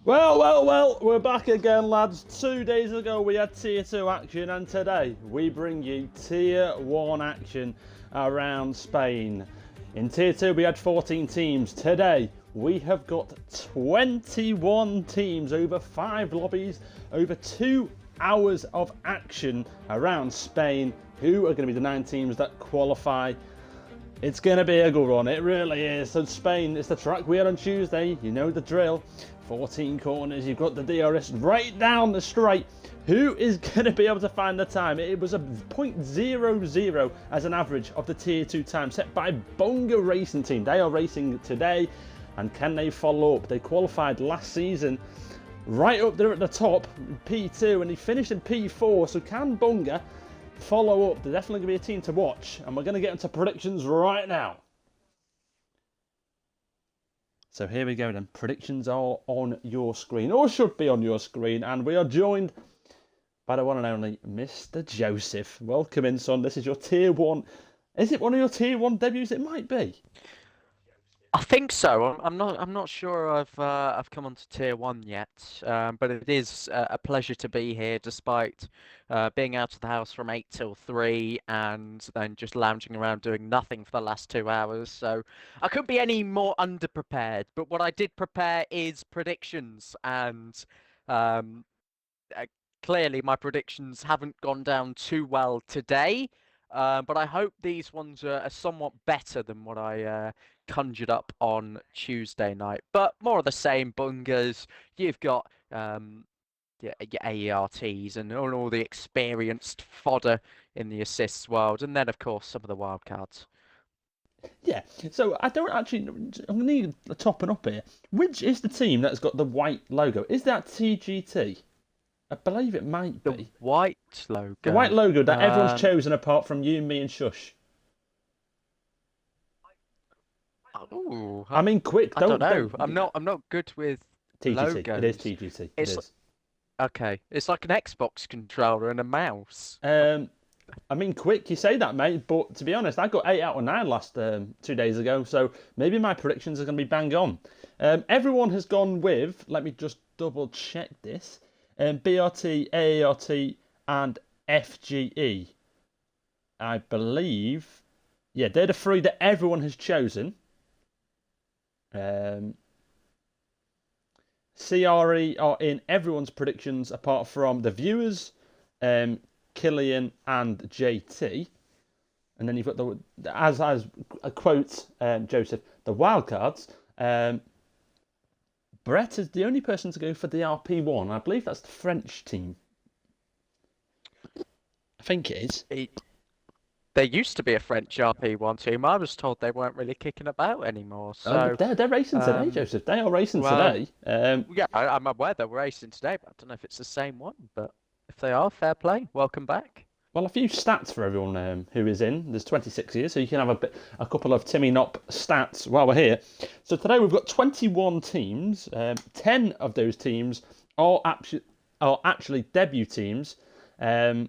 Well, we're back again, lads. 2 days ago we had Tier 2 action, and today we bring you Tier 1 action around Spain. In Tier 2 we had 14 teams. Today we have got 21 teams, over 5 lobbies, over 2 hours of action around Spain. Who are going to be the 9 teams that qualify? It's going to be a good one, it really is. So Spain is the track we had on Tuesday, you know the drill. 14 corners, you've got the DRS right down the straight. Who is going to be able to find the time? It was a .00 as an average of the Tier 2 time set by Bunga Racing Team. They are racing today, and can they follow up? They qualified last season right up there at the top, P2, and he finished in P4, so can Bunga follow up? They're definitely going to be a team to watch, and we're going to get into predictions right now. So here we go then. Predictions are on your screen, or should be on your screen, and we are joined by the one and only Mr. Joseph. Welcome in, son. This is your Tier 1. Is it one of your Tier 1 debuts? It might be. I think so. I'm not sure I've come onto Tier 1 yet, but it is a pleasure to be here, despite being out of the house from 8 till 3 and then just lounging around doing nothing for the last 2 hours. So I couldn't be any more underprepared. But what I did prepare is predictions, and clearly my predictions haven't gone down too well today. But I hope these ones are somewhat better than what I conjured up on Tuesday night. But more of the same, Bungas. You've got your AERTs and all the experienced fodder in the assists world, and then of course some of the wildcards. Yeah, so I don't actually. I'm going to need a topping up here. Which is the team that's got the white logo? Is that TGT? I believe it might The be. white logo. The white logo that everyone's chosen apart from you, me, and Shush. Ooh, I mean, quick. I don't know. I'm not good with TGT. logos. It is TGT. It is. Okay. It's like an Xbox controller and a mouse. I mean, quick. You say that, mate. But to be honest, I got 8 out of 9 last 2 days ago. So maybe my predictions are going to be bang on. Everyone has gone with. Let me just double check this. BRT, AART, and FGE. I believe. Yeah, they're the 3 that everyone has chosen. CRE are in everyone's predictions apart from the viewers, Killian and JT. And then you've got the, as a quote, Joseph, the wildcards. Brett is the only person to go for the RP1. I believe that's the French team. I think it is. There used to be a French RP1 team. I was told they weren't really kicking about anymore. So they're racing today, Joseph. They are racing today. Yeah, I'm aware they're racing today, but I don't know if it's the same one. But if they are, fair play. Welcome back. Well, a few stats for everyone who is in. There's 26 here, so you can have a couple of Timmy Knopp stats while we're here. So today we've got 21 teams. 10 of those teams are actually debut teams. Out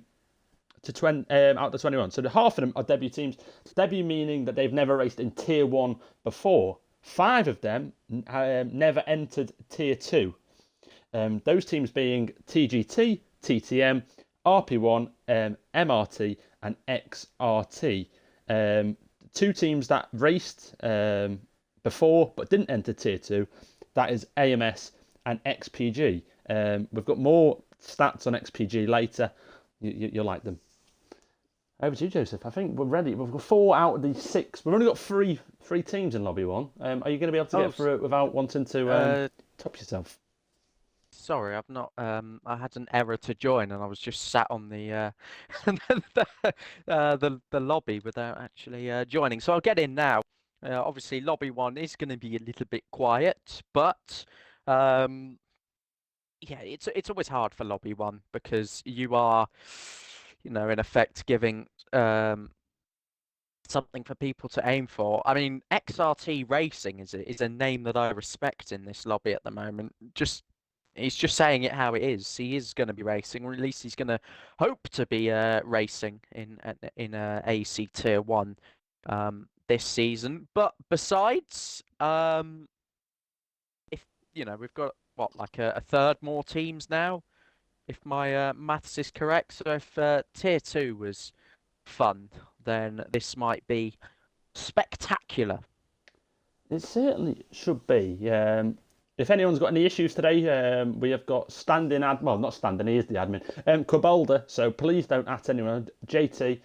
of the 21. So half of them are debut teams. Debut meaning that they've never raced in Tier 1 before. 5 of them never entered Tier 2. Those teams being TGT, TTM, RP1, MRT, and XRT. 2 teams that raced before but didn't enter Tier 2. That is AMS and XPG. We've got more stats on XPG later. You'll like them. Over to you, Joseph. I think we're ready. We've got 4 out of the 6. We've only got three teams in Lobby 1. Are you going to be able to get through it without wanting to top yourself? Sorry, I've not. I had an error to join, and I was just sat on the the lobby without actually joining. So I'll get in now. Obviously, Lobby 1 is going to be a little bit quiet, but yeah, it's always hard for Lobby 1 because you are, in effect, giving something for people to aim for. I mean, XRT Racing is a name that I respect in this lobby at the moment. He's just saying it how it is. He is going to be racing, or at least he's going to hope to be racing in AEC Tier 1 this season. But besides, if we've got what, like a third more teams now, if my maths is correct. So if Tier 2 was fun, then this might be spectacular. It certainly should be. If anyone's got any issues today, we have got standing well, not standing, he is the admin, Kubalda, so please don't at anyone. JT,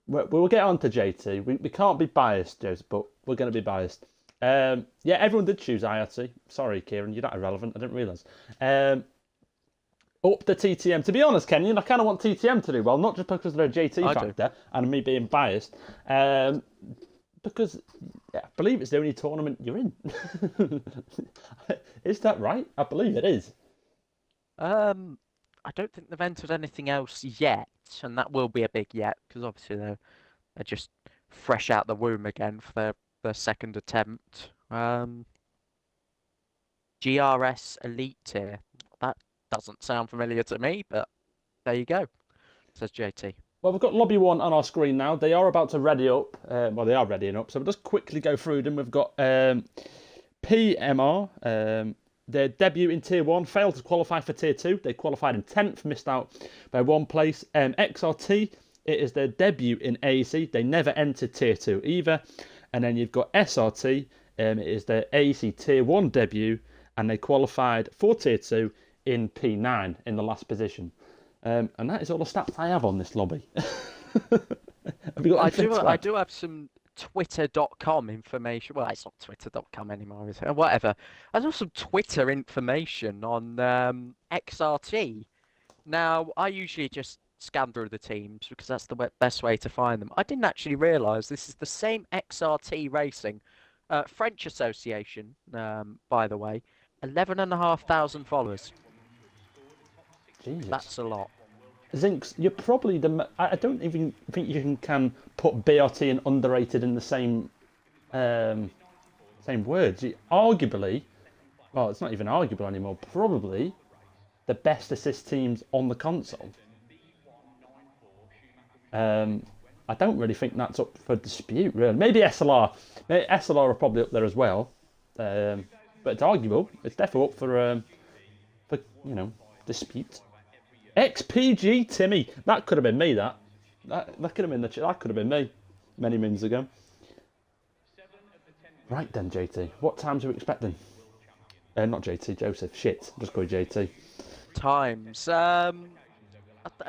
we'll get on to JT. We can't be biased, Joseph, but we're going to be biased. Yeah, everyone did choose IRT. Sorry, Kieran, you're not irrelevant. I didn't realise. Up the TTM. To be honest, Kenyon, I kind of want TTM to do well, not just because of the JT factor and me being biased, because I believe it's the only tournament you're in. Is that right? I believe it is. I don't think they've entered anything else yet, and that will be a big yet, because obviously they're just fresh out the womb again for their second attempt. GRS Elite Tier. That doesn't sound familiar to me, but there you go, says JT. Well, we've got Lobby 1 on our screen now. They are about to ready up. Well, they are readying up, so we'll just quickly go through them. We've got PMR. Their debut in Tier 1 failed to qualify for Tier 2. They qualified in 10th, missed out by 1 place. XRT, it is their debut in AEC. They never entered Tier 2 either. And then you've got SRT. It is their AEC Tier 1 debut, and they qualified for Tier 2 in P9 in the last position. And that is all the stats I have on this lobby. I do have some Twitter.com information. Well, it's not Twitter.com anymore, is it? Whatever. I have some Twitter information on XRT. Now, I usually just scan through the teams because that's the best way to find them. I didn't actually realise this is the same XRT Racing, French association, by the way. 11,500 followers. Jesus. That's a lot. Zinks, you're probably I don't even think you can put BRT and underrated in the same words. Arguably, well, it's not even arguable anymore. Probably the best assist teams on the console. I don't really think that's up for dispute, really. Maybe SLR. Maybe SLR are probably up there as well. But it's arguable. It's definitely up for dispute. XPG Timmy. That could have been me. That could have been that could have been me many moons ago. Right then, JT. What times are we expecting? Not JT, Joseph. Shit. Just call you JT. Times. I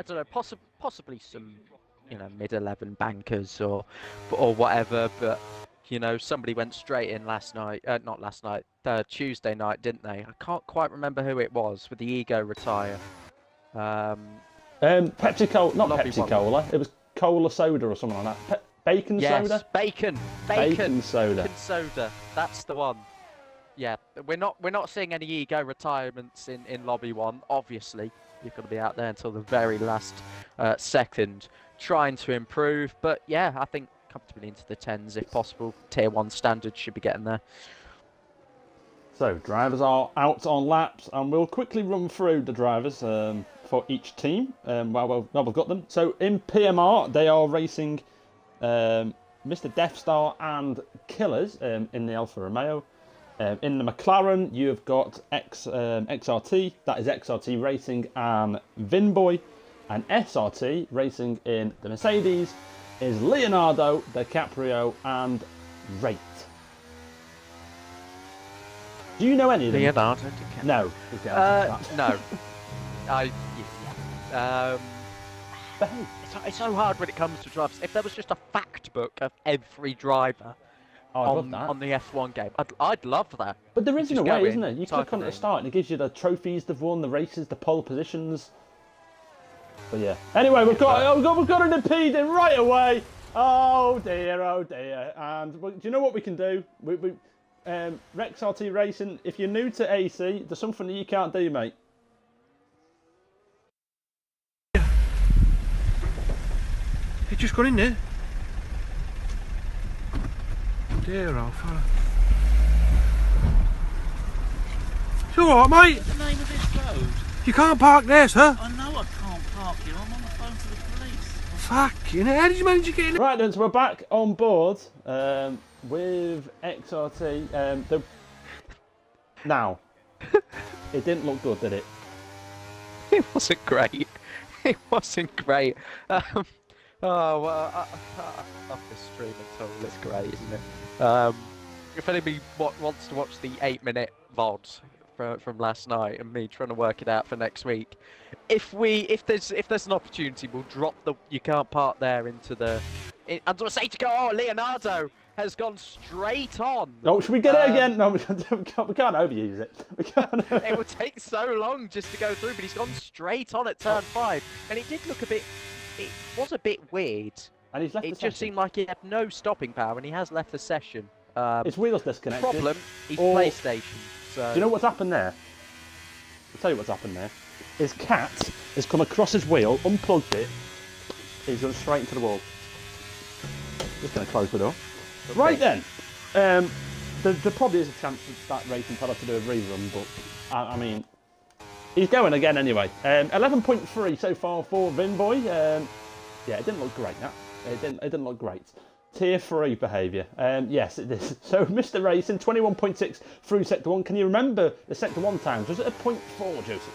don't know. Possibly some, mid-11 bankers or whatever. But somebody went straight in last night. Not last night. Tuesday night, didn't they? I can't quite remember who it was with the ego retire. Pepsi Cola, not Pepsi Cola. It was Cola Soda or something like that. Bacon soda. Yes, bacon soda. Bacon soda. That's the one. Yeah, we're not seeing any ego retirements in lobby 1. Obviously, you've got to be out there until the very last second, trying to improve. But yeah, I think comfortably into the 10s if possible. Tier 1 standards should be getting there. So drivers are out on laps, and we'll quickly run through the drivers for each team while we've got them. So in PMR, they are racing Mr. Death Star and Killers in the Alfa Romeo. In the McLaren, you've got XRT, that is XRT Racing and Vinboy. And SRT Racing in the Mercedes is Leonardo, DiCaprio and Rate. Do you know any of them? Leonardo DiCaprio. No. No. But hey, it's so hard when it comes to drivers. If there was just a fact book of every driver on the F1 game, I'd love that. But there is in a way, isn't there? You type click on it it at in. the start and it gives you the trophies they've won, the races, the pole positions. But yeah. Anyway, we've got an impeding right away. Oh dear. And do you know what we can do? Rex RT Racing, if you're new to AC, there's something that you can't do, mate. He just got in there. Dear old fella. It's alright, mate. What's the name of this road? You can't park there, sir. I know I can't park here. I'm on the phone to the police. Fucking hell, how did you manage to get in? Right then, so we're back on board with XRT. Now, It didn't look good, did it? It wasn't great. It wasn't great. Oh, well, I love this stream at all. It's great, isn't it? If anybody wants to watch the 8-minute VOD from last night and me trying to work it out for next week, if there's an opportunity, we'll drop the you can't park there into the. I'm going to say to go. Oh, Leonardo has gone straight on. Oh, should we get it again? No, we can't overuse it. We can't. It would take so long just to go through, but he's gone straight on at turn 5, and it did look a bit. It was a bit weird. And he's left It the just session. seemed like he had no stopping power, and he has left the session. His wheel's disconnected. Problem, he's Or- PlayStation. So. Do you know what's happened there? I'll tell you what's happened there. His cat has come across his wheel, unplugged it. He's gone straight into the wall. Just going to close the door. Okay. Right then. There probably is a chance that race and tell us to do a rerun, but I mean, he's going again anyway. 11.3 so far for Vinboy. Yeah, it didn't look great. That it didn't look great. Tier 3 behaviour. Yes, it is. So, Mr. Racing, 21.6 through Sector 1. Can you remember the Sector 1 times? Was it a 0.4, Joseph?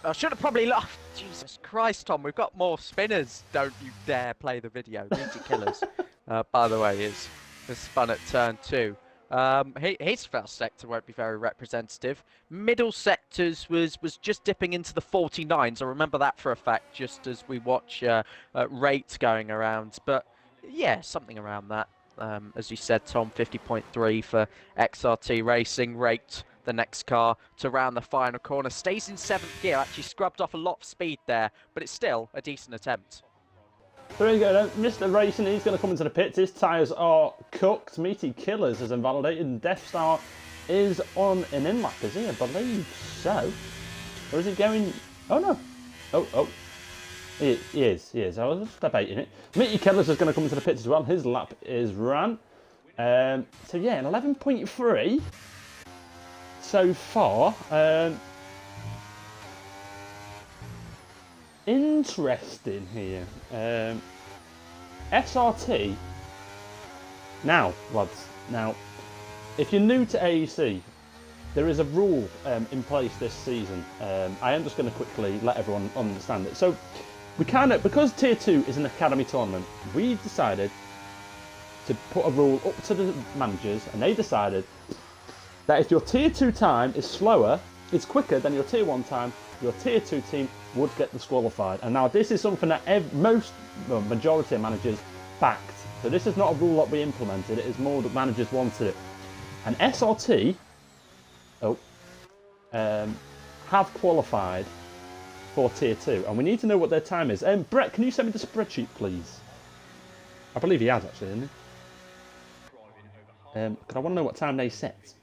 I should have probably laughed. Jesus Christ, Tom, we've got more spinners. Don't you dare play the video. Meaty Killers, by the way, is spun at turn 2. His first sector won't be very representative. Middle sectors was just dipping into the 49s. I remember that for a fact, just as we watch rates going around. But yeah, something around that. As you said, Tom, 50.3 for XRT Racing. Rate the next car to round the final corner. Stays in 7th gear. Actually scrubbed off a lot of speed there, but it's still a decent attempt. There you go then. Mr. Racing, he's going to come into the pits. His tyres are cooked. Meaty Killers is invalidated. And Death Star is on an in-lap, is he? I believe so. Or is he going... Oh, no. Oh. He is. I was just debating it. Meaty Killers is going to come into the pits as well. His lap is ran. So, yeah, an 11.3 so far. Interesting here. SRT. Now, lads. Now, if you're new to AEC, there is a rule in place this season. I am just going to quickly let everyone understand it. So, we because Tier 2 is an academy tournament, we decided to put a rule up to the managers, and they decided that if your Tier 2 time is slower, it's quicker than your Tier 1 time, your Tier 2 team would get disqualified. And now this is something that majority of managers backed. So this is not a rule that we implemented, it is more that managers wanted it. And SRT have qualified for Tier 2, and we need to know what their time is. Brett, can you send me the spreadsheet, please? I believe he has, actually, hasn't he? Because I want to know what time they set.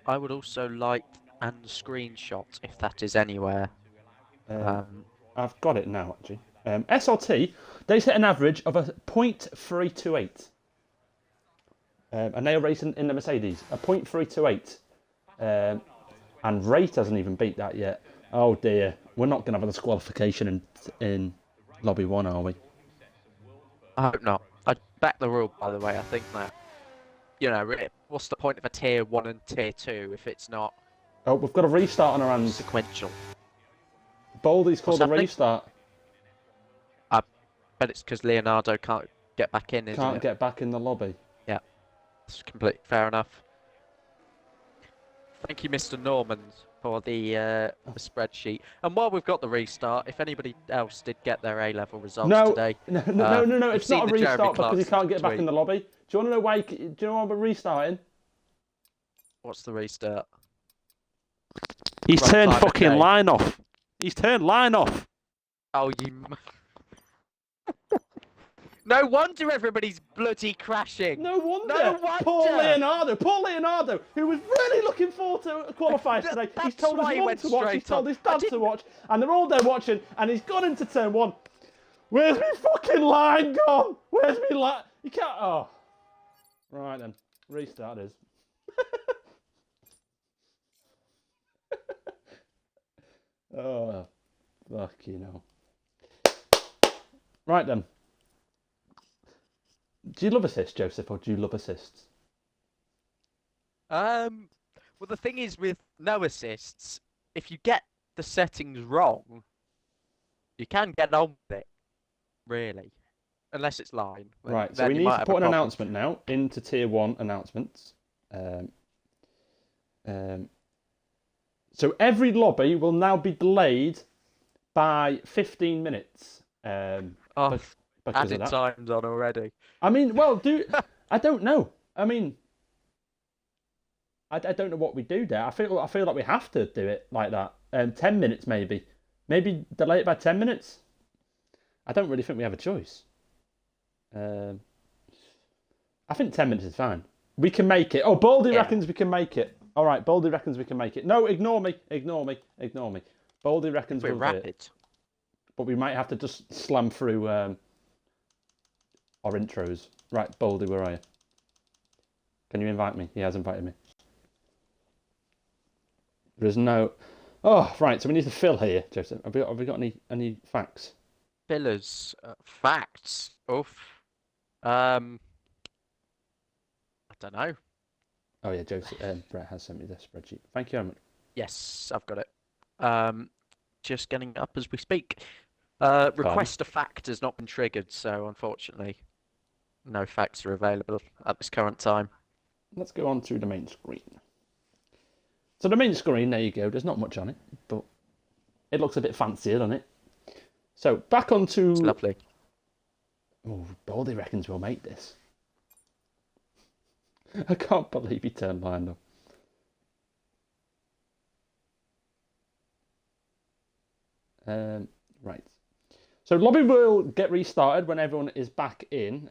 I would also like and screenshot if that is anywhere. I've got it now, actually. SRT, they set an average of a 0.328. And they are racing in the Mercedes, a 0.328. And Rate hasn't even beat that yet. Oh dear, we're not going to have a disqualification in Lobby 1, are we? I hope not. I back the rule, by the way. I think that, what's the point of a Tier 1 and Tier 2 if it's not... Oh, we've got a restart on our hands. Sequential. Baldy's called a happening? restart. I bet it's because Leonardo can't get back in, isn't it? Can't get back in the lobby. Yeah, it's completely fair enough. Thank you, Mr. Normans, for the spreadsheet. And while we've got the restart, if anybody else did get their A-level results today... No, we've it's seen not a the Jeremy restart because he Clarkson can't get back tweet. in the lobby. Do you want to know why? Do you know why we're restarting? What's the restart? He's Wrong turned time of fucking day. line off. He's turned line off. Oh, you... No wonder everybody's bloody crashing. No wonder. No wonder. Poor Leonardo, who was really looking forward to qualifiers today. He's That's told his why he mum went to watch, he's straight told on. his I dad to didn't- watch, and they're all there watching, and he's gone into turn 1. Where's my fucking line gone? Where's my line? You can't... Oh. Right then. Restart is. Oh, fuck you know. Right then. Do you love assists, Joseph, or do you love assists? Well, Well, the thing is with no assists, if you get the settings wrong, you can get on with it, really. Unless it's line. Right, so then we you need might to have put a an problem. announcement now into Tier 1 announcements. So every lobby will now be delayed by 15 minutes. Oh, Because of added that. times on already. I mean, well, I don't know. I mean, I don't know what we do there. I feel like we have to do it like that. 10 minutes maybe. Maybe delay it by 10 minutes. I don't really think we have a choice. I think 10 minutes is fine. We can make it. Oh, Baldy reckons we can make it. All right, Baldy reckons we can make it. No, ignore me. Baldy reckons We're we'll rapid. do it. But we might have to just slam through our intros. Right, Baldy, where are you? Can you invite me? He has invited me. There's no... Oh, right, so we need to fill here, Joseph. Have we got any facts? Fillers. Facts. Oof. I don't know. Oh, yeah, Joseph. Brett has sent me this spreadsheet. Thank you very much. Yes, I've got it. Just getting it up as we speak. Request a fact has not been triggered, so unfortunately, no facts are available at this current time. Let's go on to the main screen. So the main screen, there you go. There's not much on it, but it looks a bit fancier, doesn't it? So back onto... It's lovely. Oh, Baldy reckons we'll make this. I can't believe he turned mine up. Right. So lobby will get restarted when everyone is back in.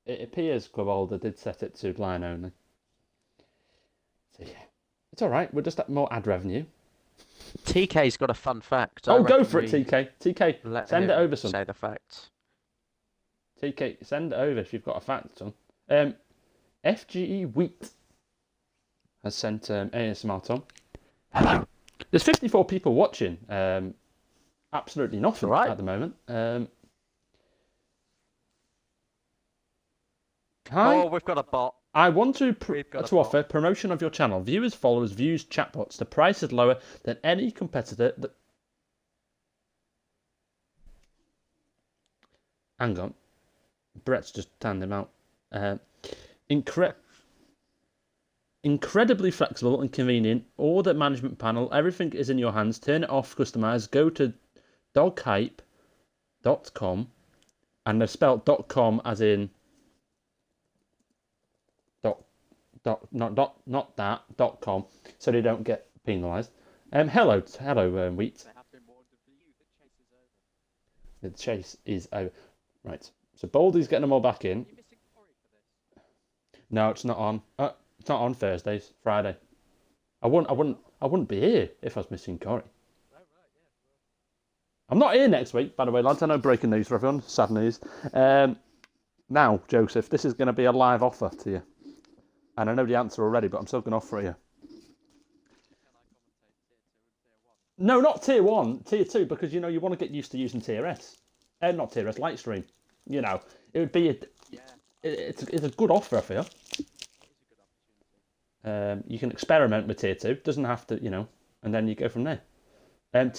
It appears Clubholder did set it to line only. So yeah, it's all right. We'll just have more ad revenue. TK's got a fun fact. Oh, go for it, TK. TK, send it over, son. Say the facts. TK, send it over if you've got a fact, son. FGE Wheat has sent ASMR Tom. Hello. There's 54 people watching. Absolutely nothing at the moment. Hi. Oh, we've got a bot. I want to offer promotion of your channel. Viewers, followers, views, chatbots. The price is lower than any competitor. Hang on. Brett's just tanned him out. Incredibly flexible and convenient. Order management panel. Everything is in your hands. Turn it off, customize. Go to doghype.com. And they've spelled .com as in... not that .com, so they don't get penalised. Hello, Wheat. The chase is over. Right, so Baldy's getting them all back in. No, it's not on. It's not on Thursdays. Friday. I wouldn't be here if I was missing Corey. I'm not here next week, by the way, lads. I know, breaking news for everyone. Sad news. Now, Joseph, this is going to be a live offer to you. And I know the answer already, but I'm still going to offer it you. No, not Tier 1, Tier 2, because, you know, you want to get used to using Tier S. Not Tier S, Lightstream. You know, it would be it's a good offer, I feel. You can experiment with Tier 2. Doesn't have to, you know, and then you go from there. I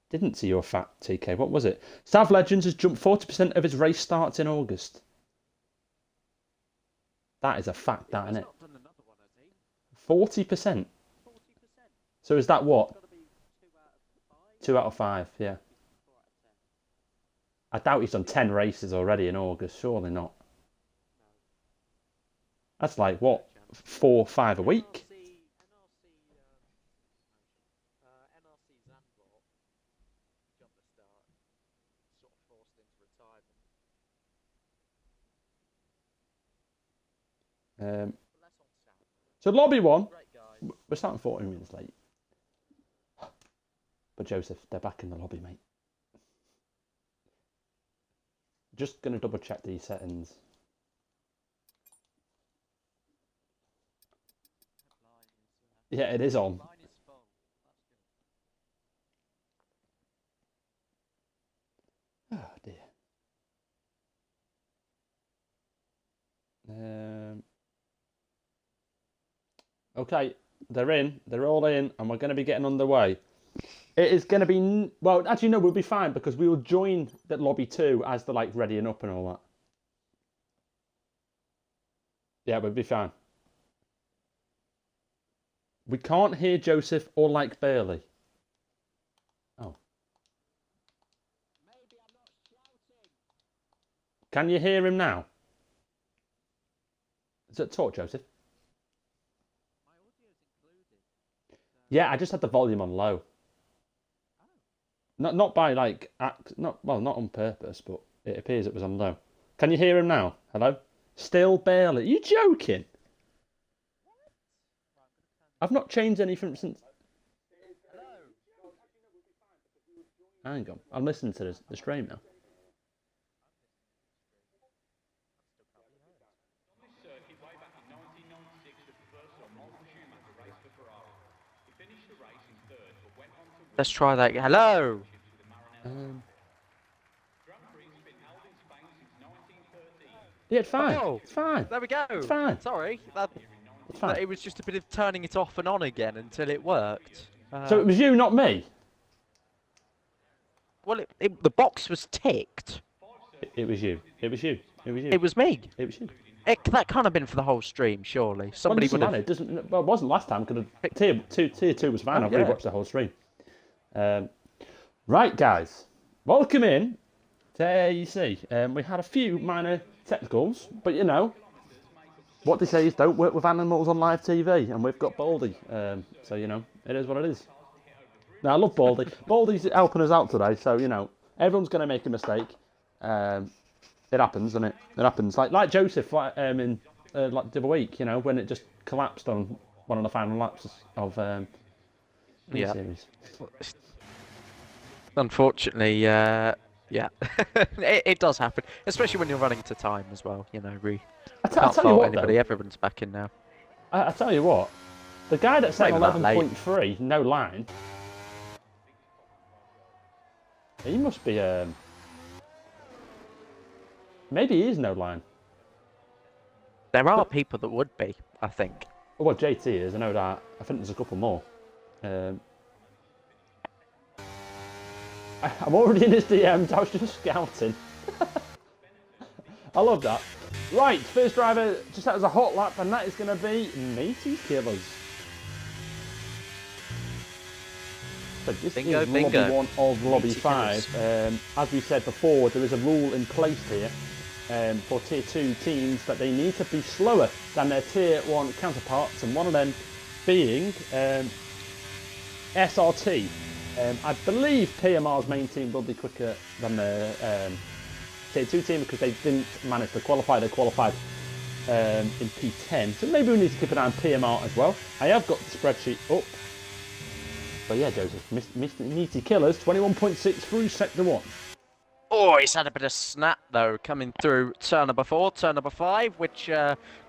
didn't see your fact, TK. What was it? Sav Legends has jumped 40% of his race starts in August. That is a fact, that, isn't it? 40%? So is that what? 2 out of 5, yeah. I doubt he's done 10 races already in August. Surely not. That's like, what, 4 or 5 a week? So lobby 1, we're starting 14 minutes late. But Joseph, they're back in the lobby, mate. Just going to double check these settings. Yeah, it is on. Oh dear. Okay, they're in. They're all in, and we're going to be getting underway. It is going to be... Well, actually, no, we'll be fine, because we will join the lobby 2 as they're, like, readying up and all that. Yeah, we'll be fine. We can't hear Joseph or, like, Bailey. Oh. Maybe I'm not shouting. Can you hear him now? Is it talk, Joseph? My audio's included. Yeah, I just had the volume on low. Not by like not on purpose, but it appears it was on low. Can you hear him now? Hello? Still barely. Are you joking? I've not changed anything since. Hang on, I'm listening to the stream now. Let's try that. Hello. Yeah, it's fine. Oh, it's fine. There we go. It's fine. Sorry. It's fine. It was just a bit of turning it off and on again until it worked. So it was you, not me? Well, the box was ticked. It was you. It was you. It was you. It was me. It was you. That can't have been for the whole stream, surely. Somebody would have. It doesn't. Well, it wasn't last time because tier two was fine. I've already watched the whole stream. Right, guys, welcome in to AEC. We had a few minor technicals, but you know what they say is don't work with animals on live TV, and we've got Baldy. So you know it is what it is. Now I love Baldy. Baldy's helping us out today, so you know everyone's going to make a mistake. It happens, doesn't it? It happens. Like Joseph, like the other week, you know, when it just collapsed on one of the final laps of the series. Unfortunately, yeah, it does happen, especially when you're running to time as well. You know, I can't tell you fault what, anybody. though, Everyone's back in now. I tell you what, the guy that set Not even that 11.3, no line, he must be maybe he is no line. There are people that would be, I think. Well, JT is, I know that. I think there's a couple more. I'm already in his DMs, I was just scouting. I love that. Right, first driver just out as a hot lap, and that is going to be Matey Killers. So this Bingo, is bingo. lobby 1 of lobby Matey 5. As we said before, there is a rule in place here for tier 2 teams that they need to be slower than their tier 1 counterparts, and one of them being SRT. I believe PMR's main team will be quicker than the tier 2 team because they didn't manage to qualify. They qualified in P10, so maybe we need to keep an eye on PMR as well. I have got the spreadsheet up. But yeah, Joseph, Meaty Killers, 21.6 through sector 1. Oh, he's had a bit of snap though, coming through turn number 4, turn number 5, which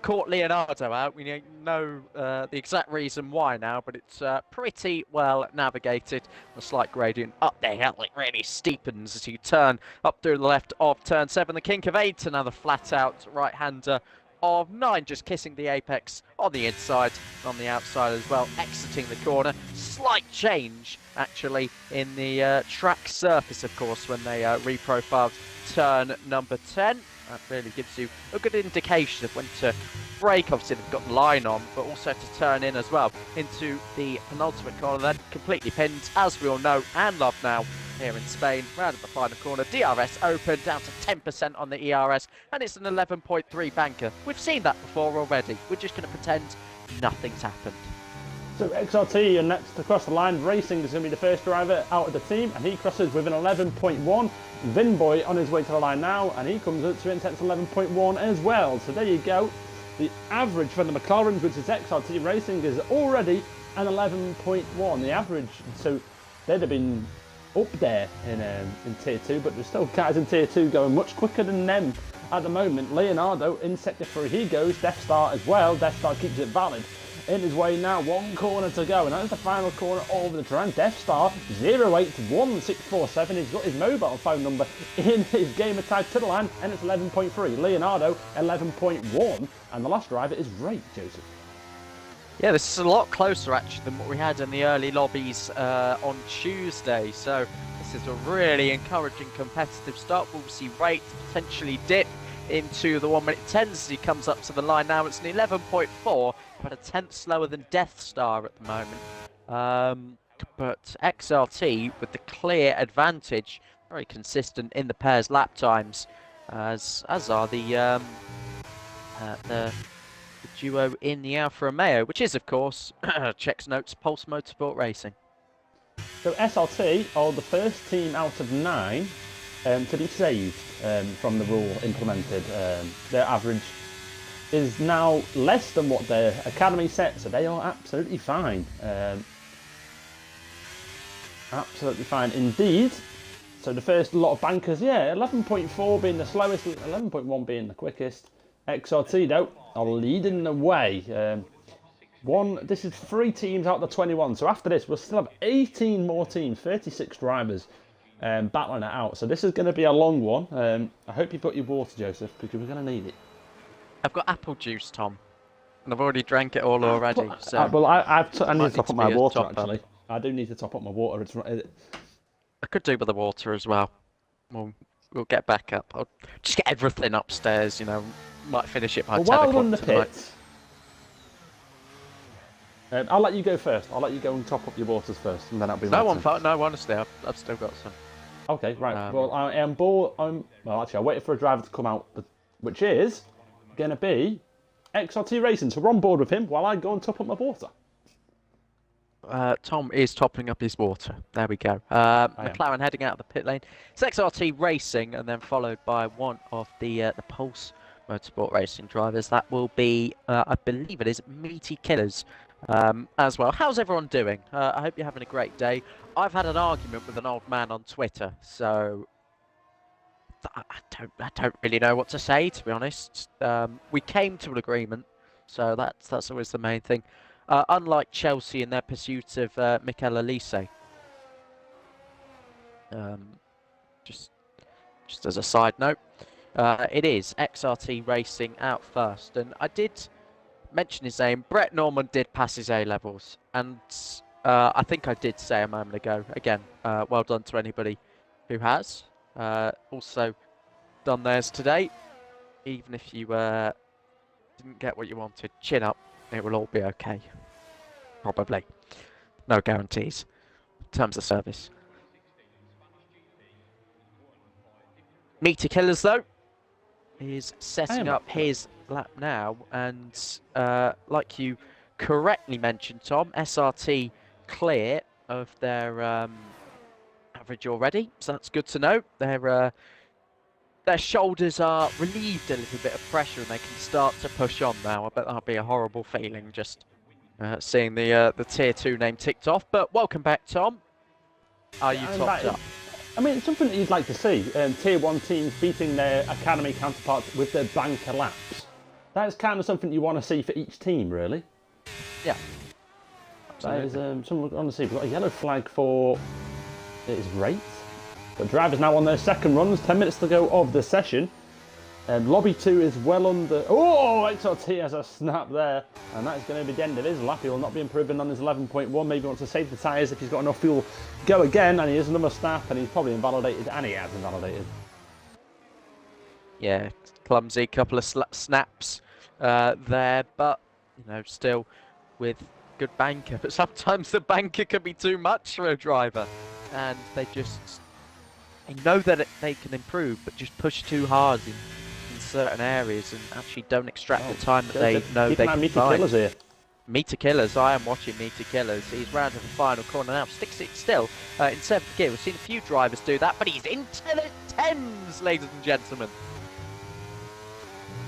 caught Leonardo out. We know the exact reason why now, but it's pretty well navigated. A slight gradient up the hill, it really steepens as you turn up through the left of turn 7. The kink of 8, another flat out right-hander of 9, just kissing the apex on the inside, on the outside as well, exiting the corner. Slight change, actually, in the track surface, of course, when they reprofiled turn number 10. That really gives you a good indication of when to brake. Obviously, they've got the line on, but also to turn in as well into the penultimate corner. Then completely pinned, as we all know and love now, here in Spain, round at the final corner. DRS open, down to 10% on the ERS, and it's an 11.3 banker. We've seen that before already. We're just going to pretend nothing's happened. So XRT are next to cross the line. Racing is going to be the first driver out of the team, and he crosses with an 11.1. Vinboy on his way to the line now, and he comes up to intense 11.1 as well. So there you go. The average for the McLarens, which is XRT Racing, is already an 11.1. The average, so they'd have been up there in tier 2, but there's still guys in tier 2 going much quicker than them at the moment. Leonardo in sector 3, he goes. Death Star as well. Death Star keeps it valid. in his way now. One corner to go, and that is the final corner over the track. Death Star 0811647. He's got his mobile phone number in his gamer tag to the line, and it's 11.3. Leonardo 11.1, and the last driver is Ray, Joseph. Yeah, this is a lot closer actually than what we had in the early lobbies on Tuesday. So this is a really encouraging competitive start. We'll see Rate potentially dip into the 1 minute 10s as he comes up to the line now. It's an 11.4, about a tenth slower than Death Star at the moment. But XRT with the clear advantage, very consistent in the pairs lap times, as are the duo in the Alfa Romeo, which is of course checks notes Pulse Motorsport Racing. So SRT are the first team out of 9 to be saved from the rule implemented. Their average is now less than what their academy set, so they are absolutely fine. Absolutely fine indeed. So the first lot of bankers, yeah, 11.4 being the slowest, 11.1 being the quickest. XRT though are leading the way. This is 3 teams out of the 21, so after this we'll still have 18 more teams, 36 drivers battling it out. So this is going to be a long one. I hope you've got your water, Joseph, because we're going to need it. I've got apple juice, Tom, and I've already drank it all already. So well, I need to top up my water top actually. I do need to top up my water. I could do with the water as well. We'll get back up. I'll just get everything upstairs, you know. Might finish it by 10 while o'clock we're on the tonight. pits, I'll let you go first. I'll let you go and top up your waters first, and then that'll be my turn. No, honestly, I've still got some. Okay, right. Well, I am bored. Well, actually, I waited for a driver to come out, which is going to be XRT Racing. So we're on board with him while I go and top up my water. Tom is topping up his water. There we go. McLaren heading out of the pit lane. It's XRT Racing, and then followed by one of the Pulse Motorsport Racing drivers. That will be, I believe it is, Meaty Killers as well. How's everyone doing? I hope you're having a great day. I've had an argument with an old man on Twitter, so I don't really know what to say, to be honest. We came to an agreement, so that's always the main thing. Unlike Chelsea in their pursuit of Mikel Elise. Just as a side note, it is XRT Racing out first, and I did mention his name. Brett Norman did pass his A-levels, and I think I did say a moment ago, again, well done to anybody who has. Also done theirs today. Even if you didn't get what you wanted, chin up, it will all be okay. Probably. No guarantees. Terms of service. Meter Killers, though, is setting up his lap now, and like you correctly mentioned, Tom, SRT clear of their average already, so that's good to know. Their shoulders are relieved a little bit of pressure, and they can start to push on now. I bet that'll be a horrible feeling, just seeing the Tier 2 name ticked off. But welcome back, Tom. Are you topped up? I mean, it's something that you'd like to see. Tier 1 teams beating their academy counterparts with their banker laps. That's kind of something you want to see for each team, really. Yeah. That is something we want to see. We've got a yellow flag for... It is Rate. The drivers now on their second runs. 10 minutes to go of the session. Lobby 2 is well under... Oh, XRT has a snap there. And that is going to be the end of his lap. He will not be improving on his 11.1. Maybe wants to save the tyres if he's got enough fuel. Go again, and he has another snap, and he's probably invalidated, and he has invalidated. Yeah, clumsy couple of snaps there, but, you know, still with good banker. But sometimes the banker can be too much for a driver, and they know that they can improve, but just push too hard in certain areas and actually don't extract the time that they know they can find. Killers here. Meter Killers, I am watching Meter Killers. He's round to the final corner now, sticks it still in 7th gear. We've seen a few drivers do that, but he's into the 10s, ladies and gentlemen.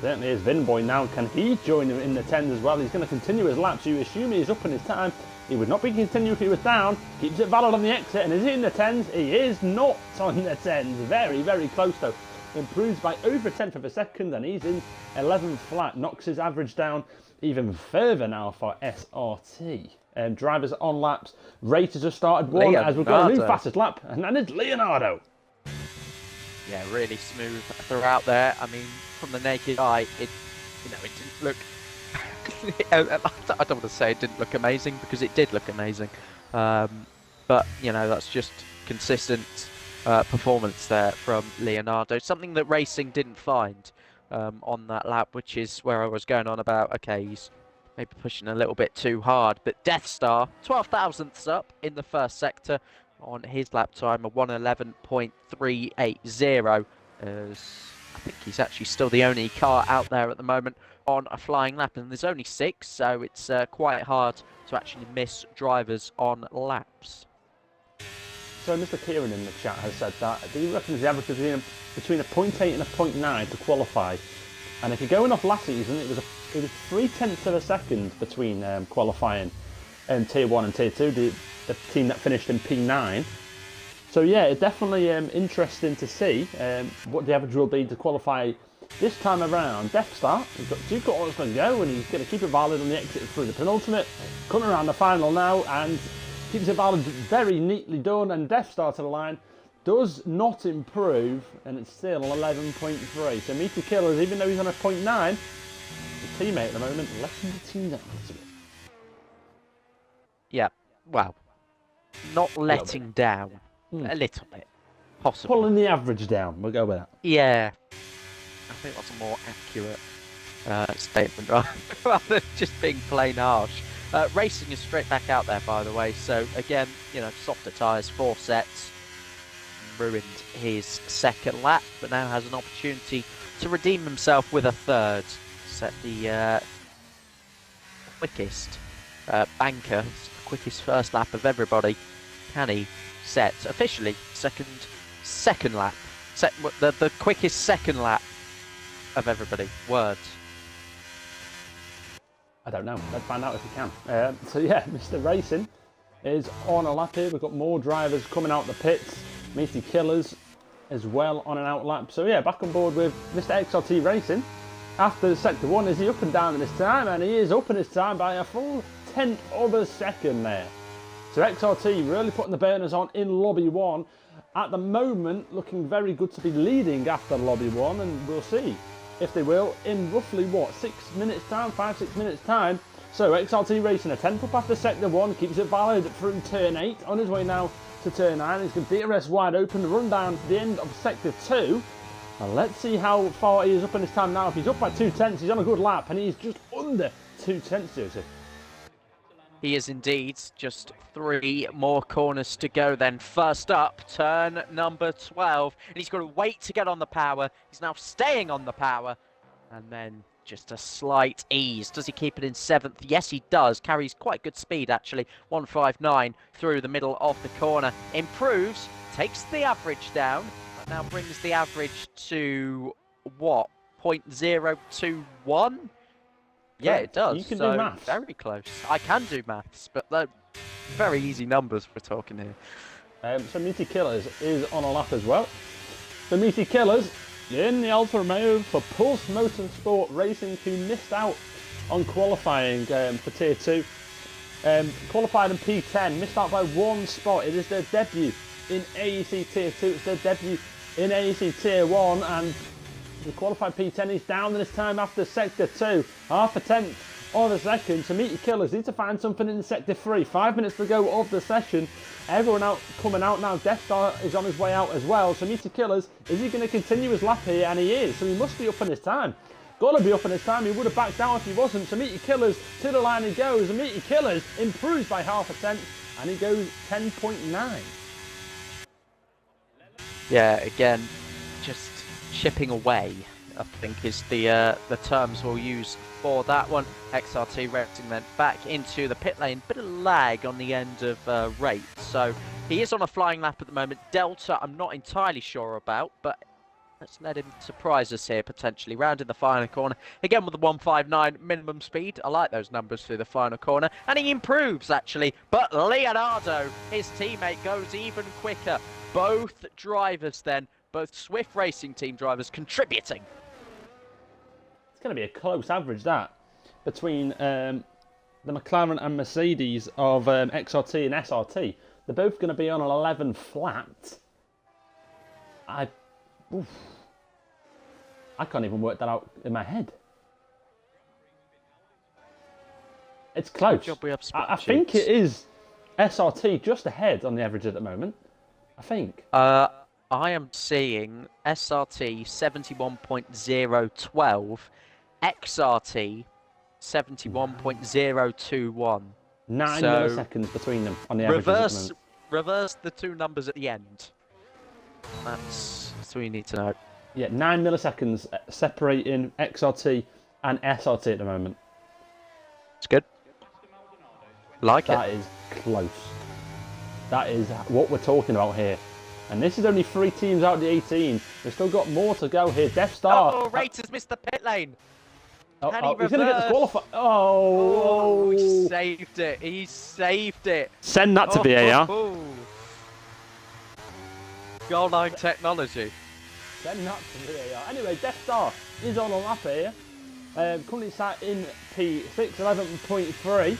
Certainly is. Vinboy now, can he join him in the 10s as well? He's going to continue his laps. You assume he's up in his time. He would not be continuing if he was down. Keeps it valid on the exit, and is he in the 10s? He is not on the 10s. Very, very close though improves by over a tenth of a second, and he's in 11th flat. Knocks his average down even further now for SRT. Drivers on laps. Raters have started one as we've got a new fastest lap, and then it's Leonardo. Yeah, really smooth throughout there. I mean, from the naked eye, it didn't look. I don't want to say it didn't look amazing, because it did look amazing. But that's just consistent performance there from Leonardo. Something that racing didn't find on that lap, which is where I was going on about. Okay, he's maybe pushing a little bit too hard, but Death Star 12 thousandths up in the first sector on his lap time, a 1:11.380. As I think he's actually still the only car out there at the moment on a flying lap, and there's only 6, so it's quite hard to actually miss drivers on laps. So Mr. Kieran in the chat has said that he reckons the average between a 0.8 and a 0.9 to qualify, and if you're going off last season, it was 0.3 of a second between qualifying Tier 1 and Tier 2, the team that finished in P9. So yeah, it's definitely interesting to see what the average will be to qualify this time around. Death Star, he's got 2 corners to go, and he's going to keep it valid on the exit through the penultimate. Coming around the final now, and keeps it valid, very neatly done, and Death Star to the line does not improve, and it's still 11.3. So Meter Killers, even though he's on a 0.9, his teammate at the moment letting the team down a little bit. Yeah, well, not letting down. A little bit, possibly. Pulling the average down, we'll go with that. Yeah, I think that's a more accurate statement, rather than just being plain harsh. Racing is straight back out there, by the way, so again, softer tyres, 4 sets, ruined his second lap, but now has an opportunity to redeem himself with a third. Set the quickest banker, quickest first lap of everybody. Can he set officially second lap? The quickest second lap of everybody. Words. I don't know. Let's find out if we can. So yeah, Mr. Racing is on a lap here. We've got more drivers coming out the pits. Meaty Killers as well on an out lap. So yeah, back on board with Mr. XRT Racing. After sector 1, is he up and down in his time? And he is up in his time by a full 10th of a second there. So XRT really putting the burners on in lobby 1. At the moment, looking very good to be leading after lobby 1, and we'll see if they will in roughly, 6 minutes time, 5-6 minutes time. So XRT Racing a 10th up after sector 1, keeps it valid through turn 8, on his way now to turn 9. He's got DRS wide open, run down to the end of sector 2. And let's see how far he is up in his time now. If he's up by 2/10, he's on a good lap, and he's just under 2/10, Joseph. He is indeed. Just 3 more corners to go then. First up, turn number 12. And he's got to wait to get on the power. He's now staying on the power. And then just a slight ease. Does he keep it in 7th? Yes, he does. Carries quite good speed, actually. 159 through the middle of the corner. Improves, takes the average down. But now brings the average to, what, 0.021? Yeah, it does. You can do maths. Very close. I can do maths, but they're very easy numbers we're talking here. So Meaty Killers is on a lap as well. The Meaty Killers in the Alfa Romeo for Pulse Motorsport Racing, who missed out on qualifying for Tier 2. Qualified in P10, missed out by 1 spot. It is their debut in AEC Tier 2. It's their debut in AEC Tier 1, and the qualified P10 is down in his time after Sector 2. Half a tenth of a second. So Meaty Killers need to find something in Sector 3. 5 minutes to go of the session. Everyone out coming out now. Death Star is on his way out as well. So Meaty Killers, is he going to continue his lap here? And he is. So he must be up in his time. Got to be up in his time. He would have backed out if he wasn't. So Meaty Killers to the line he goes. And Meaty Killers improves by half a tenth. And he goes 10.9. Yeah, again, just chipping away, I think, is the terms we'll use for that one. XRT Racing then back into the pit lane. Bit of lag on the end of rate. So he is on a flying lap at the moment. Delta, I'm not entirely sure about, but let's let him surprise us here, potentially. Round in the final corner. Again with the 159 minimum speed. I like those numbers through the final corner. And he improves, actually. But Leonardo, his teammate, goes even quicker. Both drivers then both Swift Racing Team drivers contributing. It's going to be a close average, that, between the McLaren and Mercedes of XRT and SRT. They're both going to be on an 11 flat. I can't even work that out in my head. It's close. Good job we have I think it is SRT just ahead on the average at the moment. I think. I am seeing SRT 71.012, XRT 71.021. 9 So, milliseconds between them on the average. Reverse the two numbers at the end. That's what you need to know. Yeah, 9 milliseconds separating XRT and SRT at the moment. It's good. Like That it. is close. That is what we're talking about here. And this is only 3 teams out of the 18. We've still got more to go here. Death Star. Oh, Rater's missed the pit lane. He's Can he going to get reverse? disqualified. Oh. He saved it. He saved it. Send that to VAR. Goal line technology. Send that to VAR. Anyway, Death Star is on a lap here. Currently sat in P6, 11.3.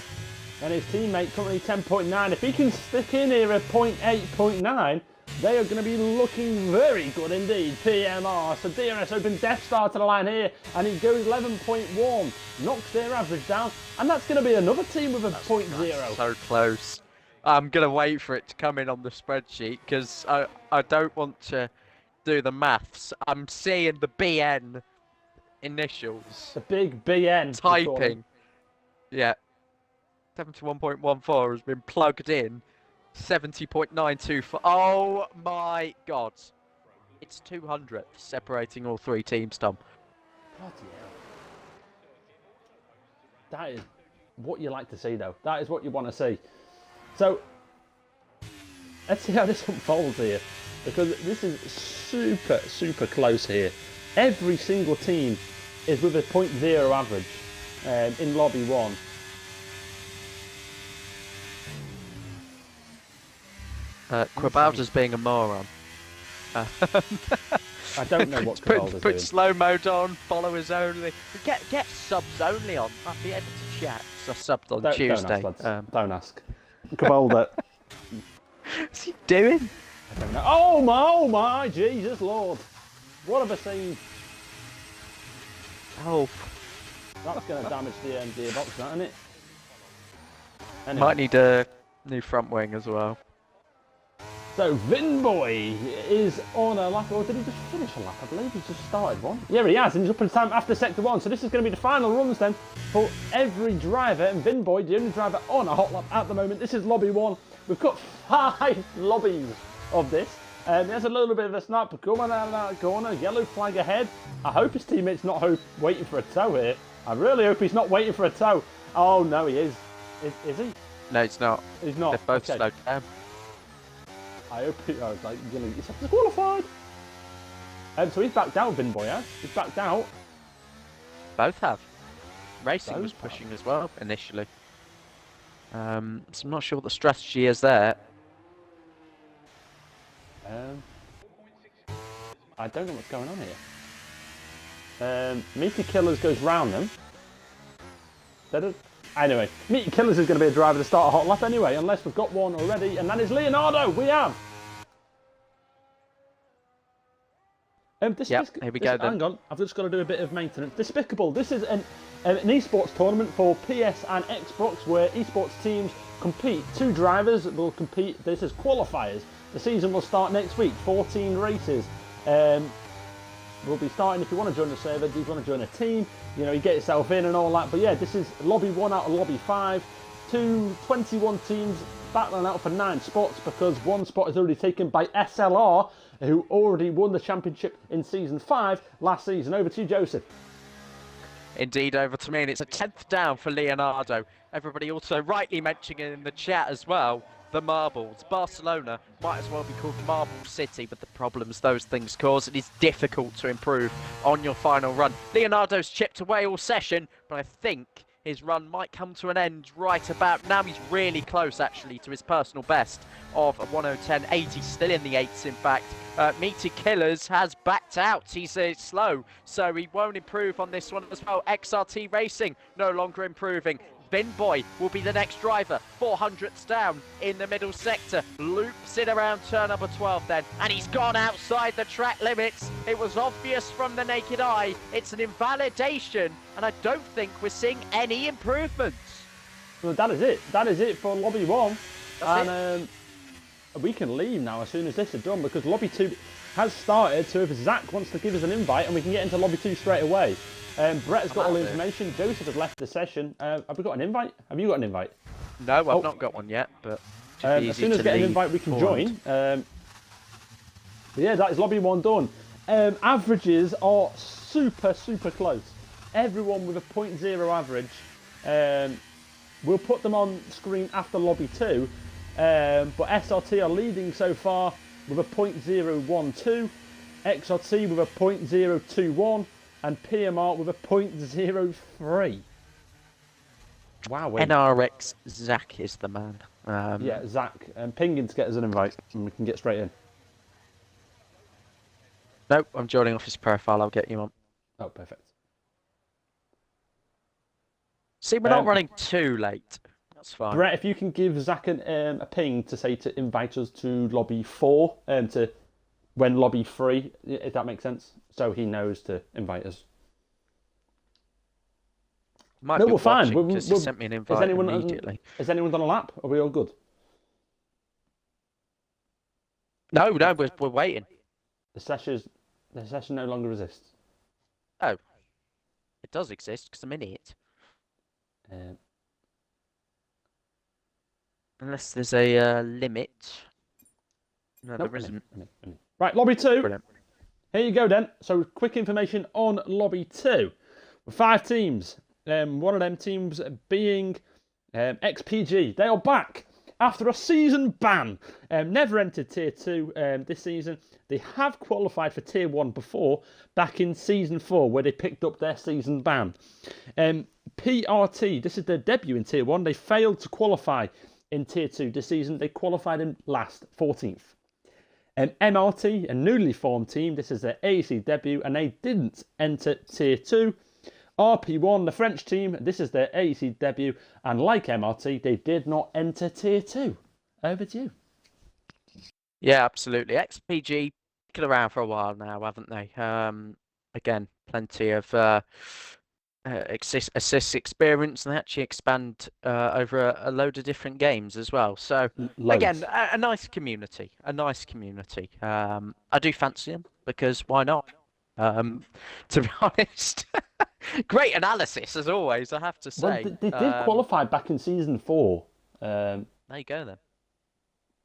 And his teammate currently 10.9. If he can stick in here at 0.8, 0.9, they are going to be looking very good indeed. PMR. So DRS opens Death Star to the line here, and he goes 11.1. Knocks their average down, and that's going to be another team with a 0.0. So close. I'm going to wait for it to come in on the spreadsheet because I don't want to do the maths. I'm seeing the BN initials. The big BN. Typing. Yeah. 71.14 has been plugged in. 70.924. Oh my god. It's 200 separating all 3 teams, Tom. Bloody hell. That is what you like to see, though. That is what you want to see. So, let's see how this unfolds here. Because this is super, super close here. Every single team is with a 0.0 average in Lobby 1. Quabalda's being a moron. I don't know what Cabalda's put doing. slow mode on, followers only. Get subs only on. I'll be able to chat. So I subbed on Tuesday. Don't ask, lads. Don't ask. Cabalda. What's he doing? I don't know. Oh my, Jesus Lord. What have I seen? Oh. That's going to damage the gearbox, isn't it? Anyway. Might need a new front wing as well. So Vinboy is on a lap, or did he just finish a lap? I believe he's just started one. Yeah, he has, and he's up in time after sector 1. So this is going to be the final runs then for every driver. And Vinboy, the only driver on a hot lap at the moment. This is lobby 1. We've got 5 lobbies of this. There's a little bit of a snap coming out of that corner. Yellow flag ahead. I hope his teammate's not waiting for a tow here. I really hope he's not waiting for a tow. Oh no, he is. Is he? No, it's not. He's not. They're both Okay. slowed down. I hope I was like, he's disqualified. So he's backed out, Vinboy has. He's backed out. Both have. Racing Both was pushing as well initially. So I'm not sure what the strategy is there. I don't know what's going on here. Meaty Killers goes round them. Anyway, Meaty Killers is going to be a driver to start a hot lap anyway, unless we've got one already, and that is Leonardo. We have. Yep, here we go then. Hang on, I've just got to do a bit of maintenance. Despicable. This is an esports tournament for PS and Xbox where esports teams compete. 2 drivers will compete. This is qualifiers. The season will start next week. 14 races. We'll be starting. If you want to join the server, if you want to join a team, you get yourself in and all that. But yeah, this is lobby 1 out of lobby 5. 21 teams battling out for 9 spots because 1 spot is already taken by SLR, who already won the championship in season 5 last season. Over to you, Joseph. Indeed, over to me, and it's a 10th down for Leonardo. Everybody also rightly mentioning in the chat as well, the marbles. Barcelona might as well be called Marble City with the problems those things cause. It is difficult to improve on your final run. Leonardo's chipped away all session, but I think His run might come to an end right about now. He's really close, actually, to his personal best of 1:10.80, still in the 8s, in fact. Meaty Killers has backed out. He's slow, so he won't improve on this one as well. XRT Racing no longer improving. Bin Boy will be the next driver, 400ths down in the middle sector. Loops it around turn number 12 then, and he's gone outside the track limits. It was obvious from the naked eye. It's an invalidation, and I don't think we're seeing any improvements. Well, that is it. That is it for Lobby 1. That's and we can leave now as soon as this is done, because Lobby 2 has started, so if Zach wants to give us an invite, and we can get into Lobby 2 straight away. Brett's got all the information. Joseph has left the session. Have we got an invite? Have you got an invite? No, I've not got one yet, but as soon as we get an invite, we can join. But yeah, that is Lobby 1 done. Averages are super close. Everyone with a 0.0 average. We'll put them on screen after Lobby 2. But SRT are leading so far with a 0.012. XRT with a 0.021. And PMR with a 0.03. Wow. NRX Zach is the man. Yeah, Zach. Ping in to get us an invite, and we can get straight in. Nope, I'm joining off his profile. I'll get you on. Oh, perfect. See, we're not running too late. That's fine. Brett, if you can give Zach a ping to say to invite us to Lobby 4, to when Lobby 3, if that makes sense, so he knows to invite us. Might No, be we're fine. Because he sent me an invite immediately. Has anyone done a lap? Are we all good? No, we're waiting. The session no longer exists. Oh, it does exist because I'm in it. Unless there's a limit. No, Nope, there isn't. Right, Lobby 2. Brilliant. Here you go then. So quick information on Lobby 2. 5 teams. One of them teams being XPG. They are back after a season ban. Never entered Tier 2 this season. They have qualified for Tier 1 before, back in Season 4, where they picked up their season ban. PRT, this is their debut in Tier 1. They failed to qualify in Tier 2 this season. They qualified in last, 14th. MRT, a newly formed team. This is their AEC debut, and they didn't enter Tier 2. RP1, the French team. This is their AEC debut, and like MRT, they did not enter Tier 2. Over to you. Yeah, absolutely. XPG been around for a while now, haven't they? Again, plenty of assist experience, and they actually expand over a load of different games as well. So again, a nice community. I do fancy them because why not? To be honest, great analysis as always. I have to say. Well, they did qualify back in Season 4. There you go then.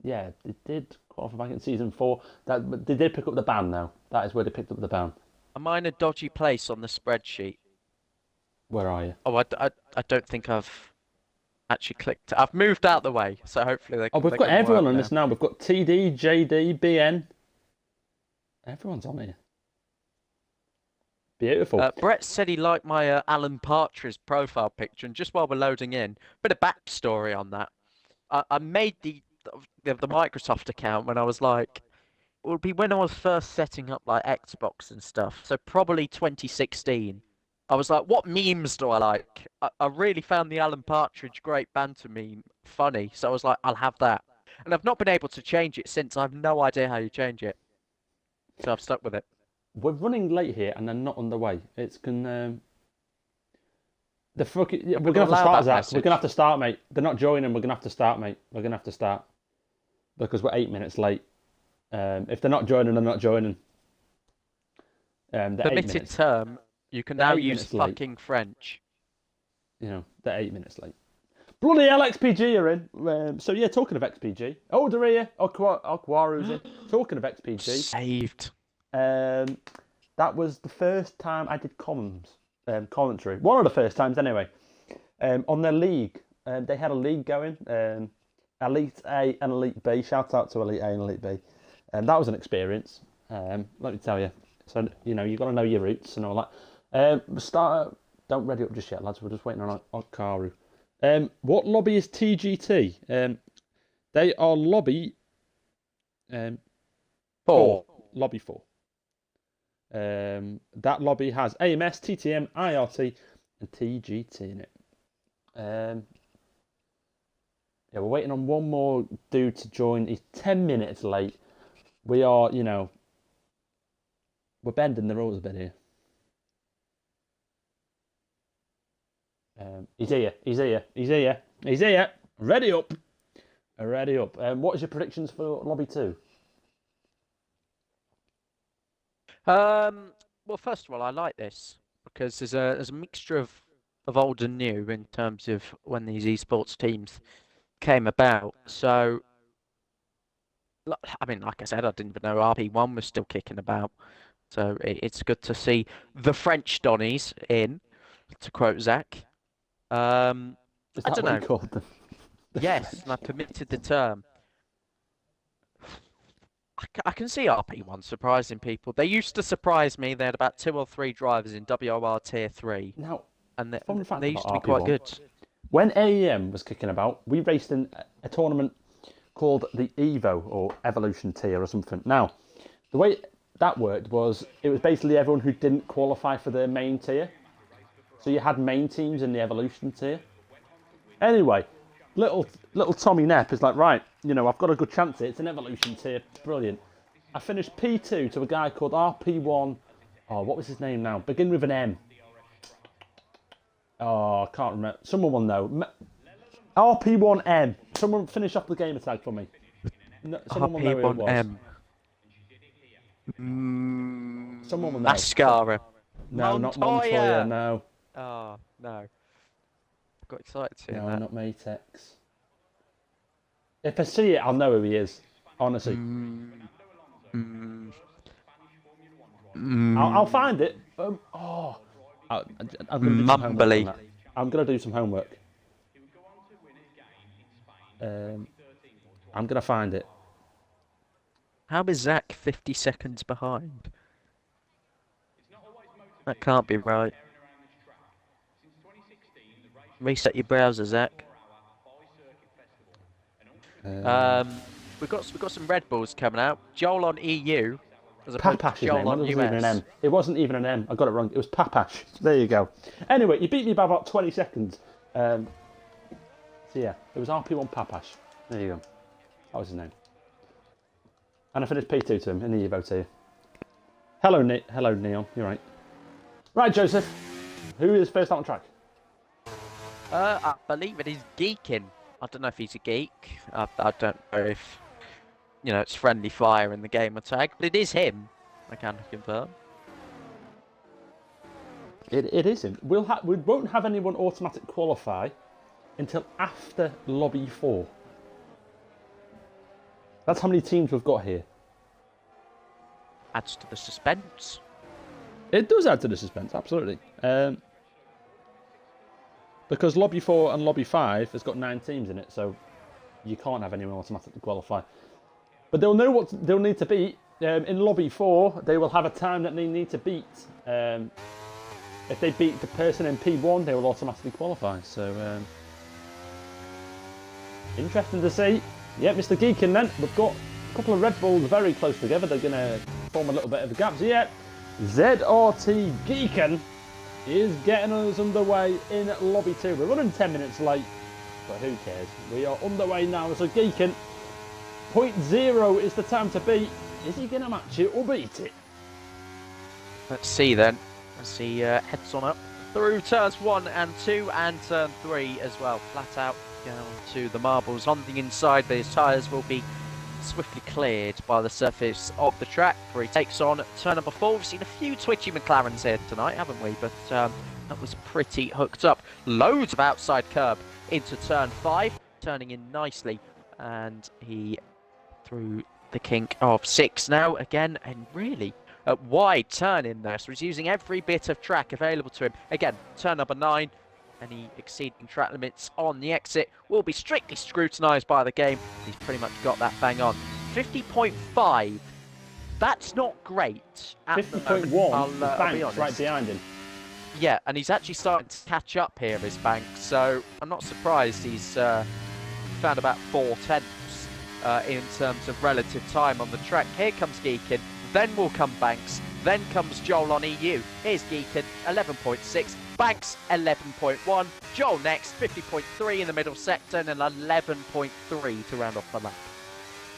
Yeah, they did qualify back in Season 4. But they did pick up the ban though. That is where they picked up the ban. Am I in a dodgy place on the spreadsheet? Where are you? Oh, I don't think I've actually clicked. I've moved out the way, so hopefully they can. Oh, we've got everyone on this now. We've got TD, JD, BN. Everyone's on here. Beautiful. Brett said he liked my Alan Partridge profile picture, and just while we're loading in, bit of backstory on that. I made the Microsoft account when I was like, it would be when I was first setting up like Xbox and stuff. So probably 2016. I was like, what memes do I like? I really found the Alan Partridge great banter meme funny, so I was like, I'll have that. And I've not been able to change it since. I have no idea how you change it. So I've stuck with it. We're running late here and they're not on the way. It's gonna... We're gonna have to start, Zach. We're gonna have to start, mate. They're not joining. We're gonna have to start, mate. We're gonna have to start. Because we're 8 minutes late. If they're not joining, they're not joining. Permitted term, you can now use fucking French. You know, they're 8 minutes late. Bloody hell, XPG are in. So yeah, talking of XPG. Oh, they're here. Okwaru's in. Talking of XPG. Saved. That was the first time I did commentary. One of the first times anyway. On their league. They had a league going. Elite A and Elite B. Shout out to Elite A and Elite B. That was an experience. Let me tell you. So, you know, you've got to know your roots and all that. don't ready up just yet, lads. We're just waiting on Karu. What lobby is TGT? They are lobby 4. Lobby 4. That lobby has AMS, TTM, IRT, and TGT in it. Yeah, we're waiting on one more dude to join. He's 10 minutes late. We are, we're bending the rules a bit here. He's here. Ready up. What is your predictions for lobby 2? Well, first of all, I like this because there's a mixture of old and new in terms of when these esports teams came about. So, I mean, like I said, I didn't even know RP1 was still kicking about. So it's good to see the French Donnies in, to quote Zach. Is I that don't what know. you called them? Yes, and I permitted the term. I can see RP1 surprising people. They used to surprise me. They had about 2 or 3 drivers in WR Tier 3. Now, and fun fact they used to about be quite RP1. good. When AEM was kicking about, we raced in a tournament called the Evo, or Evolution Tier or something. Now, the way that worked was, it was basically everyone who didn't qualify for the main tier. So you had main teams in the Evolution Tier. Anyway, little Tommy Nepp is like, right, I've got a good chance here. It's an Evolution Tier. Brilliant. I finished P2 to a guy called RP1. Oh, what was his name now? Begin with an M. Oh, I can't remember. Someone will know. RP1M. Someone finish off the gamer tag for me. No, someone will know who it was. RP1M. Someone will know. Mascara. No, not Montoya, no. Oh, no. I got excited seeing No, that. not Matex. If I see it, I'll know who he is. Honestly. I'll find it. I'm going to do some homework. I'm going to find it. How is Zach 50 seconds behind? That can't be right. Reset your browser, Zach. We've got some Red Bulls coming out. Joel on EU. Papash's name. It wasn't even an M. I got it wrong. It was Papash. There you go. Anyway, you beat me by about 20 seconds. So yeah, it was RP1 Papash. There you go. That was his name. And I finished P2 to him in the Evo tier. Hello, Neon. You're right. Right, Joseph. Who is first out on track? I believe it is Geekin. I don't know if he's a geek. I don't know if it's friendly fire in the gamer tag, but it is him. I can confirm. It isn't. We won't have anyone automatic qualify until after lobby 4. That's how many teams we've got here. Adds to the suspense. It does add to the suspense, absolutely. Because lobby 4 and lobby 5 has got 9 teams in it, so you can't have anyone automatically qualify. But they'll know what they'll need to beat. In lobby 4, they will have a time that they need to beat. If they beat the person in P1, they will automatically qualify. So, interesting to see. Yeah, Mr. Geekin then. We've got a couple of Red Bulls very close together. They're going to form a little bit of a gap. So, yeah, ZRT Geekin is getting us underway in lobby 2. We're running 10 minutes late, but who cares? We are underway now. So, Geekin, 0.0 is the time to beat. Is he going to match it or beat it? Let's see then. As he heads on up through turns 1 and 2 and turn 3 as well. Flat out down to the marbles on the inside. These tyres will be swiftly cleared by the surface of the track where he takes on turn number 4. We've seen a few twitchy McLarens here tonight, haven't we? But that was pretty hooked up. Loads of outside curb into turn 5, turning in nicely. And he through the kink of 6 now again, and really wide turn in there, so he's using every bit of track available to him. Again, turn number 9, any exceeding track limits on the exit will be strictly scrutinised by the game. He's pretty much got that bang on. 50.5, that's not great. 50.1, I'll be honest. right behind him. Yeah, and he's actually starting to catch up here, his Banks. So I'm not surprised he's found about 4/10 in terms of relative time on the track. Here comes Geekin, then will come Banks, then comes Joel on EU. Here's Geekin, 11.6, Banks 11.1, Joel next, 50.3 in the middle sector, and 11.3 to round off the lap.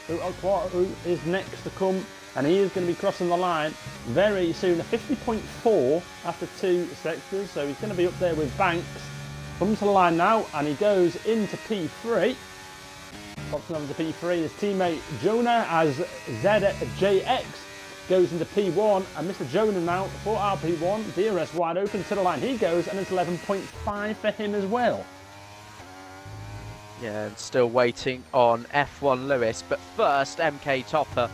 Who is next to come, and he is going to be crossing the line very soon. A 50.4 after 2 sectors, so he's going to be up there with Banks. Comes to the line now, and he goes into P3. Pops over to P3, his teammate Jonah as ZJX goes into P1, and Mr. Jonah now for our P1, DRS wide open to the line. He goes, and it's 11.5 for him as well. Yeah, and still waiting on F1 Lewis, but first MK Topper,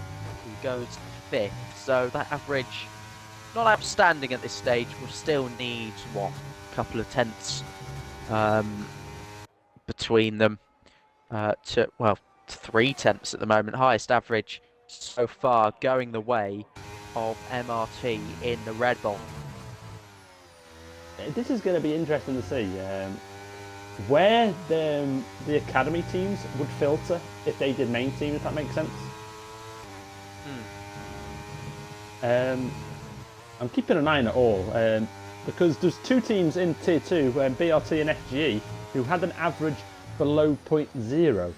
who goes 5th. So that average, not outstanding at this stage, will still need, what, a couple of tenths between them. To 3 tenths at the moment. Highest average so far going the way of MRT in the Red Bull. This is going to be interesting to see where the academy teams would filter if they did main team, if that makes sense. I'm keeping an eye on it all because there's 2 teams in Tier 2, BRT and FGE, who had an average below 0.0.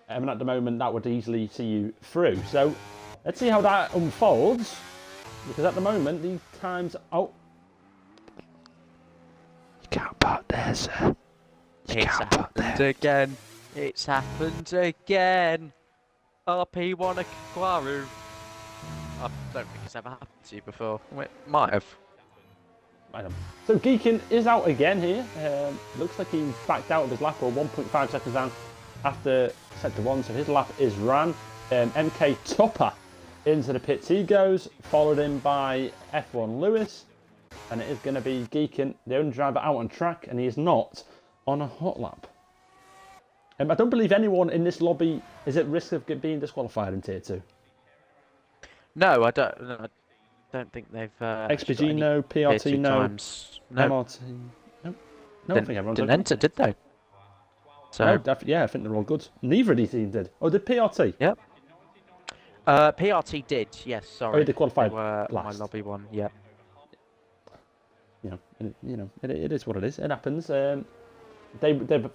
And at the moment that would easily see you through. So let's see how that unfolds, because at the moment these times, you can't park there, sir. It's happened again. It's happened again. RP1 Aquaru. I don't think it's ever happened to you before. Well, it might have. I don't know. So Geekin is out again here. Looks like he's backed out of his lap, or 1.5 seconds down after sector 1, so his lap is ran. MK Topper into the pits he goes, followed in by F1 Lewis, and it is going to be Geekin, the only driver out on track, and he is not on a hot lap. I don't believe anyone in this lobby is at risk of being disqualified in Tier 2. No, I don't think they've... XPG no, PRT no, no, MRT no. No, I think everyone's didn't okay. enter, did they? So Yeah, I think they're all good. Neither of these teams did. Oh, did PRT? Yep. PRT did, yes, sorry. Oh, they qualified They were my last. lobby one, yeah. It is what it is. It happens. They're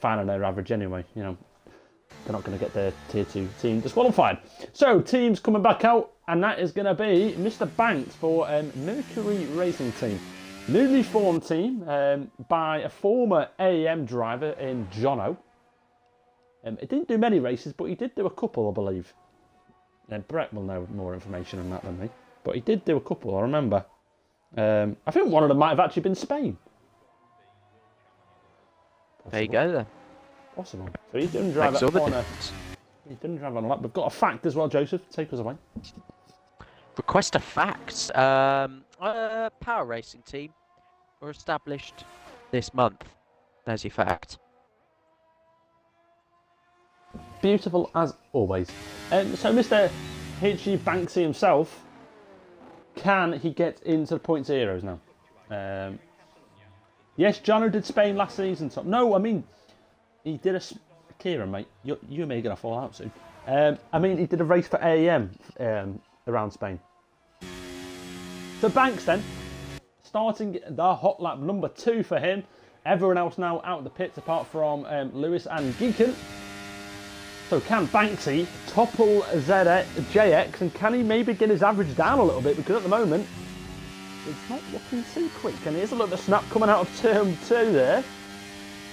fine on their average anyway. They're not going to get their Tier 2 team disqualified. So teams coming back out, and that is going to be Mr. Banks for Mercury Racing Team. Newly formed team by a former AEM driver in Jono. He didn't do many races, but he did do a couple, I believe. And Brett will know more information on that than me. But he did do a couple, I remember. I think one of them might have actually been Spain. Possible. There you go then. Possible. So he didn't drive on a lap. We've got a fact as well, Joseph. Take us away. Request a fact. Power racing team were established this month. There's your fact. Beautiful as always. So Mr. H.G. Banksy himself, can he get into the point zeros now? Yes, Jono did Spain last season. So, no, I mean, he did a... Kieran, mate, you may going to fall out soon. I mean, he did a race for AEM around Spain. So Banks then, starting the hot lap number 2 for him. Everyone else now out of the pits apart from Lewis and Geekin. So can Banksy topple JX, and can he maybe get his average down a little bit, because at the moment it's not looking too quick. And here's a little snap coming out of turn 2 there.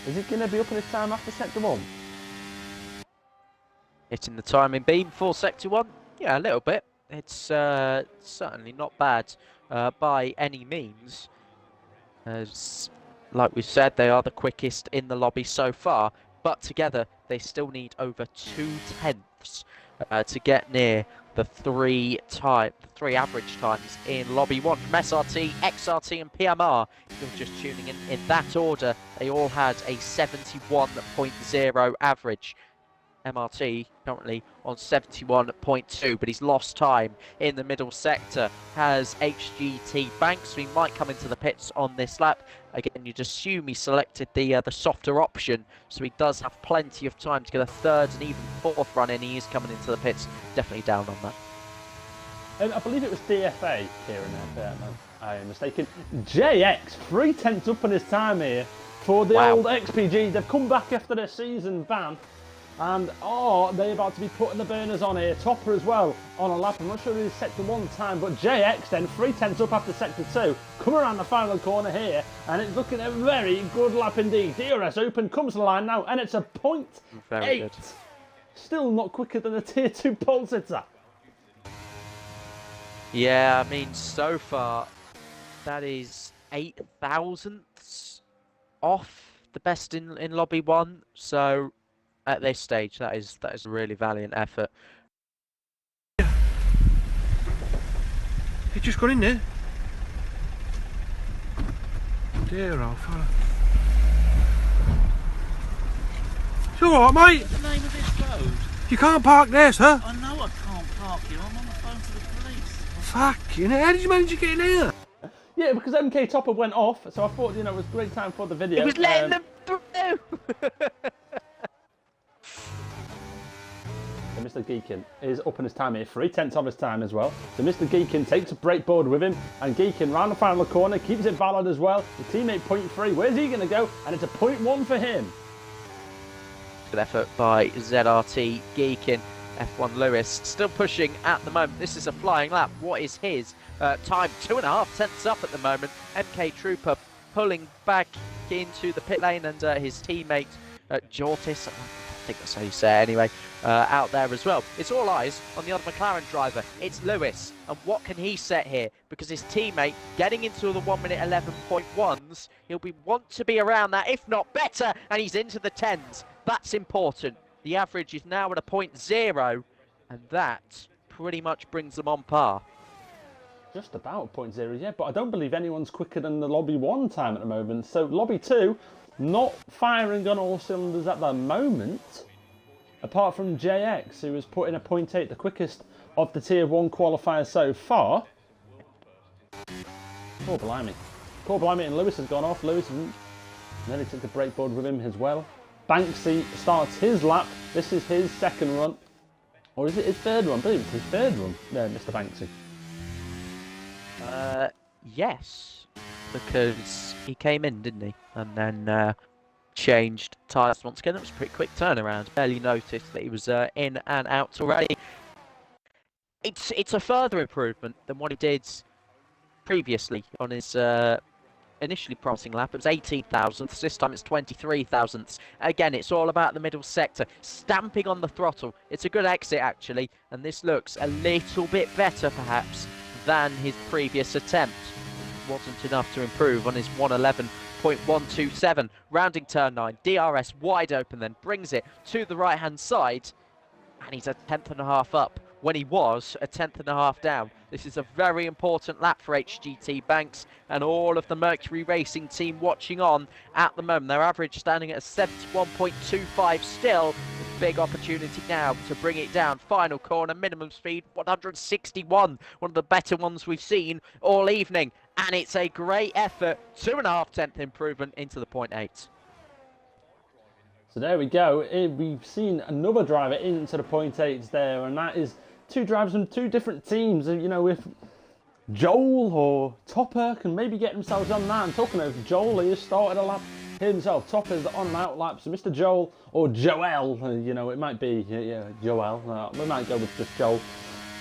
Is it going to be up in his time after sector 1? Hitting the timing beam for sector 1? Yeah, a little bit. It's certainly not bad by any means. As, like we said, they are the quickest in the lobby so far, but together they still need over 2 tenths to get near the 3 average times in lobby 1 from SRT, XRT and PMR. If you're just tuning in that order, they all had a 71.0 average. MRT currently on 71.2, but he's lost time in the middle sector. Has HGT Banks, so he might come into the pits on this lap. Again, you'd assume he selected the softer option, so he does have plenty of time to get a third and even fourth run in. He is coming into the pits, definitely down on that. And I believe it was DFA here and I am mistaken. JX, 3/10 up on his time here for the old XPG. They've come back after their season ban. And they're about to be putting the burners on here. Topper as well on a lap. I'm not sure who's sector 1 time, but JX then 3/10 up after sector 2. Come around the final corner here, and it's looking a very good lap indeed. DRS open, comes to the line now, and it's a 0.8. Still not quicker than a tier 2 pole sitter. Yeah, I mean, so far, that is 8 thousandths off the best in Lobby 1. So at this stage, that is a really valiant effort. He just got in there. Dear old fella. It's alright, mate. What's the name of this road? You can't park there, sir. I know I can't park here. I'm on the phone to the police. Fucking hell, how did you manage to get in here? Yeah, because MK Topper went off, so I thought, it was a great time for the video. It was letting them through! So Mr. Geekin is up in his time here, 3/10 of his time as well. So Mr. Geekin takes a brake board with him, and Geekin round the final corner, keeps it valid as well. The teammate 0.3, where's he going to go? And it's a 0.1 for him. Good effort by ZRT Geekin. F1 Lewis still pushing at the moment. This is a flying lap. What is his time? 2.5 tenths up at the moment. MK Trooper pulling back into the pit lane, and his teammate Jortis, I think that's how you say it anyway, out there as well. It's all eyes on the other McLaren driver. It's Lewis, and what can he set here? Because his teammate getting into the 1 minute 11.1s, he'll want to be around that, if not better, and he's into the 10s. That's important. The average is now at a 0.0, and that pretty much brings them on par. Just about 0.0, yeah, but I don't believe anyone's quicker than the Lobby 1 time at the moment. So Lobby 2, not firing on all cylinders at the moment, apart from JX, who has put in a 0.8, the quickest of the Tier 1 qualifiers so far. Poor blimey. Poor blimey, and Lewis has gone off. Lewis nearly took the brake board with him as well. Banksy starts his lap. This is his second run. Or is it his third run? I believe it's his third run there, Mr. Banksy. Yes, because he came in, didn't he? And then changed tyres once again. That was a pretty quick turnaround. Barely noticed that he was in and out already. It's a further improvement than what he did previously on his initially promising lap. It was 18 thousandths. This time it's 23 thousandths. Again, it's all about the middle sector, stamping on the throttle. It's a good exit actually, and this looks a little bit better perhaps than his previous attempt. Wasn't enough to improve on his 111.127. Rounding turn 9, DRS wide open, then brings it to the right hand side, and he's a 10.5 up when he was a 10.5 down. This is a very important lap for HGT Banks and all of the Mercury Racing team watching on at the moment. Their average standing at a 71.25 still. Big opportunity now to bring it down. Final corner, minimum speed 161, one of the better ones we've seen all evening, and it's a great effort. 2.5 tenth improvement into the 0.8. So there we go. We've seen another driver into the 0.8s there, and that is two drivers from two different teams. If Joel or Topper can maybe get themselves on that. And talking of Joel, he has started a lap himself. Topper's on and out lap. So Mr. Joel, or Joel, it might be Joel. We might go with just Joel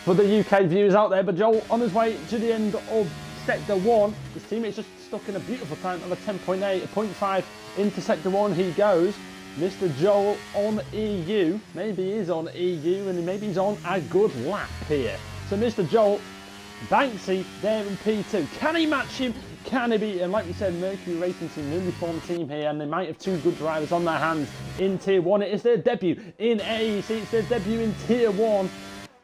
for the UK viewers out there. But Joel on his way to the end of Sector 1. His teammate's just stuck in a beautiful time of a 10.8, a 0.5 into Sector 1 he goes. Mr. Joel on EU, maybe he's on EU, and maybe he's on a good lap here. So Mr. Joel, Banksy there in P2. Can he match him? Can he beat him? Like we said, Mercury Racing Team, newly formed team here, and they might have two good drivers on their hands in Tier 1. It is their debut in AEC, it's their debut in Tier 1.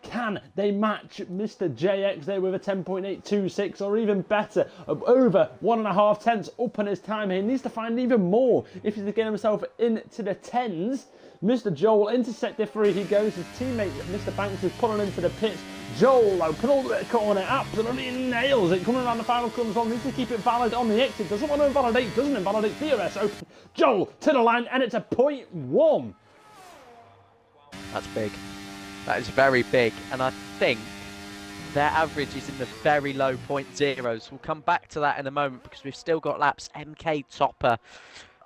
Can they match Mr. JX there with a 10.826 or even better? Over 1.5 tenths up on his time here. He needs to find even more if he's to get himself into the 10s. Mr. Joel into sector 3 he goes. His teammate Mr. Banks is pulling into the pits. Joel though, put all the corner, absolutely nails it. Coming around the final comes on, needs to keep it valid on the exit. Doesn't want to invalidate, doesn't invalidate. DRS open. Joel to the line and it's a 0.1. That's big. That is very big, and I think their average is in the very low 0.0s. We'll come back to that in a moment because we've still got laps. MK Topper,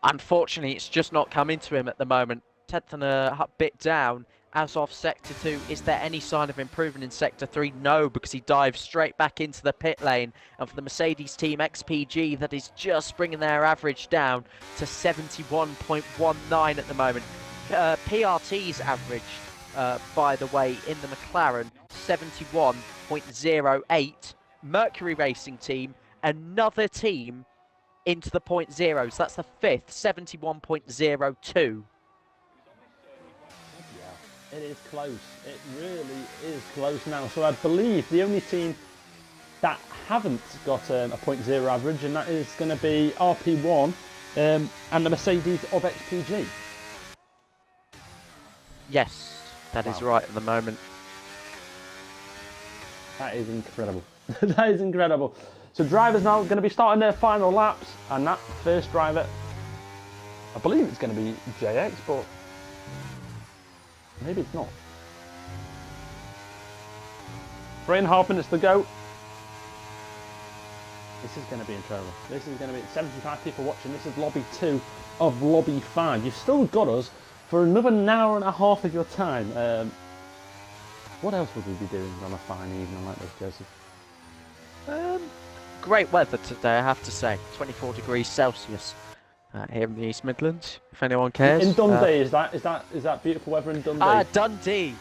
unfortunately, it's just not coming to him at the moment. 10th and a bit down as of Sector 2. Is there any sign of improvement in Sector 3? No, because he dives straight back into the pit lane. And for the Mercedes team XPG, that is just bringing their average down to 71.19 at the moment. PRT's average, by the way, in the McLaren, 71.08. Mercury Racing team, another team into the 0.0s. That's the 5th, 71.02. It is close. It really is close now. So I believe the only team that haven't got a 0.0 average, and that is going to be RP1 and the Mercedes of XPG. Yes, that is right at the moment. That is incredible. That is incredible. So drivers now going to be starting their final laps, and that first driver, I believe it's going to be JX, but maybe it's not. 3.5 minutes to go. This is going to be incredible. This is going to be 75 people watching. This is lobby 2 of lobby 5. You've still got us for another hour and a half of your time. What else would we be doing on a fine evening like this, Joseph? Great weather today, I have to say. 24 degrees Celsius here in the East Midlands, if anyone cares. In Dundee, is that beautiful weather in Dundee? Dundee.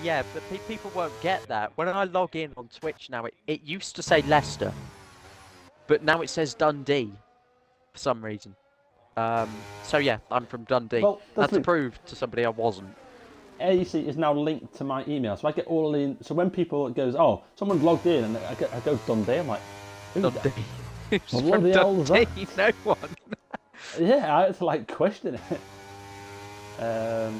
Yeah, but people won't get that. When I log in on Twitch now, it used to say Leicester, but now it says Dundee for some reason. So yeah, I'm from Dundee. Well, that's to prove to somebody I wasn't. AEC is now linked to my email, so I get all in. So when people goes, oh, someone's logged in, and I go Dundee, I'm like, who's Dundee. That? What the hell is that? No one. Yeah, I had to like question it. Yeah,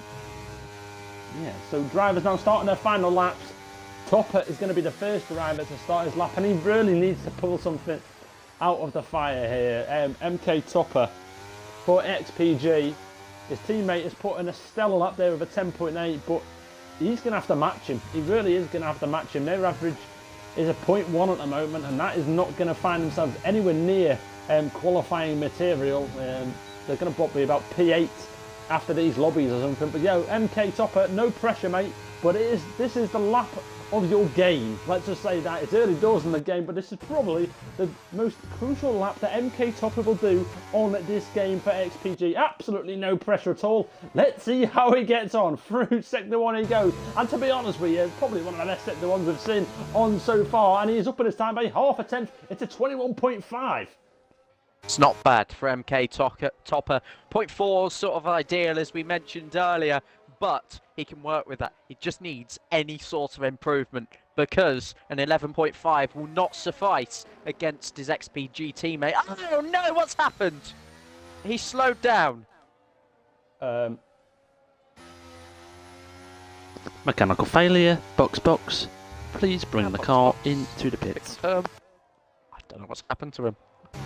so drivers now starting their final laps. Topper is going to be the first driver to start his lap, and he really needs to pull something out of the fire here. MK Topper for XPG. His teammate is putting a stellar lap there with a 10.8, but he's going to have to match him. He really is going to have to match him. Their average is a 0.1 at the moment, and that is not going to find themselves anywhere near qualifying material. They're going to probably about P8 after these lobbies or something. But yo, MK Topper, no pressure, mate. But this is the lap of your game. Let's just say that. It's early doors in the game, but this is probably the most crucial lap that MK Topper will do on this game for XPG. Absolutely no pressure at all. Let's see how he gets on. Through Sector 1 he goes. And to be honest with you, it's probably one of the best Sector 1s we've seen on so far. And he is up in his time by half a tenth. It's a 21.5. It's not bad for MK Topper. 0.4 is sort of ideal, as we mentioned earlier, but he can work with that. He just needs any sort of improvement, because an 11.5 will not suffice against his XPG teammate. Oh no, what's happened? He slowed down. Mechanical failure. Box. Please bring the car into the pits. I don't know what's happened to him.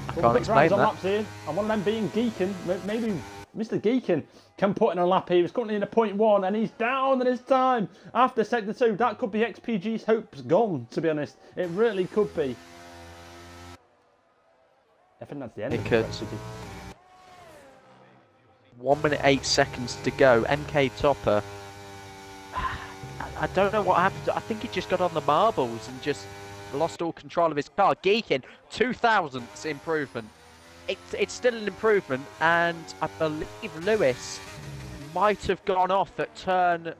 I can't explain that. Laps here, and one of them being Geekin. Maybe Mr. Geekin can put in a lap here. He's currently in a 0.1, and he's down in his time after Sector 2. That could be XPG's hopes gone, to be honest. It really could be. I think that's the end. It could. 1 minute 8 seconds to go. MK Topper. I don't know what happened. I think he just got on the marbles and just lost all control of his car. Geekin, 2,000ths improvement. It's still an improvement, and I believe Lewis might have gone off at turn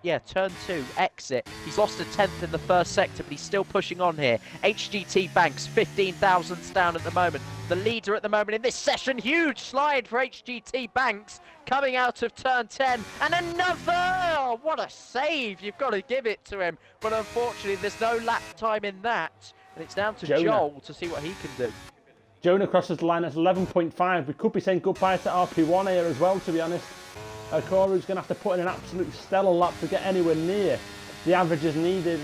Yeah, turn 2, exit. He's lost a 10th in the first sector, but he's still pushing on here. HGT Banks, 15,000s down at the moment. The leader at the moment in this session. Huge slide for HGT Banks coming out of turn 10. And another! What a save! You've got to give it to him. But unfortunately, there's no lap time in that. And it's down to Jonah. Joel to see what he can do. Jonah crosses the line at 11.5. We could be saying goodbye to RP1 here as well, to be honest. Koru's going to have to put in an absolute stellar lap to get anywhere near the averages needed.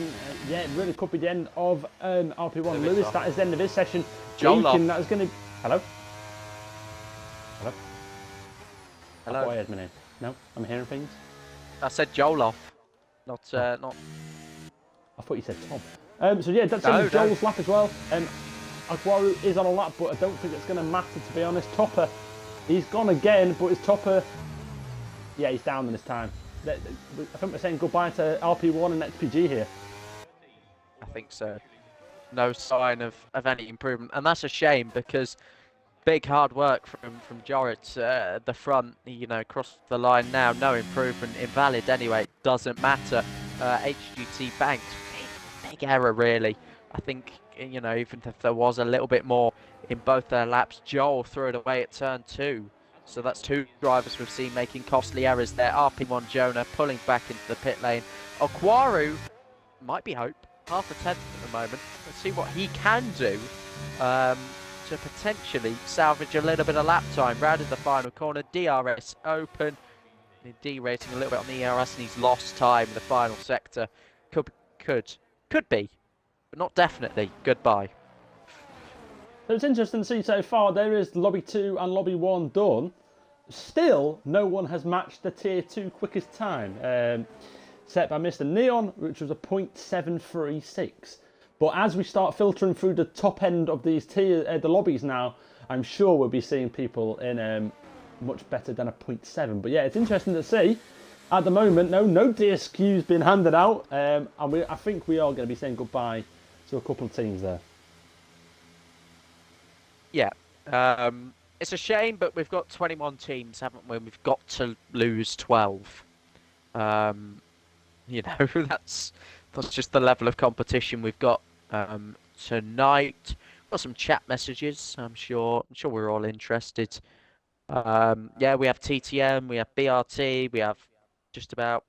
Yeah, it really could be the end of RP1. Lewis, that is the end of his session. Joel off. That is going to... Hello? Hello? Hello? I thought I heard my name. No? I'm hearing things? I said Joel off. Not... I thought you said Tom. So yeah, that's Joel's lap as well. Aguaru is on a lap, but I don't think it's going to matter, to be honest. Topper, he's gone again, but his Topper... Yeah, he's down in his time. I think we're saying goodbye to RP1 and XPG here. I think so. No sign of any improvement. And that's a shame because big hard work from Jorrit at the front. You know, crossed the line now. No improvement. Invalid anyway. Doesn't matter. HGT Banks. Big error, really. I think, you know, even if there was a little bit more in both their laps, Joel threw it away at turn 2. So that's 2 drivers we've seen making costly errors there. RP1 Jonah pulling back into the pit lane. Aquaru might be hope. Half a tenth at the moment. Let's see what he can do to potentially salvage a little bit of lap time. Rounded the final corner. DRS open. D-rating a little bit on the ERS and he's lost time in the final sector. Could be, but not definitely. Goodbye. So it's interesting to see so far. There is Lobby 2 and Lobby 1 done. Still, no one has matched the Tier 2 quickest time set by Mr. Neon, which was a 0.736. But as we start filtering through the top end of these the lobbies now, I'm sure we'll be seeing people in much better than a 0.7. But yeah, it's interesting to see. At the moment, no DSQ's been handed out, and I think we are going to be saying goodbye to a couple of teams there. Yeah, it's a shame, but we've got 21 teams, haven't we? We've got to lose 12. You know, that's just the level of competition we've got tonight. Got some chat messages. I'm sure we're all interested. Yeah, we have TTM, we have BRT, we have just about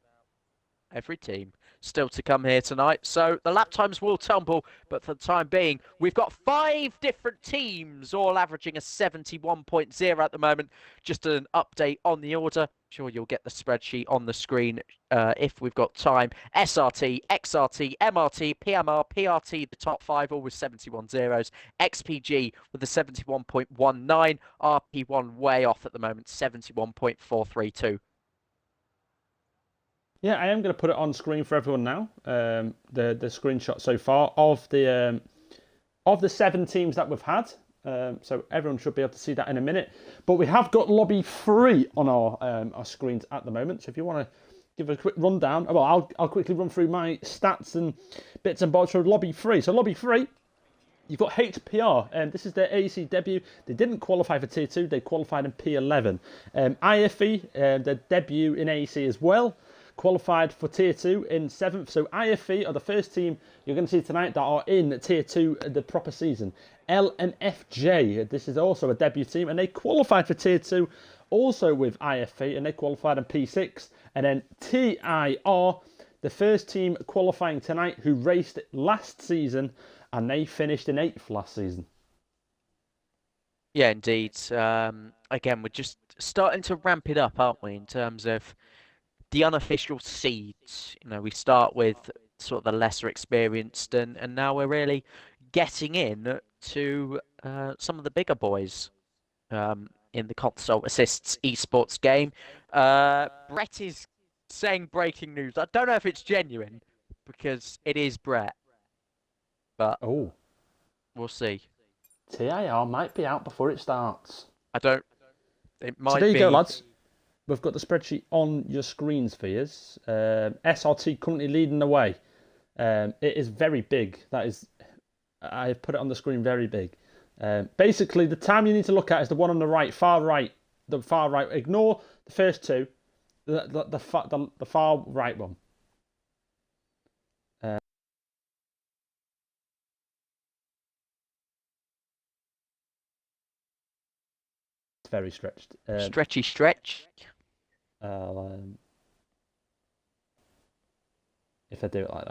every team still to come here tonight. So the lap times will tumble, but for the time being, we've got 5 different teams all averaging a 71.0 at the moment. Just an update on the order. Sure, you'll get the spreadsheet on the screen if we've got time. SRT, XRT, MRT, PMR, PRT, the top 5 all with 71 zeros. XPG with a 71.19. RP1 way off at the moment, 71.432. Yeah, I am going to put it on screen for everyone now. The screenshot so far of the 7 teams that we've had. So everyone should be able to see that in a minute. But we have got Lobby 3 on our screens at the moment. So if you want to give a quick rundown, well, I'll quickly run through my stats and bits and bobs for Lobby 3. So Lobby 3, you've got HPR, and this is their AEC debut. They didn't qualify for Tier 2, they qualified in P11. IFE, their debut in AEC as well, qualified for Tier 2 in 7th. So IFE are the first team you're going to see tonight that are in Tier 2 the proper season. LNFJ, this is also a debut team, and they qualified for Tier 2 also with IFE, and they qualified in P6. And then TIR, the first team qualifying tonight, who raced last season, and they finished in 8th last season. Yeah, indeed. Again, we're just starting to ramp it up, aren't we, in terms of the unofficial seeds. You know, we start with sort of the lesser experienced, and now we're really getting in to some of the bigger boys in the console assists esports game. Brett is saying breaking news. I don't know if it's genuine because it is Brett, but we'll see. TIR might be out before it starts. It might be. So there you go, lads. We've got the spreadsheet on your screens for you. SRT currently leading the way. It is very big. That is, I have put it on the screen very big. Basically, the time you need to look at is the one on the right, far right. The far right. Ignore the first two. The far right one. very stretched. Stretchy stretch. If I do it like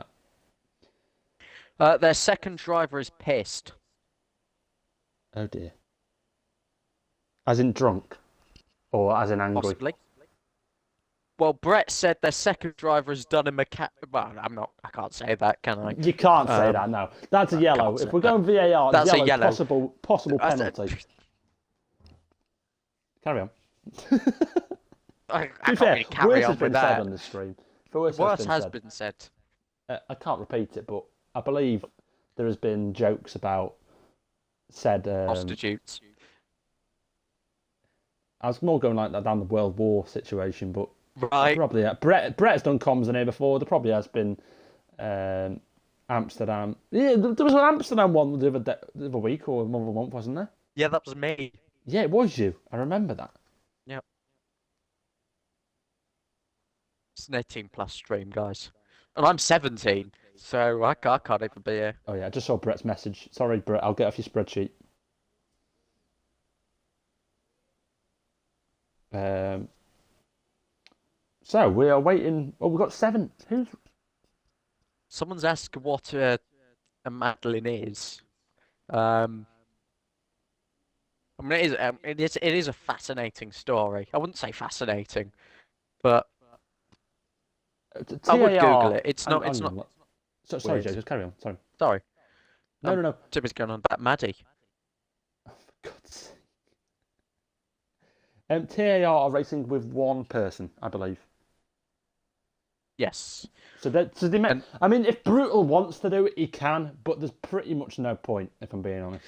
that. Their second driver is pissed. Oh dear. As in drunk? Or as in angry? Possibly. Well, Brett said their second driver has done a Well, I can't say that, can I? You can't say that, no. That's a yellow. If we're going VAR, That's a yellow, yellow. possible That's penalty. Carry on. I To be can't fair, really carry worse on has been with said that. on this stream. Worse has been said. I can't repeat it, but I believe there has been jokes about said... Prostitutes. I was more going like that down the World War situation, but Right. probably Brett's done comms in here before. There probably has been Amsterdam. Yeah, there was an Amsterdam one the other week or another month, wasn't there? Yeah, that was me. Yeah, it was you. I remember that. Yep. It's an 18+ stream, guys. And I'm 17, so I can't even be here. Oh yeah, I just saw Brett's message. Sorry, Brett. I'll get off your spreadsheet. So we are waiting. Oh, we've got 7. Who's? Someone's asked what a Madeline is. I mean, it is a fascinating story. I wouldn't say fascinating, but I would Google it. It's not. Sorry, weird. Joe. Just carry on. Sorry. Sorry. No. Timmy's going on about Maddie. Oh, for God's sake. TAR are racing with one person, I believe. Yes. So they I mean, if Brutal wants to do it, he can, but there's pretty much no point, if I'm being honest.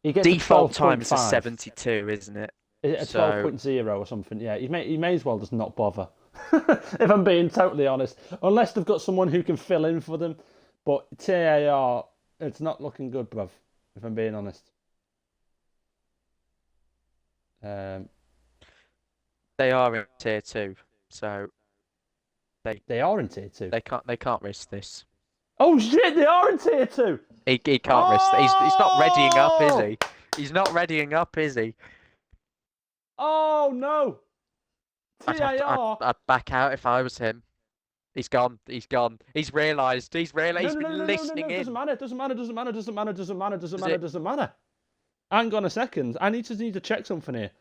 He gets Default time is a 12.5. 72, isn't it? A So- 12.0 or something. Yeah, he may as well just not bother. If I'm being totally honest, unless they've got someone who can fill in for them. But TAR, it's not looking good, bruv. If I'm being honest. They are in tier 2, so They are in tier 2. they can't risk this. Oh shit, they are in tier 2. He can't risk. He's not readying up, is he? He's not readying up, is he? Oh no. TAR. I'd back out if I was him. He's gone. He's gone. He's realised. He's realised. He's been listening in. Doesn't matter. Doesn't matter. Hang on a second. I need to check something here.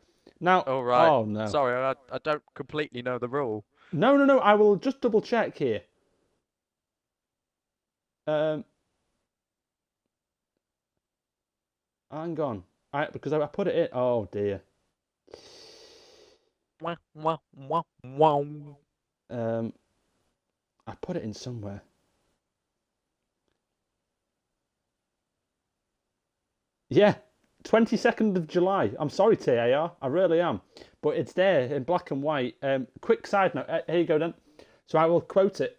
Now. All right. Oh no. Sorry, I don't completely know the rule. No. I will just double check here. Hang on. Because I put it in. Oh dear. Wow. I put it in somewhere. Yeah, 22nd of July. I'm sorry, TAR. I really am. But it's there in black and white. Quick side note. Here you go, then. So I will quote it.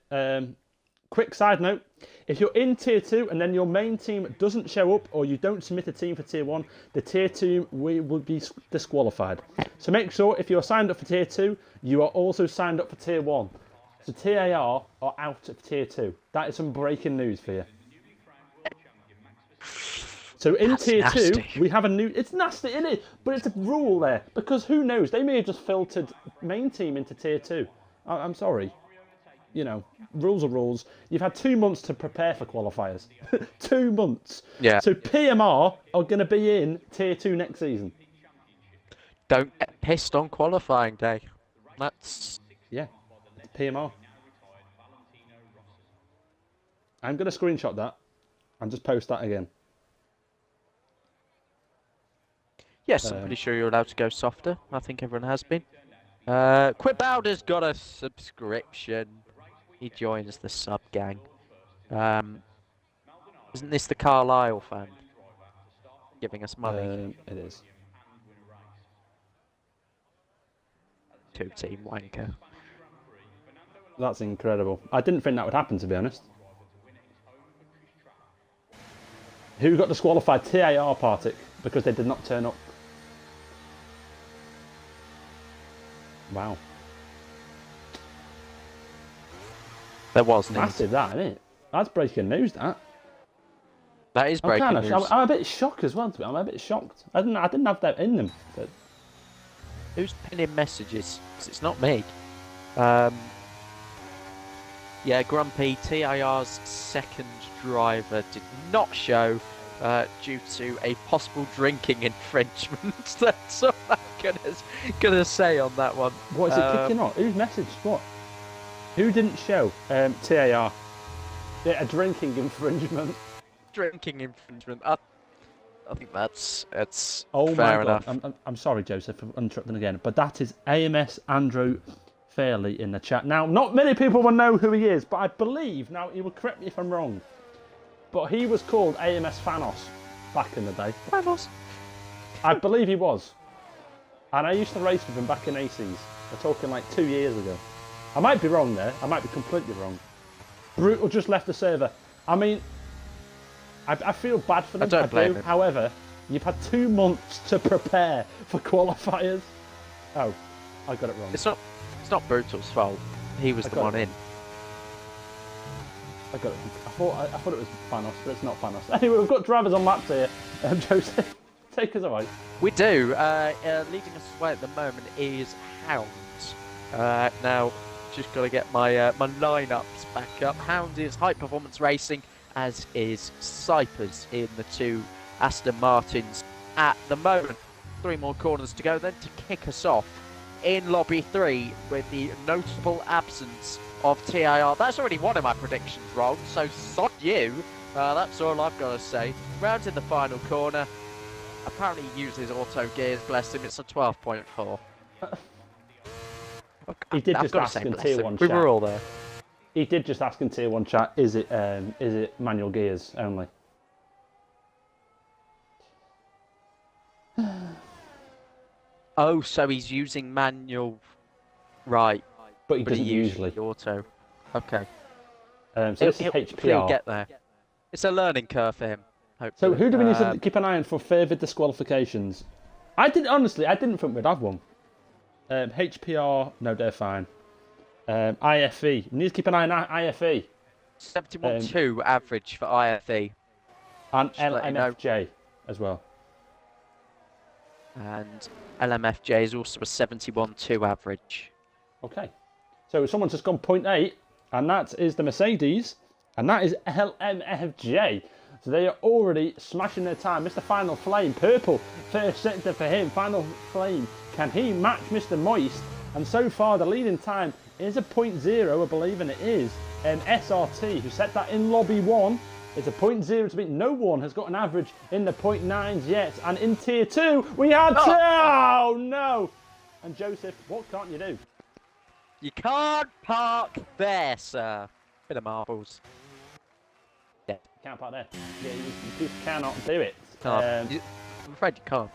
Quick side note. If you're in Tier 2 and then your main team doesn't show up or you don't submit a team for Tier 1, the Tier 2 will be disqualified. So make sure if you're signed up for Tier 2, you are also signed up for Tier 1. So TAR are out of Tier 2. That is some breaking news for you. So in That's Tier nasty. 2, we have a new... It's nasty, isn't it? But it's a rule there. Because who knows? They may have just filtered main team into Tier 2. I'm sorry. You know, rules are rules. You've had 2 months to prepare for qualifiers. 2 months. Yeah. So PMR are going to be in Tier 2 next season. Don't get pissed on qualifying day. That's... Yeah. It's PMR. I'm going to screenshot that and just post that again. Yes, I'm pretty sure you're allowed to go softer. I think everyone has been. Quip Bowder's got a subscription. He joins the sub gang. Isn't this the Carlisle fan giving us money? It is. 2-team wanker. That's incredible. I didn't think that would happen, to be honest. Who got disqualified? TAR Partick, because they did not turn up. Wow. There was news. Massive, that, isn't it? That's breaking news, that. That is I'm breaking kind of, news. I'm a bit shocked as well. I'm a bit shocked. I didn't have that in them. But Who's pinning messages? 'Cause it's not me. Yeah, Grumpy, TIR's second driver did not show due to a possible drinking infringement. That's all I'm gonna say on that one. what is it kicking on? Who's messaged what? Who didn't show? TAR. Yeah, a drinking infringement. Drinking infringement. I think that's Oh fair my god! enough. I'm sorry, Joseph, for interrupting again, but that is AMS Andrew Fairley in the chat. Now, not many people will know who he is, but I believe, now he will correct me if I'm wrong, but he was called AMS Thanos back in the day. Thanos. I believe he was. And I used to race with him back in AECs. We're talking like 2 years ago. I might be wrong there. I might be completely wrong. Brutal just left the server. I mean, I feel bad for them. I don't blame him. However, you've had 2 months to prepare for qualifiers. Oh, I got it wrong. It's not Brutal's fault. He was the one in. I got it. I thought it was Thanos, but it's not Thanos. Anyway, we've got drivers on laps here. Joseph, take us away. We do. Leading us away at the moment is Hounds. Now, just got to get my my lineups back up. Hounds is High Performance Racing, as is Cypers in the 2 Aston Martins at the moment. 3 more corners to go then to kick us off in Lobby 3 with the notable absence of TIR. That's already one of my predictions wrong, so sod you. That's all I've got to say. Round in the final corner. Apparently he uses auto gears, bless him, it's a 12.4. He did I've just got to ask say in bless tier him. 1 We chat. were all there. He did just ask in tier 1 chat, is it manual gears only? Oh, so he's using manual, right? But he But doesn't he uses usually. the auto. Okay. So this is He'll HPR. get there. It's a learning curve for him. So Hopefully. who do we need to keep an eye on for further disqualifications? I didn't think we'd have one. HPR, no, they're fine. IFE, we need to keep an eye on IFE. 71.2 average for IFE. And Just let you know. LMFJ as well. And LMFJ is also a 71.2 average. Okay. So someone's just gone 0.8, and that is the Mercedes, and that is LMFJ. So they are already smashing their time. Mr. Final Flame, purple, first sector for him. Final Flame, can he match Mr. Moist? And so far the leading time is a 0.0, I believe, and it is SRT, who set that in lobby 1. It's a 0.0 to beat. No one has got an average in the 0.9s yet. And in tier 2, we had oh no! And Joseph, what can't you do? You can't park there, sir. Bit of marbles. Yeah. Can't park there. Yeah, you just cannot do it. Can't. I'm afraid you can't.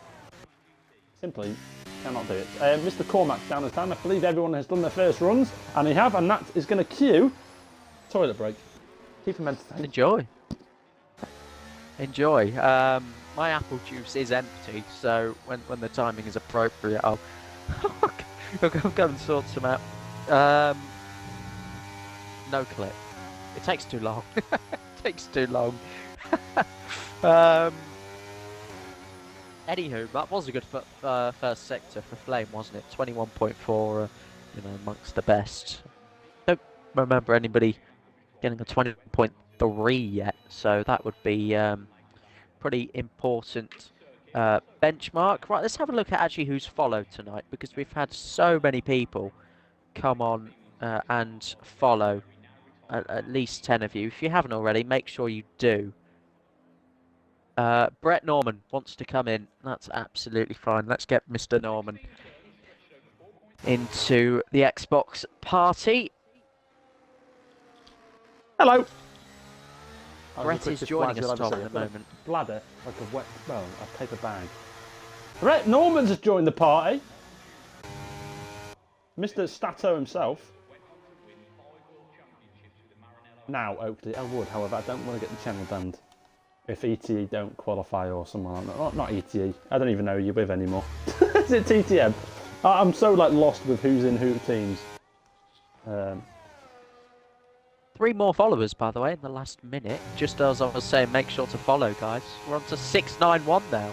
Simply cannot do it. Mr. Cormack's down as time. I believe everyone has done their first runs, and they have, and that is going to cue toilet break. Keep them entertained. Enjoy. My apple juice is empty, so when the timing is appropriate, I'll go and sort some out. No clip. It takes too long. Anywho, that was a good first sector for Flame, wasn't it? 21.4, amongst the best. Don't remember anybody getting a 20.3 yet, so that would be pretty important benchmark. Right, let's have a look at actually who's followed tonight, because we've had so many people come on and follow. At least 10 of you. If you haven't already, make sure you do. Brett Norman wants to come in. That's absolutely fine. Let's get Mr. Norman into the Xbox party. Hello. Brett is joining us, Tom, at the moment. Bladder, like a paper bag. Brett Norman's has joined the party. Mr. Stato himself. Now, Oakley, I would, however, I don't want to get the channel banned if ETE don't qualify or someone like that. Not ETE, I don't even know who you're with anymore. Is it TTM? I'm so lost with who's in who teams. 3 more followers, by the way, in the last minute. Just as I was saying, make sure to follow, guys. We're on to 691 now.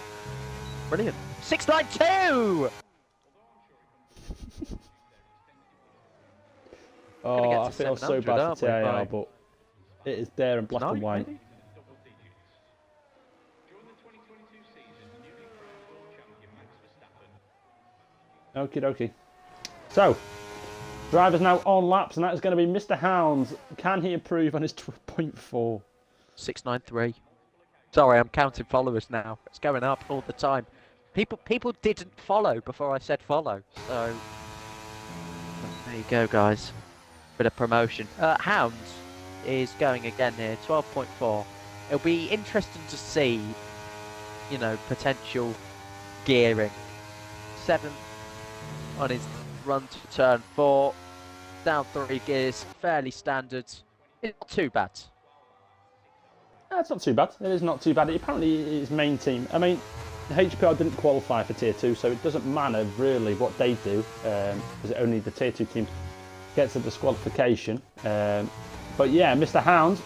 Brilliant. 692! Oh, get I to feel so 700, bad aren't for we, TAR, by but it is there in black and tonight, white. maybe? Okie dokie. So, driver's now on laps, and that is going to be Mr. Hounds. Can he improve on his 0.4? 693. Sorry, I'm counting followers now. It's going up all the time. People didn't follow before I said follow, so there you go, guys. Bit of promotion. Hounds is going again here, 12.4. It'll be interesting to see, you know, potential gearing. 7th on his run to turn 4, down 3 gears, fairly standard. It's not too bad. That's not too bad. It is not too bad. Apparently, his main team. I mean, the HPR didn't qualify for Tier 2, so it doesn't matter really what they do, because only the Tier 2 teams get to disqualification. But yeah, Mr. Hound,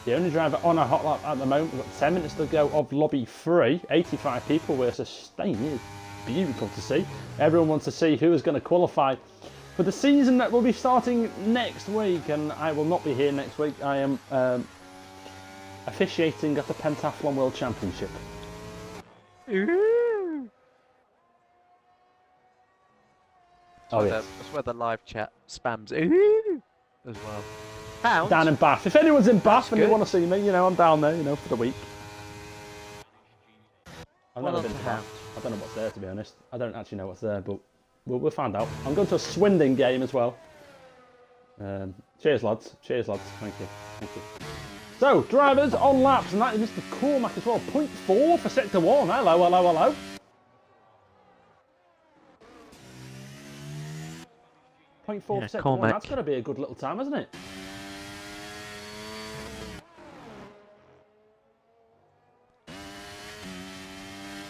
the only driver on a hot lap at the moment. We've got 10 minutes to go of lobby 3. 85 people were sustained. It's beautiful to see. Everyone wants to see who is going to qualify for the season that will be starting next week, and I will not be here next week. I am officiating at the Pentathlon World Championship. Ooh. Oh yes. That's where the live chat spams ooh as well. Hounds. Down in Bath. If anyone's in Bath and you good. want to see me, you know, I'm down there, you know, for the week. I've Well never done been to to Hounds. Bath. I don't know what's there, to be honest. I don't actually know what's there, but we'll find out. I'm going to a Swindon game as well. Cheers, lads. Cheers, lads. Thank you. Thank you. So, drivers on laps, and that is Mr. Cormac as well. 0.4 for Sector 1. Hello, hello, hello. .4 for Yeah, Sector 1. Cormac. That's got to be a good little time, hasn't it?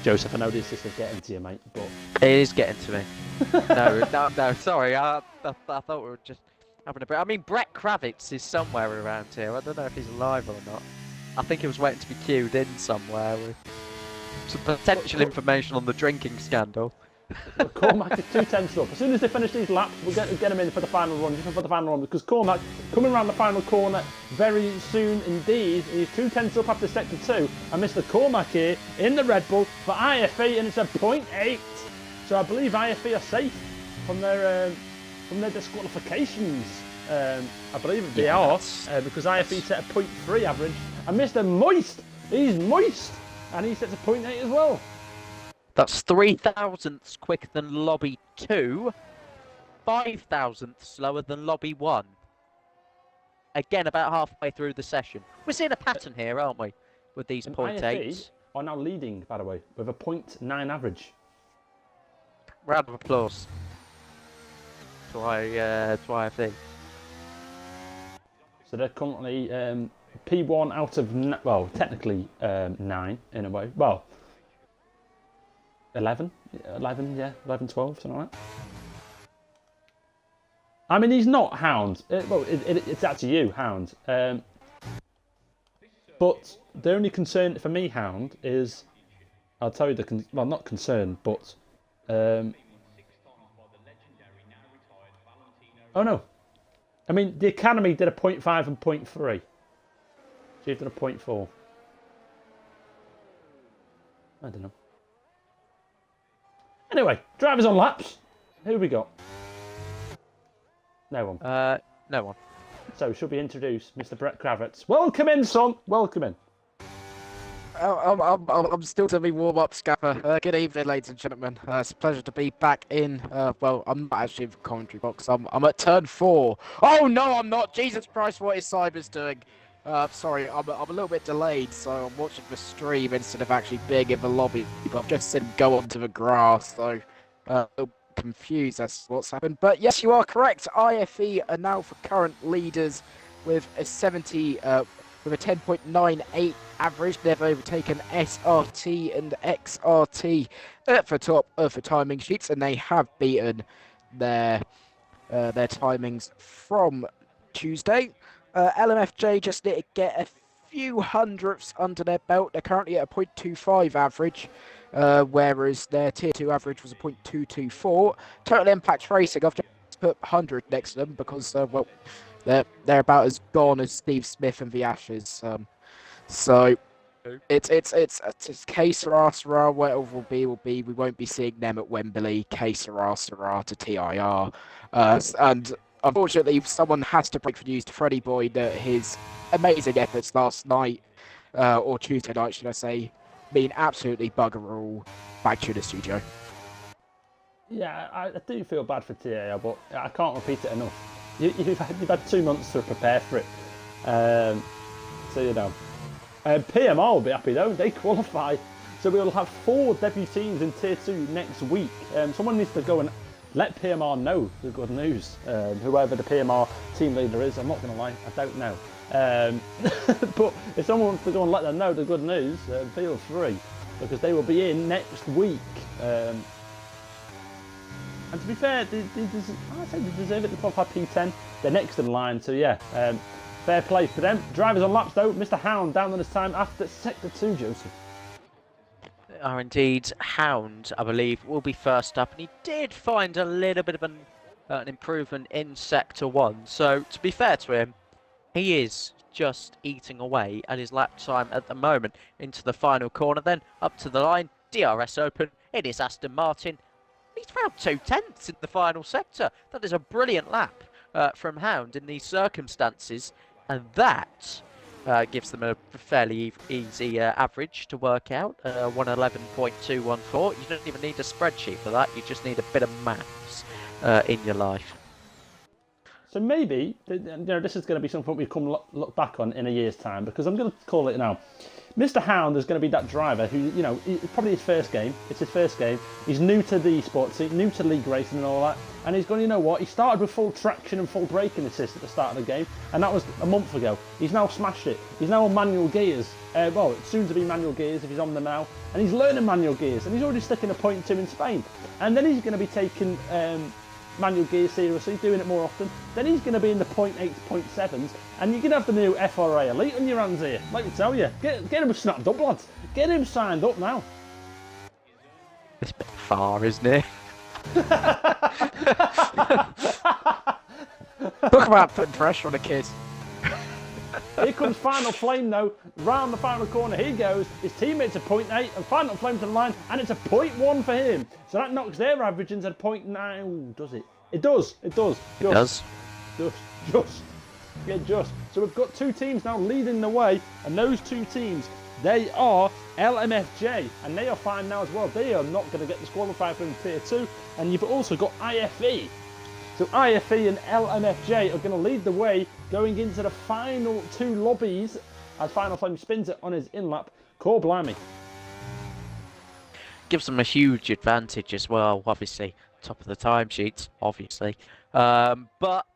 Joseph, I know this is getting to you, mate, but... It is getting to me. No, sorry. I thought we were just having a break. I mean, Brett Kravitz is somewhere around here. I don't know if he's alive or not. I think he was waiting to be queued in somewhere with some potential information on the drinking scandal. Cormac is 2 tenths up. As soon as they finish these laps, we'll get him in for the final run, just for the final run, because Cormac coming around the final corner very soon indeed. He's 2 tenths up after Sector 2, and Mr. Cormac here in the Red Bull for IFE, and it's a 0.8. So I believe IFE are safe from their disqualifications. I believe they are, because IFE set a 0.3 average, and Mr. Moist, he's moist, and he sets a 0.8 as well. That's 3 thousandths quicker than Lobby 2, 5 thousandths slower than Lobby 1. Again, about halfway through the session. We're seeing a pattern here, aren't we, with these And 0.8s? IFE are now leading, by the way, with a 0.9 average. Round of applause to IFE. So they're currently P1 out of, well, technically 9 in a way. Well, 11, yeah, 11, 12, something like that. I mean, he's not Hound. It's actually you, Hound. But the only concern for me, Hound, is, I'll tell you well, not concern, but, oh no. I mean, the Academy did a 0.5 and 0.3. So you've done a 0.4. I don't know. Anyway, drivers on laps. Who have we got? No one. No one. So, should we introduce Mr. Brett Kravitz? Welcome in, son. Welcome in. I'm still to be warm up, Scapper. Good evening, ladies and gentlemen. It's a pleasure to be back in. Well, I'm not actually in the commentary box. I'm at turn 4. Oh no, I'm not. Jesus Christ, what is Cybers doing? Sorry, I'm a little bit delayed, so I'm watching the stream instead of actually being in the lobby. But I've just seen him go onto the grass, so a little confused as to what's happened. But yes, you are correct. IFE are now the current leaders with a 10.98 average. They've overtaken SRT and XRT at the top of the timing sheets, and they have beaten their timings from Tuesday. LMFJ just need to get a few hundredths under their belt. They're currently at a 0.25 average, whereas their Tier 2 average was a 0.224. Total Impact Racing, I've just put 100 next to them because, well, they're about as gone as Steve Smith and the Ashes. So it's que sera, whatever will be, will be. We won't be seeing them at Wembley. Que sera to TIR. And unfortunately, someone has to break the news to Freddie Boy that his amazing efforts last night, or Tuesday night, should I say, mean absolutely bugger all. Back to the studio. Yeah, I do feel bad for TAR, but I can't repeat it enough. You've had 2 months to prepare for it. So, you know. PMR will be happy though, they qualify. So we'll have 4 debut teams in Tier 2 next week. Someone needs to go and let PMR know the good news. Whoever the PMR team leader is, I'm not going to lie, I don't know. But if someone wants to go and let them know the good news, feel free, because they will be in next week. And to be fair, they deserve it to qualify P10. They're next in line, so yeah. Fair play for them. Drivers on laps though, Mr. Hound down on his time after Sector 2, Joseph. Are indeed Hound, I believe, will be first up, and he did find a little bit of an improvement in Sector 1. So, to be fair to him, he is just eating away at his lap time at the moment. Into the final corner then, up to the line, DRS open, it is Aston Martin. He's around 2/10 in the final sector. That is a brilliant lap from Hound in these circumstances, and that gives them a fairly easy average to work out, 111.214. You don't even need a spreadsheet for that, you just need a bit of maths in your life. So maybe, this is going to be something we come look back on in a year's time, because I'm going to call it now. Mr. Hound is going to be that driver who, it's probably his first game. It's his first game. He's new to the sports scene, new to league racing and all that. And he's going, you know what? He started with full traction and full braking assist at the start of the game. And that was a month ago. He's now smashed it. He's now on manual gears. Well, it's soon to be manual gears if he's on them now. And he's learning manual gears. And he's already sticking a 0.2 in Spain. And then he's going to be taking manual gears seriously, doing it more often. Then he's going to be in the 0.8s, 0.7s, and you're going to have the new FRA Elite on your hands here. Let me tell you, get him snapped up, lads. Get him signed up now. It's a bit far, isn't it? Talk about putting pressure on a kid. Here comes Final Flame though, round the final corner he goes, his teammates are 0.8 and Final Flame to the line, and it's a 0.1 for him. So that knocks their average into 0.9, ooh, does it? It does. Just. Yeah, just. So we've got 2 teams now leading the way, and those 2 teams, they are LMFJ, and they are fine now as well. They are not going to get disqualified from Tier 2, and you've also got IFE. So IFE and LMFJ are going to lead the way going into the final 2 lobbies as Final Flame spins it on his in-lap. Core blimey. Gives them a huge advantage as well, obviously. Top of the timesheets, obviously. But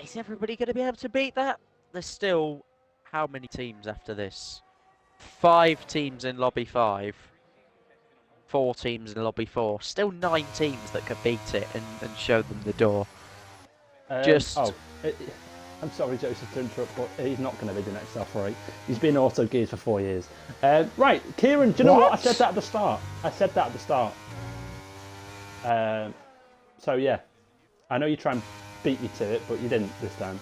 is everybody going to be able to beat that? There's still how many teams after this? 5 teams in Lobby 5. 4 teams in Lobby 4. Still 9 teams that could beat it and show them the door. I'm sorry, Joseph, to interrupt, but he's not going to be the next Alpha 8. He's been auto gears for 4 years. Right, Kieran, do you know what? I said that at the start. So yeah, I know you try and beat me to it, but you didn't this time.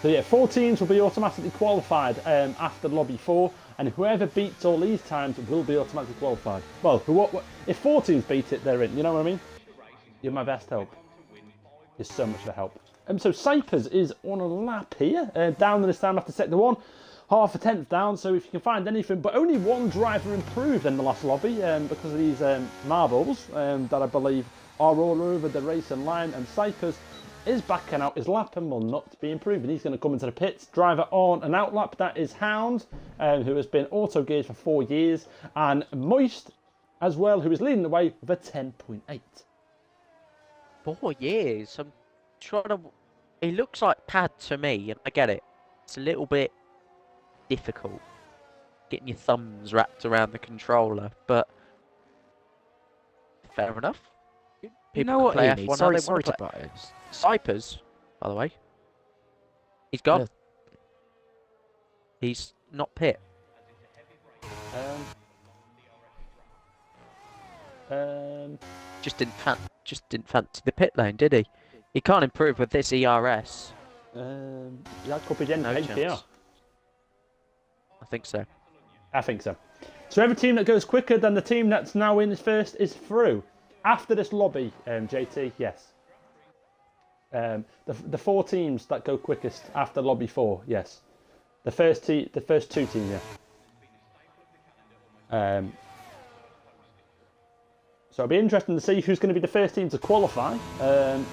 So yeah, 4 teams will be automatically qualified after Lobby 4, and whoever beats all these times will be automatically qualified. Well, if 4 teams beat it, they're in. You know what I mean? You're my best help. You're so much of a help. So Cypers is on a lap here, down in this time after Sector 1, half a tenth down, so if you can find anything, but only 1 driver improved in the last lobby because of these marbles that I believe are all over the racing line, and Cypers is backing out his lap and will not be improving. He's going to come into the pits. Driver on an out lap, that is Hound, who has been auto geared for 4 years, and Moist as well, who is leading the way with a 10.8. 4 years? I'm trying to... It looks like pad to me, and I get it. It's a little bit difficult getting your thumbs wrapped around the controller, but fair enough. You know what, play Amy? F1 Sorry how they to want to butt play. in. Cypers? by the way. He's gone. Yeah. He's not pit. Just didn't fancy the pit lane, did he? He can't improve with this ERS. That could be the end No of HPR. chance. I think so. I think so. So every team that goes quicker than the team that's now in first is through. After this lobby, JT, yes. The 4 teams that go quickest after lobby 4, yes. The first 2 teams, yeah. So it'll be interesting to see who's going to be the first team to qualify.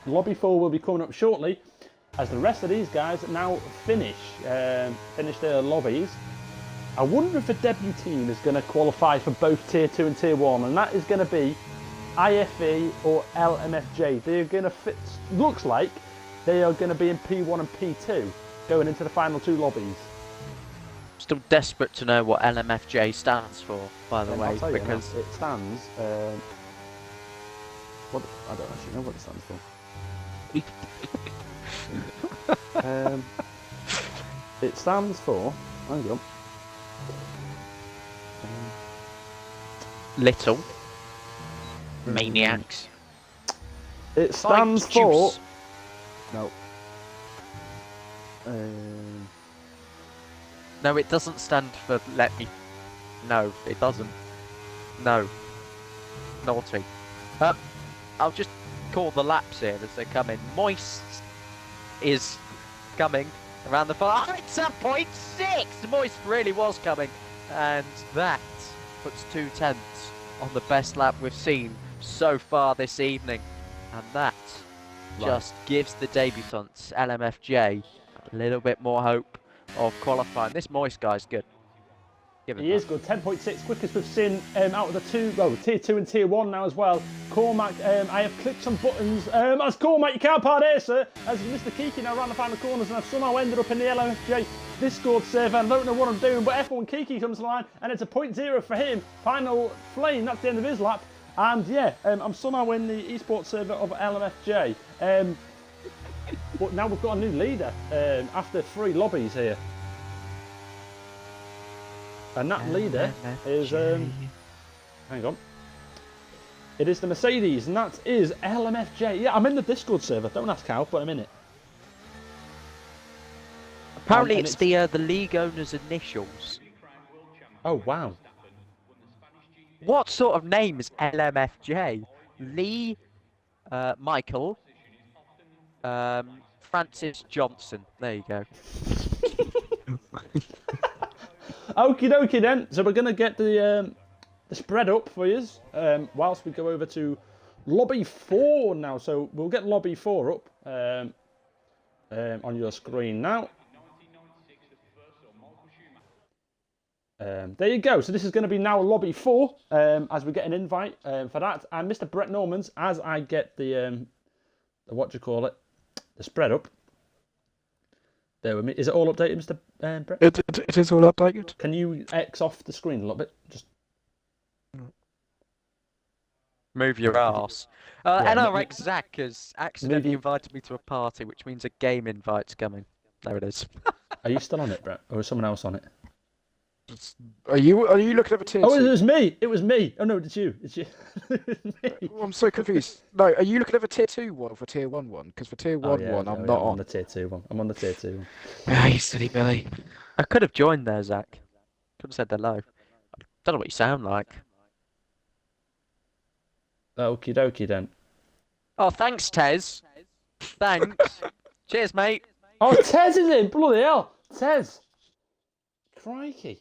Lobby 4 will be coming up shortly, as the rest of these guys now finish their lobbies. I wonder if a debut team is going to qualify for both Tier 2 and Tier 1, and that is going to be IFE or LMFJ. They're going to fit, looks like they are going to be in P1 and P2 going into the final 2 lobbies. Still desperate to know what LMFJ stands for, by the way, I'll tell you because now, it stands. What I don't actually know what it stands for. It stands for. Hang on. little maniacs. It stands Like for. juice. No. No, it doesn't stand for let me. No, it doesn't. No. Naughty. I'll just call the laps here as they come in. Moist is coming around the far. Oh, it's a 0.6! Moist really was coming. And that puts 2/10 on the best lap we've seen so far this evening. And that just gives the debutants, LMFJ, a little bit more hope of qualifying. This Moist guy's good. Give him He is good. 10.6, quickest we've seen out of the two, well, Tier 2 and Tier 1 now as well. Cormac, I have clicked some buttons. As Cormac, you can't part here, sir. As Mr. Kiki now ran the final corners, and I've somehow ended up in the LMFJ Discord server. I don't know what I'm doing, but F1 Kiki comes to line, and it's a 0.0 for him. Final flame, that's the end of his lap. And yeah, I'm somehow in the esports server of LMFJ. But now we've got a new leader after 3 lobbies here. And that leader is, hang on, it is the Mercedes, and that is LMFJ. Yeah, I'm in the Discord server, don't ask how, but I'm in it. Apparently And it's the league owner's initials. Oh, wow. What sort of name is LMFJ? Lee, Michael, Francis Johnson. There you go. Okie dokie then, so we're going to get the spread up for you whilst we go over to Lobby 4 now. So we'll get Lobby 4 up on your screen now. There you go, so this is going to be now Lobby 4 as we get an invite for that. And Mr. Brett Normans, as I get the the spread up. There with me. Is it all updated, Mr. Brett? It is all updated. Can you X off the screen a little bit? Just Move your ass. Yeah, NRX Zach has accidentally invited me to a party, which means a game invite's coming. There it is. Are you still on it, Brett? Or is someone else on it? Are you looking at a tier Oh, it 2? was me! It was me! Oh no, it's you. It's you. It was me. Oh, I'm so confused. No, are you looking at a tier 2 one or for tier 1 one? Because for tier 1 one, I'm not I'm on on. the tier 2 one. I'm on the tier 2 one. Ah, you silly Billy. I could have joined there, Zach. Could have said hello. I don't know what you sound like. Okie dokie then. Oh, thanks, Tez. Thanks. Cheers, mate. Oh, Tez is in! Bloody hell! Tez! Crikey.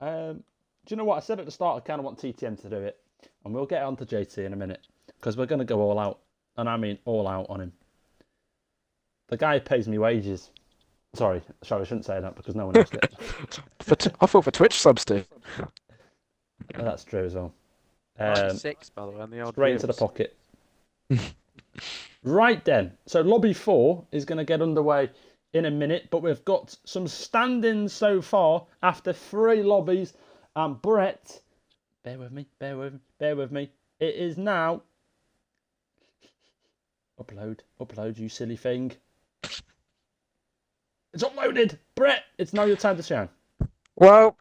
Do you know what? I said at the start I kind of want TTM to do it. And we'll get on to JT in a minute. Because we're going to go all out. And I mean all out on him. The guy pays me wages. Sorry, I shouldn't say that because no one else gets it. I thought for Twitch subs too. That's true as well. 6, by the way, on the old Straight into the views. pocket. Right then. So Lobby 4 is going to get underway in a minute, but we've got some standings so far after 3 lobbies. And Brett, bear with me. It is now Upload, you silly thing. It's uploaded! Brett, it's now your time to shine. Well,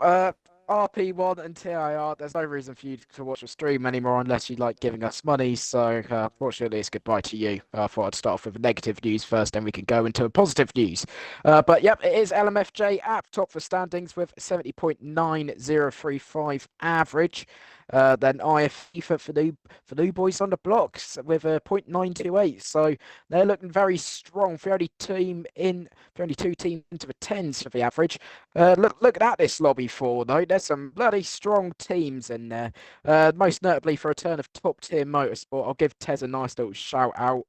RP1 and TIR, there's no reason for you to watch the stream anymore unless you like giving us money. So, fortunately, it's goodbye to you. I thought I'd start off with negative news first, then we can go into positive news. But yep, it is LMFJ at top for standings with 70.9035 average. Then IFE for new boys on the blocks with a 0.928. So they're looking very strong. For only two teams into the tens for the average. Look at this lobby four though. There's some bloody strong teams in there. Most notably for a turn of top tier motorsport. I'll give Tez a nice little shout out.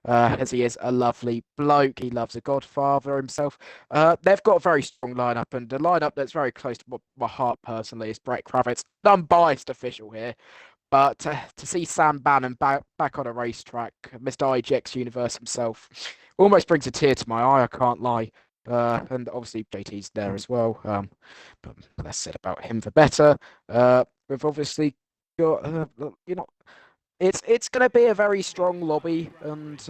As he is a lovely bloke. He loves a Godfather himself. They've got a very strong lineup, and the lineup that's very close to my heart personally is Brett Kravitz. Unbiased official here, but to see Sam Bannon back on a racetrack, Mr. IGX Universe himself, almost brings a tear to my eye. I can't lie. And obviously JT's there as well. But less said about him the better. We've obviously got it's going to be a very strong lobby, and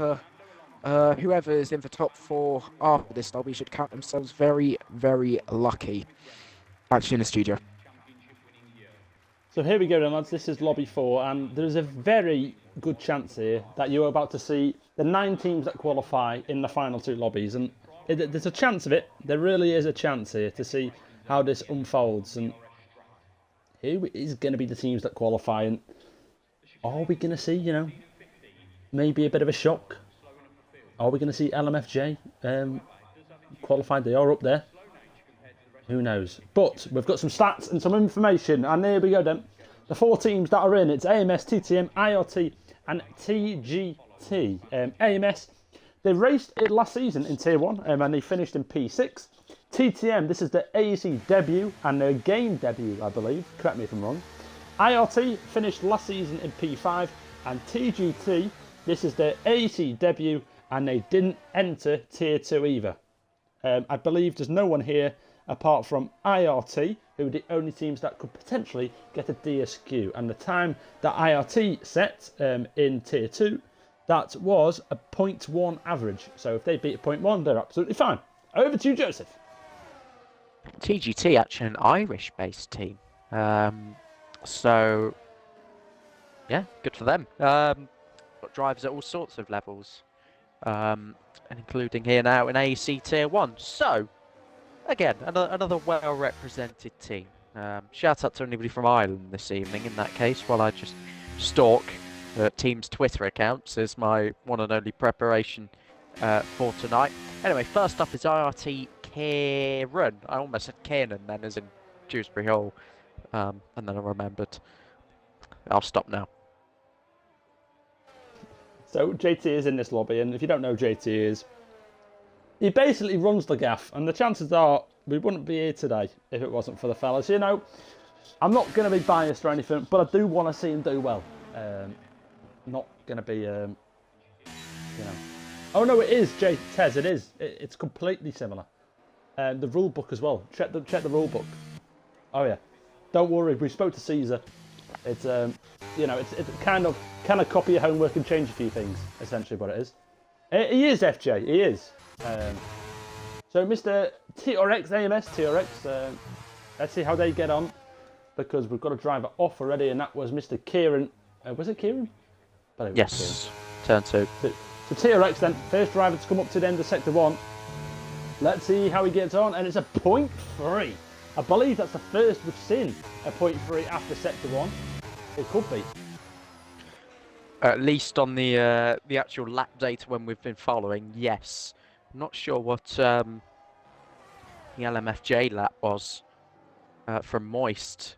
whoever is in the top four after this lobby should count themselves very, very lucky. Actually, in the studio. So here we go then, lads. This is lobby 4, and there's a very good chance here that you're about to see the 9 teams that qualify in the final 2 lobbies, and there's a chance of it. There really is a chance here to see how this unfolds, and who is going to be the teams that qualify, and are we going to see, maybe a bit of a shock? Are we going to see LMFJ qualified? They are up there. Who knows? But we've got some stats and some information, and here we go then. The 4 teams that are in, it's AMS, TTM, IRT and TGT. AMS, they raced it last season in Tier 1 and they finished in P6. TTM, this is the AEC debut and their game debut, I believe. Correct me if I'm wrong. IRT finished last season in P5, and TGT, this is their AEC debut, and they didn't enter Tier 2 either. I believe there's no one here apart from IRT, who are the only teams that could potentially get a DSQ. And the time that IRT set in Tier 2, that was a 0.1 average. So if they beat a 0.1, they're absolutely fine. Over to you, Joseph. TGT, actually an Irish-based team. So, yeah, good for them. Got drivers at all sorts of levels, and including here now in AEC Tier 1. So, again, another well-represented team. Shout out to anybody from Ireland this evening, in that case, while I just stalk team's Twitter accounts as my one and only preparation for tonight. Anyway, first up is IRT Kieran. I almost said Kiernan then, as in Dewsbury Hall. And then I remembered. I'll stop now. So JT is in this lobby, and if you don't know who JT is, he basically runs the gaff, and the chances are we wouldn't be here today if it wasn't for the fellas. I'm not going to be biased or anything, but I do want to see him do well. Not going to be, Oh no, it is Tez. It is. It's completely similar. The rule book as well. Check the rule book. Oh yeah. Don't worry. We spoke to Caesar. It's it's kind of copy your homework and change a few things. Essentially, what it is. He is FJ. He is. So Mr. TRX AMS TRX. Let's see how they get on, because we've got a driver off already, and that was Mr. Kieran. Was it Kieran? Yes. Turn 2. So TRX then, first driver to come up to the end of Sector 1. Let's see how he gets on, and it's a 0.3. I believe that's the first we've seen a 0.3 after Sector 1. It could be. At least on the actual lap data when we've been following, yes. I'm not sure what the LMFJ lap was from Moist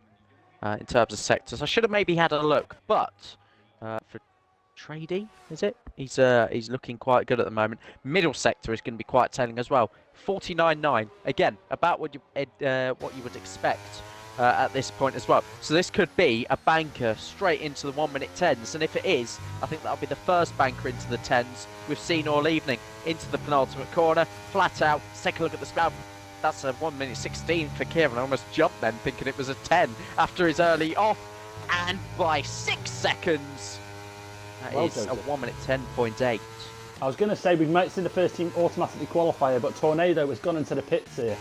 in terms of sectors. I should have maybe had a look, but for Trady, is it? He's looking quite good at the moment. Middle sector is going to be quite telling as well. 49.9, again, about what you would expect at this point as well. So this could be a banker straight into the 1 minute 10s, and if it is, I think that'll be the first banker into the 10s we've seen all evening. Into the penultimate corner, flat out. Let's take a look at the spout. That's a 1 minute 16 for Kieran. I almost jumped then thinking it was a 10 after his early off, and by 6 seconds. That Well, is a Joseph. 1 minute 10.8. I was going to say we might see the first team automatically qualify, but Tornado has gone into the pits here.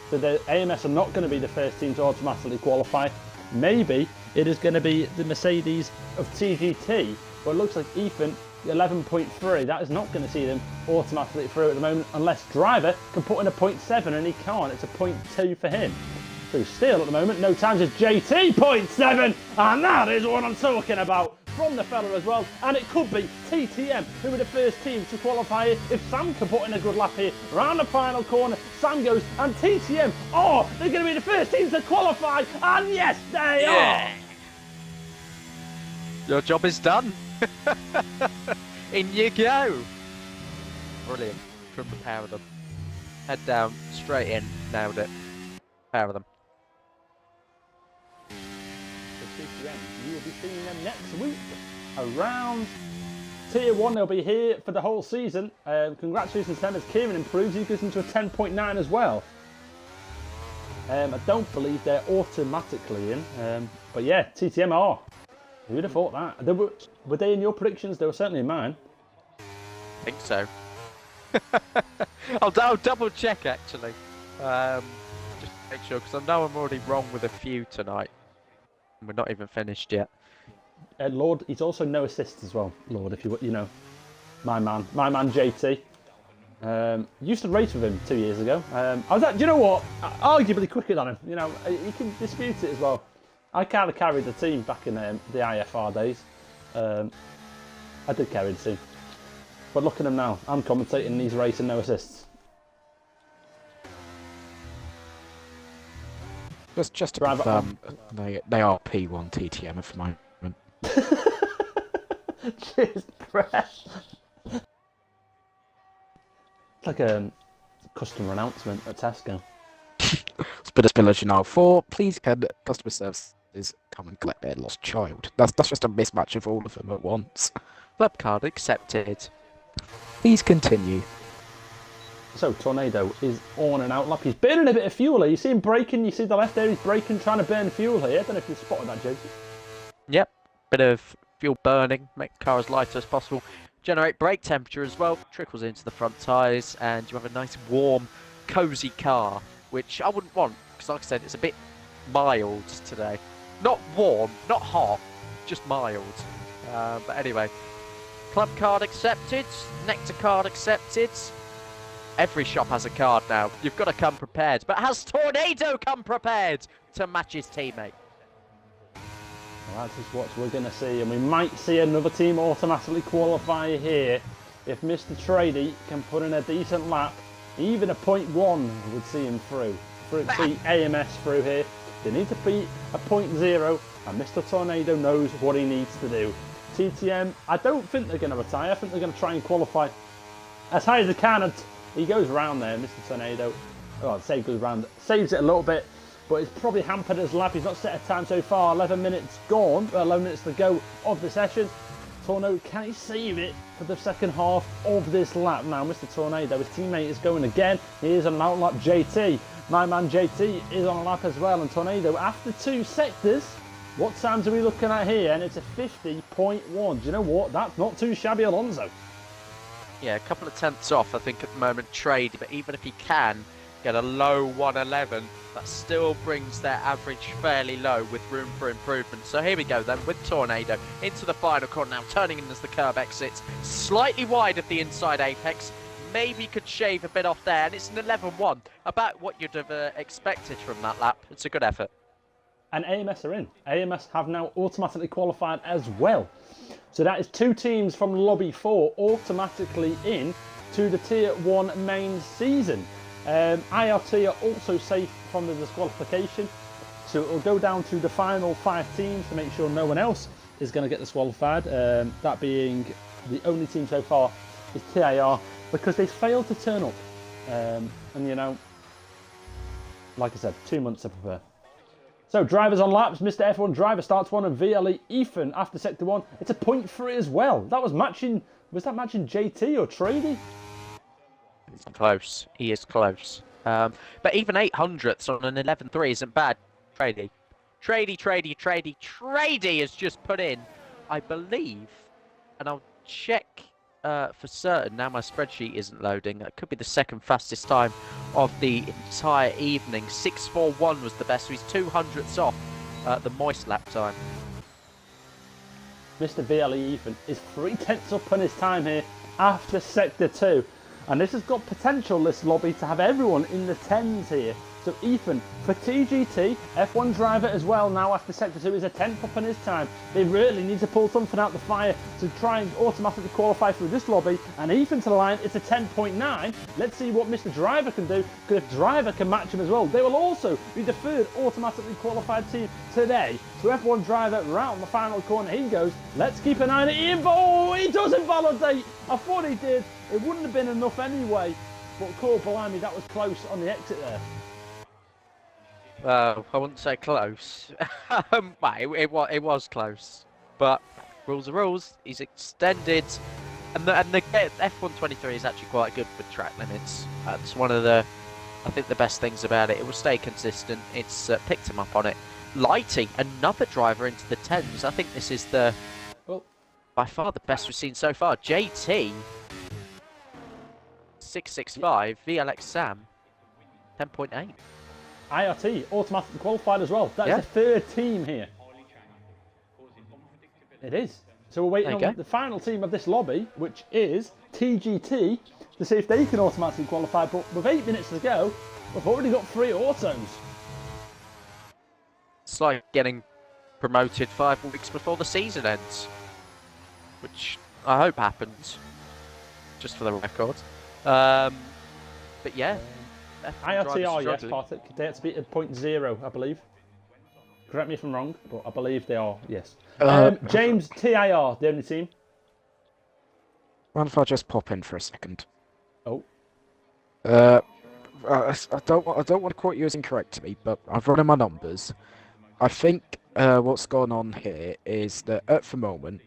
So the AMS are not going to be the first team to automatically qualify. Maybe it is going to be the Mercedes of TGT, but it looks like Ethan, 11.3, that is not going to see them automatically through at the moment, unless Driver can put in a 0.7, and he can't. It's a 0.2 for him. So still at the moment, no times is JT 0.7, and that is what I'm talking about from the fella as well. And it could be TTM who are the first team to qualify here. If Sam can put in a good lap here, around the final corner, Sam goes, and TTM, oh, they're going to be the first team to qualify, and yes, they are. Your job is done. In you go. Brilliant from the pair of them. Head down, straight in, nailed it. Pair of them. For TTM, you will be seeing them next week around Tier 1. They'll be here for the whole season. Congratulations to them as Kieran improves. He goes into a 10.9 as well. I don't believe they're automatically in. But yeah, TTM are. Who'd have thought that? Were they in your predictions? They were certainly in mine. I think so. I'll double check actually. Just to make sure, because I know I'm already wrong with a few tonight. We're not even finished yet. Lord, he's also no assists as well. Lord, if you know, my man JT. Used to race with him 2 years ago. I was, do you know what? Arguably quicker than him. You know, you can dispute it as well. I kind of carried the team back in the IFR days. I did carry the team. But look at him now. I'm commentating and he's racing no assists. Just to confirm, they are P1 TTM at the moment. Cheers, Brett. It's like a customer announcement at Tesco. But as you know, please can customer services come and collect their lost child. That's just a mismatch of all of them at once. Club card accepted. Please continue. So Tornado is on and out lap. He's burning a bit of fuel here. You see him braking. You see the left there. He's braking, trying to burn fuel here. I don't know if you spotted that, Jason. Yep, bit of fuel burning, make the car as light as possible. Generate brake temperature as well, trickles into the front tyres, and you have a nice warm, cosy car, which I wouldn't want, because like I said, it's a bit mild today. Not warm, not hot, just mild. But anyway, club card accepted, Nectar card accepted. Every shop has a card now. You've got to come prepared. But has Tornado come prepared to match his teammate? Well, that is what we're going to see, and we might see another team automatically qualify here. If Mr. Trady can put in a decent lap, even a 0.1 would see him through. See AMS through here. They need to beat a 0.0, and Mr. Tornado knows what he needs to do. TTM, I don't think they're going to retire. I think they're going to try and qualify as high as they can. And he goes round there, Mr. Tornado. Oh, I'd say goes round, saves it a little bit, but it's probably hampered his lap. He's not set a time so far. 11 minutes gone, 11 minutes to go of the session. Tornado, can he save it for the second half of this lap? Now, Mr. Tornado, his teammate is going again. He is on an outlap. JT, my man JT, is on a lap as well. And Tornado, after 2 sectors, what times are we looking at here? And it's a 50.1. Do you know what? That's not too shabby, Alonso. Yeah, a couple of tenths off, I think, at the moment, Trade. But even if he can get a low 111, that still brings their average fairly low with room for improvement. So here we go then with Tornado into the final corner now, turning in as the curb exits. Slightly wide of the inside apex. Maybe could shave a bit off there, and it's an 11-1. About what you'd have expected from that lap. It's a good effort. And AMS are in. AMS have now automatically qualified as well. So that is 2 teams from Lobby 4 automatically in to the Tier 1 main season. IRT are also safe from the disqualification. So it will go down to the final 5 teams to make sure no one else is going to get disqualified. That being the only team so far is TIR, because they failed to turn up. And you know, like I said, 2 months to prepare. So drivers on laps, Mr. F1 driver starts 1 and VLE Ethan after sector 1. It's a 0.3 as well. That was matching, was that matching JT or Trady? It's close. He is close. But even 800ths on an 11.3 isn't bad. Trady has just put in, I believe, and I'll check for certain. Now my spreadsheet isn't loading. That could be the second fastest time of the entire evening. 6:41 was the best, so he's 200ths off the moist lap time. Mr. VLE Ethan is 3/10 up on his time here after Sector 2. And this has got potential, this lobby, to have everyone in the 10s here. So Ethan, for TGT, F1 driver as well now after Sector 2 is a 10th up on his time. They really need to pull something out the fire to try and automatically qualify through this lobby. And Ethan to the line, it's a 10.9. Let's see what Mr. Driver can do, because if Driver can match him as well, they will also be the third automatically qualified team today. So F1 driver round the final corner he goes. Let's keep an eye on it. Oh, he doesn't validate. I thought he did. It wouldn't have been enough anyway. But cool, blimey, that was close on the exit there. Well, I wouldn't say close. It was close, but rules are rules. He's extended, and the F123 is actually quite good with track limits. That's one of the, I think, the best things about it. It will stay consistent. It's picked him up on it. Lighty, another driver into the 10s. I think this is by far the best we've seen so far. JT 665, VLX Sam 10.8. IRT automatically qualified as well. That's the third team here. It is. So we're waiting on the final team of this lobby, which is TGT, to see if they can automatically qualify. But with 8 minutes to go, we've already got 3 autos. It's like getting promoted 5 weeks before the season ends, which I hope happens, just for the record. But yeah. IRTR, yes, Partick. They had to be at 0.0, I believe. Correct me if I'm wrong, but I believe they are, yes. James, TIR, the only team. Mind if I just pop in for a second? Oh. I don't want to quote you as incorrectly, but I've run in my numbers. I think what's going on here is that at the moment,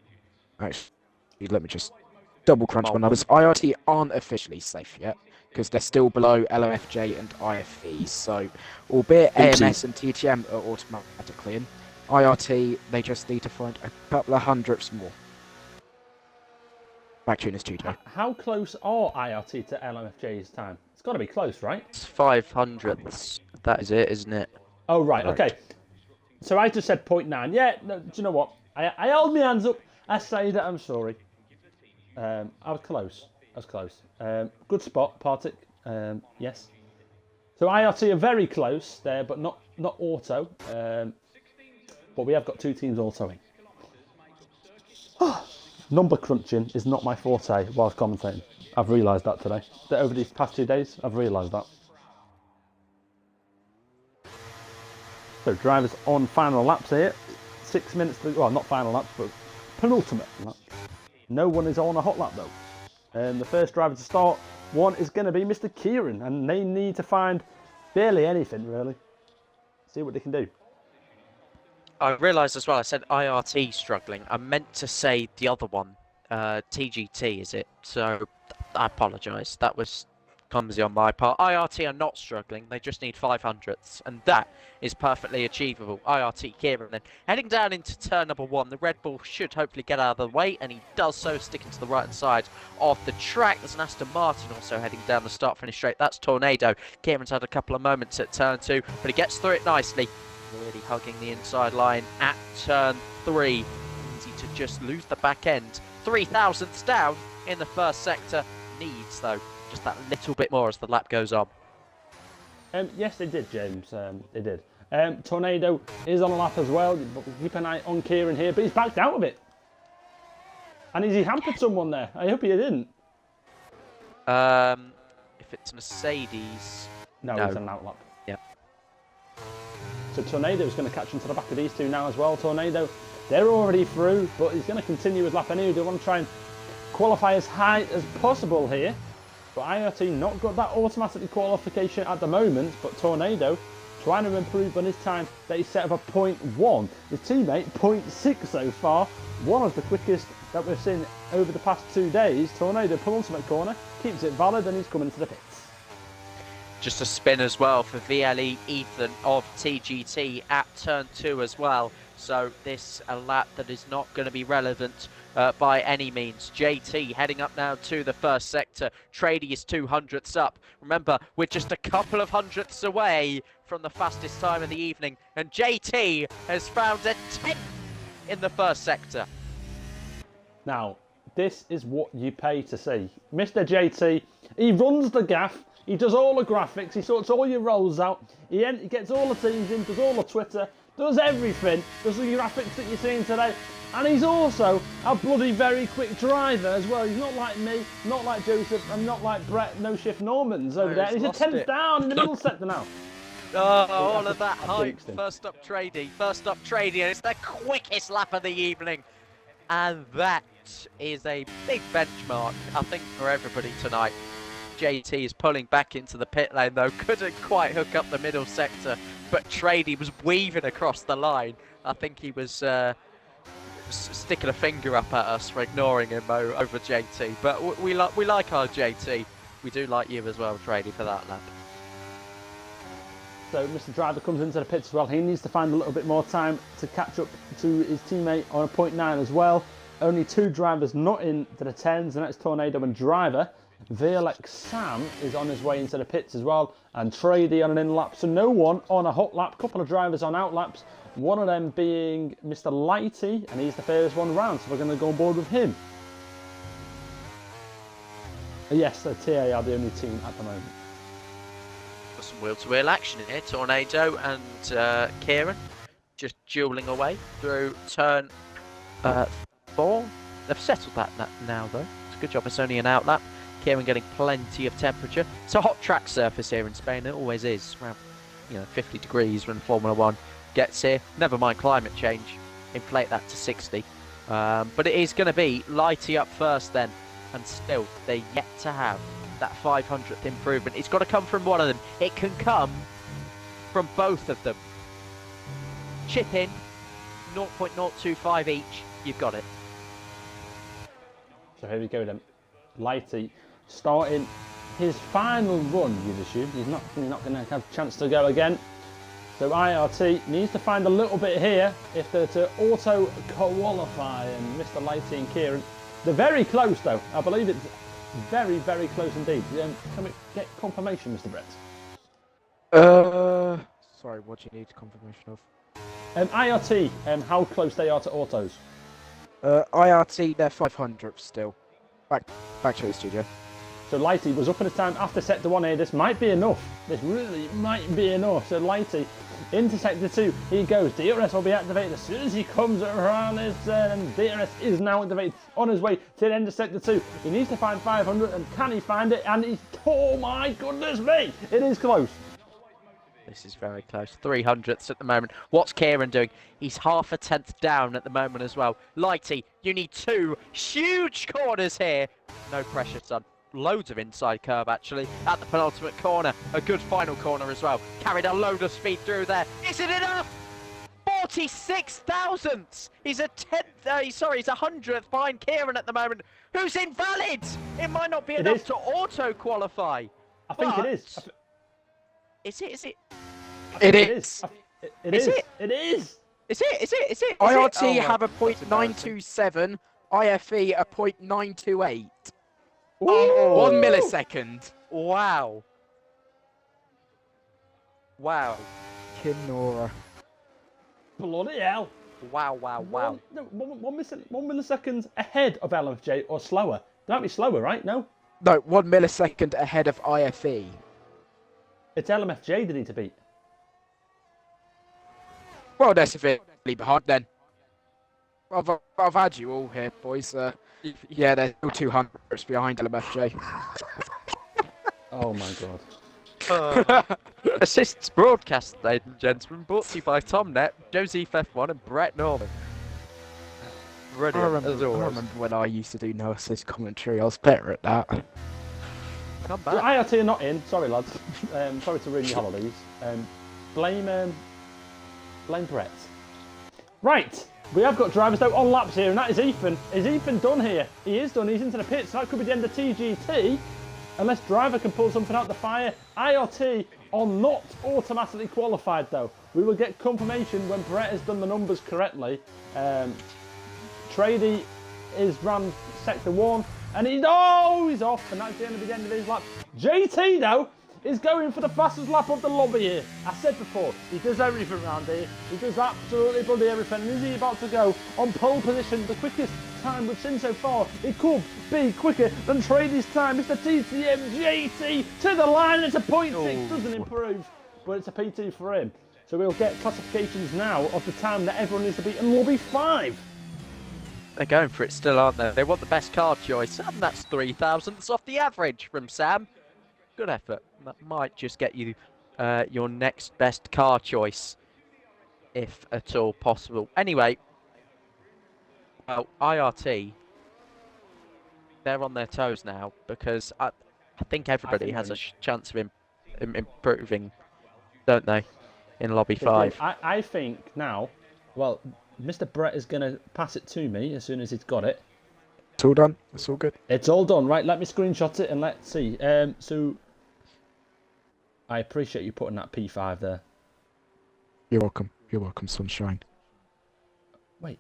actually, let me just double crunch my numbers. IRT aren't officially safe yet, because they're still below LOFJ and IFE, so albeit AMS and TTM are automatically in, IRT, they just need to find a couple of hundredths more. Back to you in the studio. How close are IRT to LOFJ's time? It's got to be close, right? It's 500ths. That is it, isn't it? Oh, right, okay. So I just said 0.9. Yeah, no, do you know what? I held my hands up. I say that I'm sorry. I was close. Good spot, Partick. Yes. So IRT are very close there, but not auto. But we have got 2 teams autoing. Number crunching is not my forte whilst commentating. I've realised that today. That over these past 2 days, I've realised that. So drivers on final laps here. 6 minutes to, well, not final laps, but penultimate lap. No one is on a hot lap though. And the first driver to start one is going to be Mr. Kieran, and they need to find barely anything really. See what they can do. I realised as well, I said IRT struggling. I meant to say the other one, TGT is it? So I apologise. That was clumsy on my part. IRT are not struggling. They just need 500ths, and that is perfectly achievable. IRT Kieran then heading down into turn number 1. The Red Bull should hopefully get out of the way, and he does so, sticking to the right hand side of the track. There's an Aston Martin also heading down the start-finish straight. That's Tornado. Kieran's had a couple of moments at turn 2, but he gets through it nicely. Really hugging the inside line at turn 3. Easy to just lose the back end. 3,000ths down in the first sector. Needs, though, just that little bit more as the lap goes on. Yes, they did, James. They did. Tornado is on a lap as well. But keep an eye on Kieran here, but he's backed out of it. And has he hampered someone there? I hope he didn't. If it's Mercedes... No, it's an outlap. Yeah. So Tornado's going to catch into the back of these two now as well. Tornado, they're already through, but he's going to continue his lap anyway. They want to try and qualify as high as possible here. But IRT not got that automatic qualification at the moment, but Tornado trying to improve on his time that he set of a 0.1. His teammate 0.6 so far, one of the quickest that we've seen over the past 2 days. Tornado penultimate corner, keeps it valid, and he's coming into the pits. Just a spin as well for VLE Ethan of TGT at turn 2 as well. So this a lap that is not going to be relevant by any means. JT heading up now to the first sector. Trady is 200ths up. Remember, we're just a couple of hundredths away from the fastest time of the evening, and JT has found a 10th in the first sector. Now, this is what you pay to see. Mr. JT, he runs the gaff, he does all the graphics, he sorts all your rolls out, he gets all the teams in, does all the Twitter, does everything, does the graphics that you're seeing today, and he's also a bloody very quick driver as well. He's not like me, not like Joseph, and not like Brett No Shift Normans over there. He's a 10th down in the middle sector now. Oh, all of that hype. First up Trady, and it's the quickest lap of the evening. And that is a big benchmark, I think, for everybody tonight. JT is pulling back into the pit lane, though. Couldn't quite hook up the middle sector, but Trady was weaving across the line. I think he was sticking a finger up at us for ignoring him over JT. But we like our JT. We do like you as well, Trady, for that lap. So Mr. Driver comes into the pits as well. He needs to find a little bit more time to catch up to his teammate on a 0.9 as well. Only 2 drivers not into the 10s, and that's Tornado and Driver. VLX Sam is on his way into the pits as well, and Trady on an in lap. So no one on a hot lap, couple of drivers on out laps. One of them being Mr. Lighty, and he's the furthest one round, so we're going to go on board with him. Yes, so TA are the only team at the moment. Got some wheel-to-wheel action in here. Tornado and Kieran just dueling away through turn 4. They've settled that now, though. It's a good job. It's only an out lap. Kieran getting plenty of temperature. It's a hot track surface here in Spain. It always is. Around 50 degrees when Formula 1 gets here. Never mind climate change. Inflate that to 60. But it is going to be Lighty up first then. And still, they're yet to have that 500th improvement. It's got to come from one of them. It can come from both of them. Chip in 0.025 each. You've got it. So here we go then. Lighty starting his final run, you'd assume. He's not going to have a chance to go again. So IRT needs to find a little bit here if they're to auto-qualify, and Mr. Lighty and Kieran. They're very close though. I believe it's very, very close indeed. Can we get confirmation, Mr. Brett? Sorry, what do you need confirmation of? IRT, how close they are to autos. IRT, they're 500th still. Back to the studio. So Lighty was up at a time after sector 1 here. This might be enough. This really might be enough. So Lighty into sector 2. He goes. DRS will be activated as soon as he comes around his turn. And DRS is now activated on his way to the end of sector 2. He needs to find 500. And can he find it? And he's... Oh my goodness me! It is close. This is very close. 300ths at the moment. What's Kieran doing? He's half a 10th down at the moment as well. Lighty, you need 2 huge corners here. No pressure, son. Loads of inside curve, actually, at the penultimate corner. A good final corner as well. Carried a load of speed through there. Is it enough? 46 thousandths. He's a 10th. He's a 100th behind Kieran at the moment. Who's invalid? It might not be enough to auto-qualify. I think it is. Is it? It is. It is. Is it? IRT have a 0.927. IFE a 0.928. Oh. 1 millisecond. Wow. Kinora. Bloody hell. Wow. One millisecond ahead of LFJ or slower. They might be slower, right? No? No, 1 millisecond ahead of IFE. It's LMFJ they need to beat. Well, they're severely behind then. I've had you all here, boys. Yeah, they're still 200s behind LMFJ. Oh my god. Assists broadcast, ladies and gentlemen, brought to you by Tomnet, Joseph F1 and Brett Norman. Brilliant, I remember when I used to do no assist commentary. I was better at that. Come The back. IRT are not in. Sorry, lads. Sorry to ruin your holidays. Blame Brett. Right. We have got drivers though on laps here, and that is Ethan. Is Ethan done here? He is done. He's into the pits. So that could be the end of TGT. Unless driver can pull something out the fire. IRT are not automatically qualified though. We will get confirmation when Brett has done the numbers correctly. Trady is round sector 1, and he's off, and that's the end of his lap. JT though is going for the fastest lap of the lobby here. I said before, he does everything around here. He does absolutely bloody everything. And is he about to go on pole position, the quickest time we've seen so far? It could be quicker than Trady's time. Mr. TTM JT to the line. It's a 0.6, doesn't improve, but it's a P2 for him. So we'll get classifications now of the time that everyone needs to beat in lobby 5. They're going for it still, aren't they? They want the best car choice, and that's 3,000ths off the average from Sam. Good effort. That might just get you your next best car choice, if at all possible. Anyway, well, IRT, they're on their toes now because I think everybody has a chance of improving, don't they, in lobby 5? I think now, well, Mr. Brett is going to pass it to me as soon as he's got it. It's all done. It's all good. It's all done. Right, let me screenshot it and let's see. So, I appreciate you putting that P5 there. You're welcome. You're welcome, sunshine. Wait.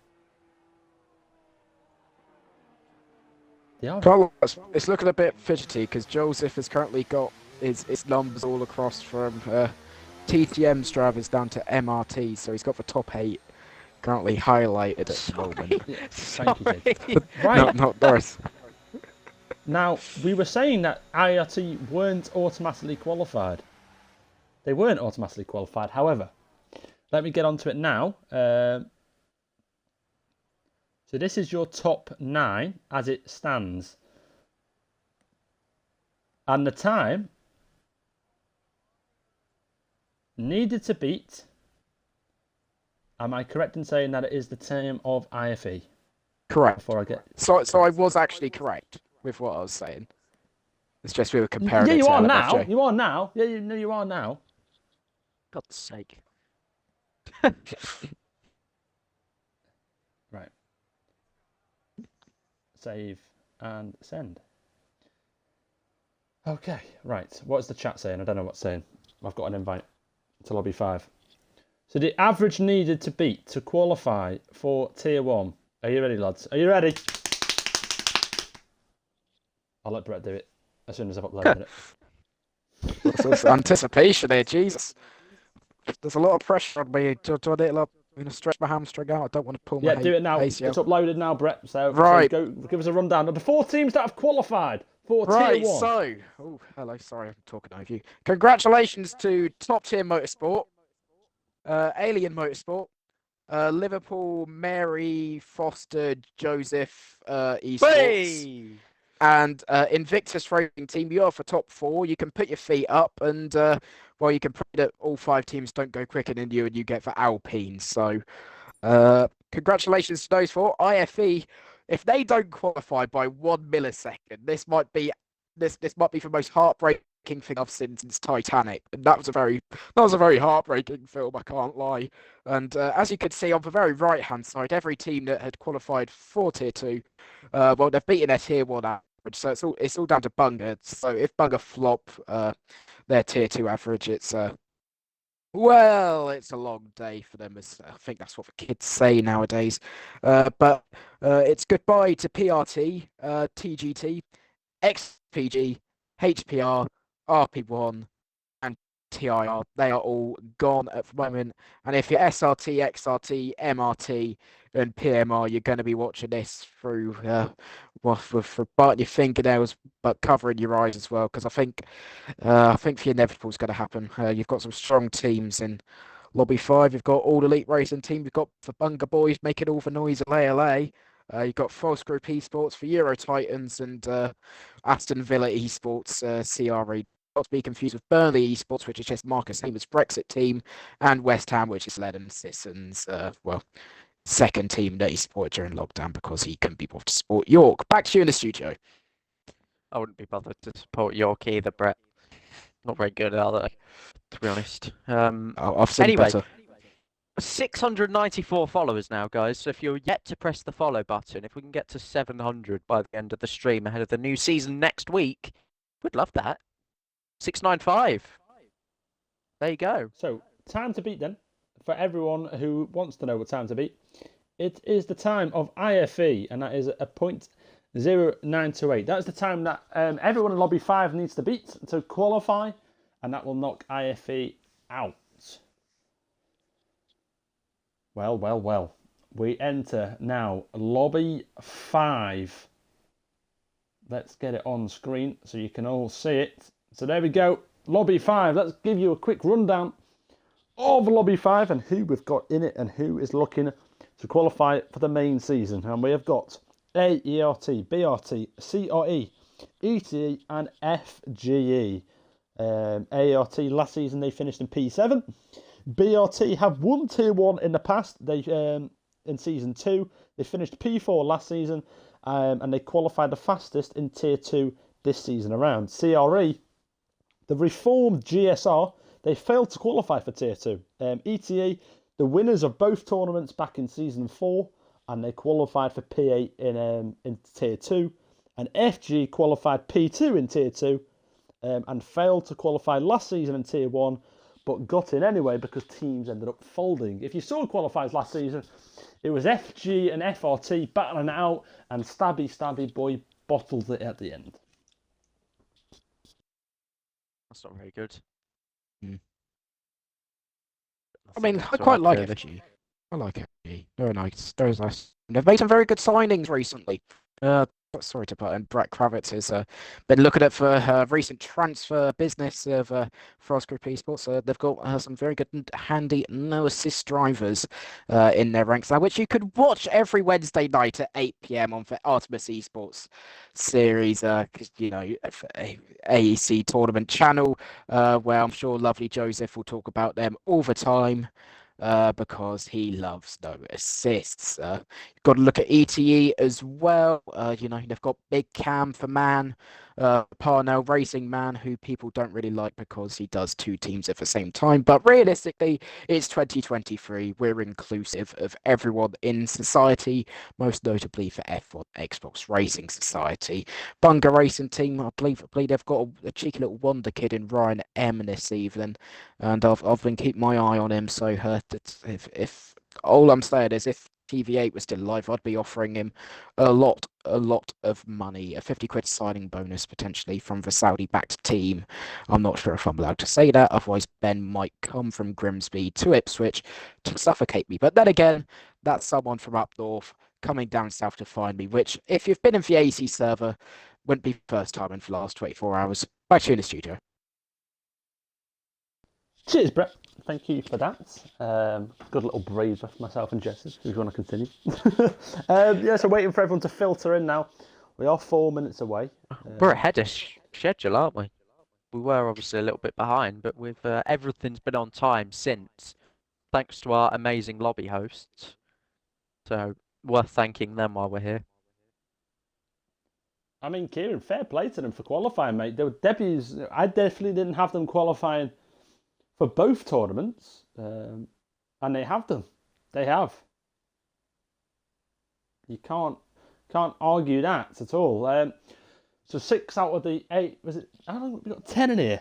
They are. Well, it's looking a bit fidgety because Joseph has currently got his numbers all across from TTM's drivers down to MRT, so he's got the top 8 currently highlighted at the moment. Yeah, thank you, Jake. Right. No, not Doris. Now, we were saying that IRT weren't automatically qualified. They weren't automatically qualified. However, let me get onto it now. So this is your top 9 as it stands. And the time needed to beat, am I correct in saying that it is the time of IFE? Correct. Before I get... So I was actually correct with what I was saying. It's just we were comparing Yeah, it you to are now. LMFJ. You are now. Yeah, you are now. God's sake. Right. Save and send. Okay, right. What's the chat saying? I don't know what's saying. I've got an invite to lobby 5. So the average needed to beat to qualify for tier 1. Are you ready, lads? Are you ready? I'll let Brett do it as soon as I've uploaded it. It's anticipation here, Jesus. There's a lot of pressure on me. Do I need to stretch my hamstring out? I don't want to pull my Yeah, do it now. ACL. It's uploaded now, Brett. So, Right. So go give us a rundown of the 4 teams that have qualified for Right, tier 1. so... Oh, hello, sorry, I'm talking over you. Congratulations to Top Tier Motorsport, Alien Motorsport, Liverpool, Mary, Foster, Joseph, Esports. Hey! And Invictus Racing Team, you are for top 4. You can put your feet up, and well, you can pray that all 5 teams don't go quicker than you, and you get for Alpine. So, congratulations to those 4. IFE, if they don't qualify by 1 millisecond, this might be the most heartbreaking thing I've seen since Titanic, and that was a very heartbreaking film. I can't lie. And as you can see on the very right hand side, every team that had qualified for tier 2, well, they've beaten their tier 1 average. So it's all down to Bunga. So if Bunga flop their tier 2 average, it's well, it's a long day for them. I think that's what the kids say nowadays. But it's goodbye to PRT, TGT, XPG, HPR, RP1, and TIR. They are all gone at the moment. And if you're SRT, XRT, MRT, and PMR, you're going to be watching this through for biting your fingernails, but covering your eyes as well, because I think the inevitable is going to happen. You've got some strong teams in Lobby 5. You've got All Elite Racing Team. You've got the Bunga Boys making all the noise at LA. You've got False Group Esports for Euro Titans and Aston Villa Esports, CRE. Not to be confused with Burnley Esports, which is just Marcus Hamer's Brexit team, and West Ham, which is Lennon Sisson's, second team that he supported during lockdown because he couldn't be bothered to support York. Back to you in the studio. I wouldn't be bothered to support York either, Brett. Not very good, are they? To be honest. I've seen Anyway. better. 694 followers now, guys. So if you're yet to press the follow button, if we can get to 700 by the end of the stream ahead of the new season next week, we'd love that. 695. There you go. So, time to beat then, for everyone who wants to know what time to beat, it is the time of IFE, and that is a 0.0928. That's the time that everyone in Lobby 5 needs to beat to qualify, and that will knock IFE out. Well. We enter now Lobby 5. Let's get it on screen so you can all see it. So there we go, Lobby 5. Let's give you a quick rundown of Lobby 5 and who we've got in it and who is looking to qualify for the main season. And we have got AERT, BRT, CRE, ETE and FGE. AERT last season they finished in P7. BRT have won Tier 1 in the past. They in Season 2. They finished P4 last season and they qualified the fastest in Tier 2 this season around. CRE, the reformed GSR, they failed to qualify for Tier 2. ETE, the winners of both tournaments back in Season 4, and they qualified for P8 in Tier 2. And FG qualified P2 in Tier 2 and failed to qualify last season in Tier 1, but got in anyway because teams ended up folding. If you saw qualifiers last season, it was FG and FRT battling it out, and Stabby Boy bottled it at the end. That's not very good. I mean, I quite like FG. I like FG. They're nice. They're nice. They've made some very good signings recently. Sorry to put in. Brett Kravitz has been looking at for recent transfer business of Frost Group Esports. They've got some very good and handy no assist drivers in their ranks now, which you could watch every Wednesday night at 8 p.m. on the Artemis Esports series, AEC tournament channel, where I'm sure lovely Joseph will talk about them all the time. Because he loves no assists. You've got to look at ETE as well. They've got Big Cam for Man, Parnell Racing Man, who people don't really like because he does two teams at the same time. But realistically, it's 2023. We're inclusive of everyone in society, most notably for F1 Xbox Racing Society. Bunga Racing Team, I believe they've got a cheeky little wonder kid in Ryan M this evening, and I've been keeping my eye on him. So if all I'm saying is if TV8 was still alive, I'd be offering him a lot of money, a 50 quid signing bonus potentially from the Saudi-backed team. I'm not sure if I'm allowed to say that, otherwise Ben might come from Grimsby to Ipswich to suffocate me. But then again, that's someone from up north coming down south to find me, which, if you've been in the AEC server, wouldn't be the first time in the last 24 hours. Back to you in the studio. Cheers, Brett. Thank you for that. Good little breather for myself and Jesse, if you want to continue. So waiting for everyone to filter in now. We are 4 minutes away. We're ahead of schedule, aren't we? We were obviously a little bit behind, but with everything's been on time since, thanks to our amazing lobby hosts. So worth thanking them while we're here. I mean, Kieran, fair play to them for qualifying, mate. They were debuts. I definitely didn't have them qualifying for both tournaments, and they have them. They have. You can't argue that at all. So 6 out of the 8. Was it? I don't know. We got 10 in here.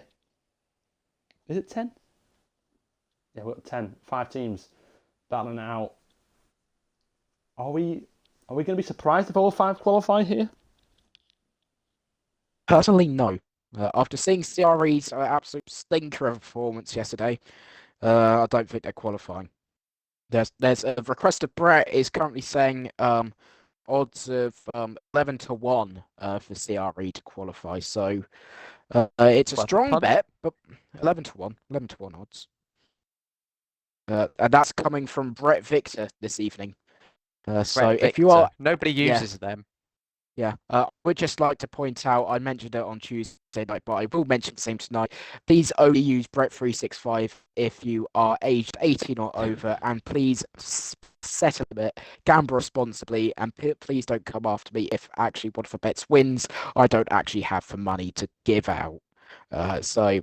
Is it 10? Yeah, we've got 10. 5 teams battling it out. Are we going to be surprised if all 5 qualify here? Personally, no. After seeing CRE's absolute stinker of a performance yesterday, I don't think they're qualifying. There's a request of Brett is currently saying odds of 11 to 1 for CRE to qualify. So it's a strong bet, but 11 to 1 odds. And that's coming from Brett Victor this evening. So if you are, nobody uses them. Yeah, I would just like to point out, I mentioned it on Tuesday night, but I will mention the same tonight. Please only use Brett365 if you are aged 18 or over, and please settle it, gamble responsibly, and please don't come after me if actually one of the bets wins. I don't actually have the money to give out. So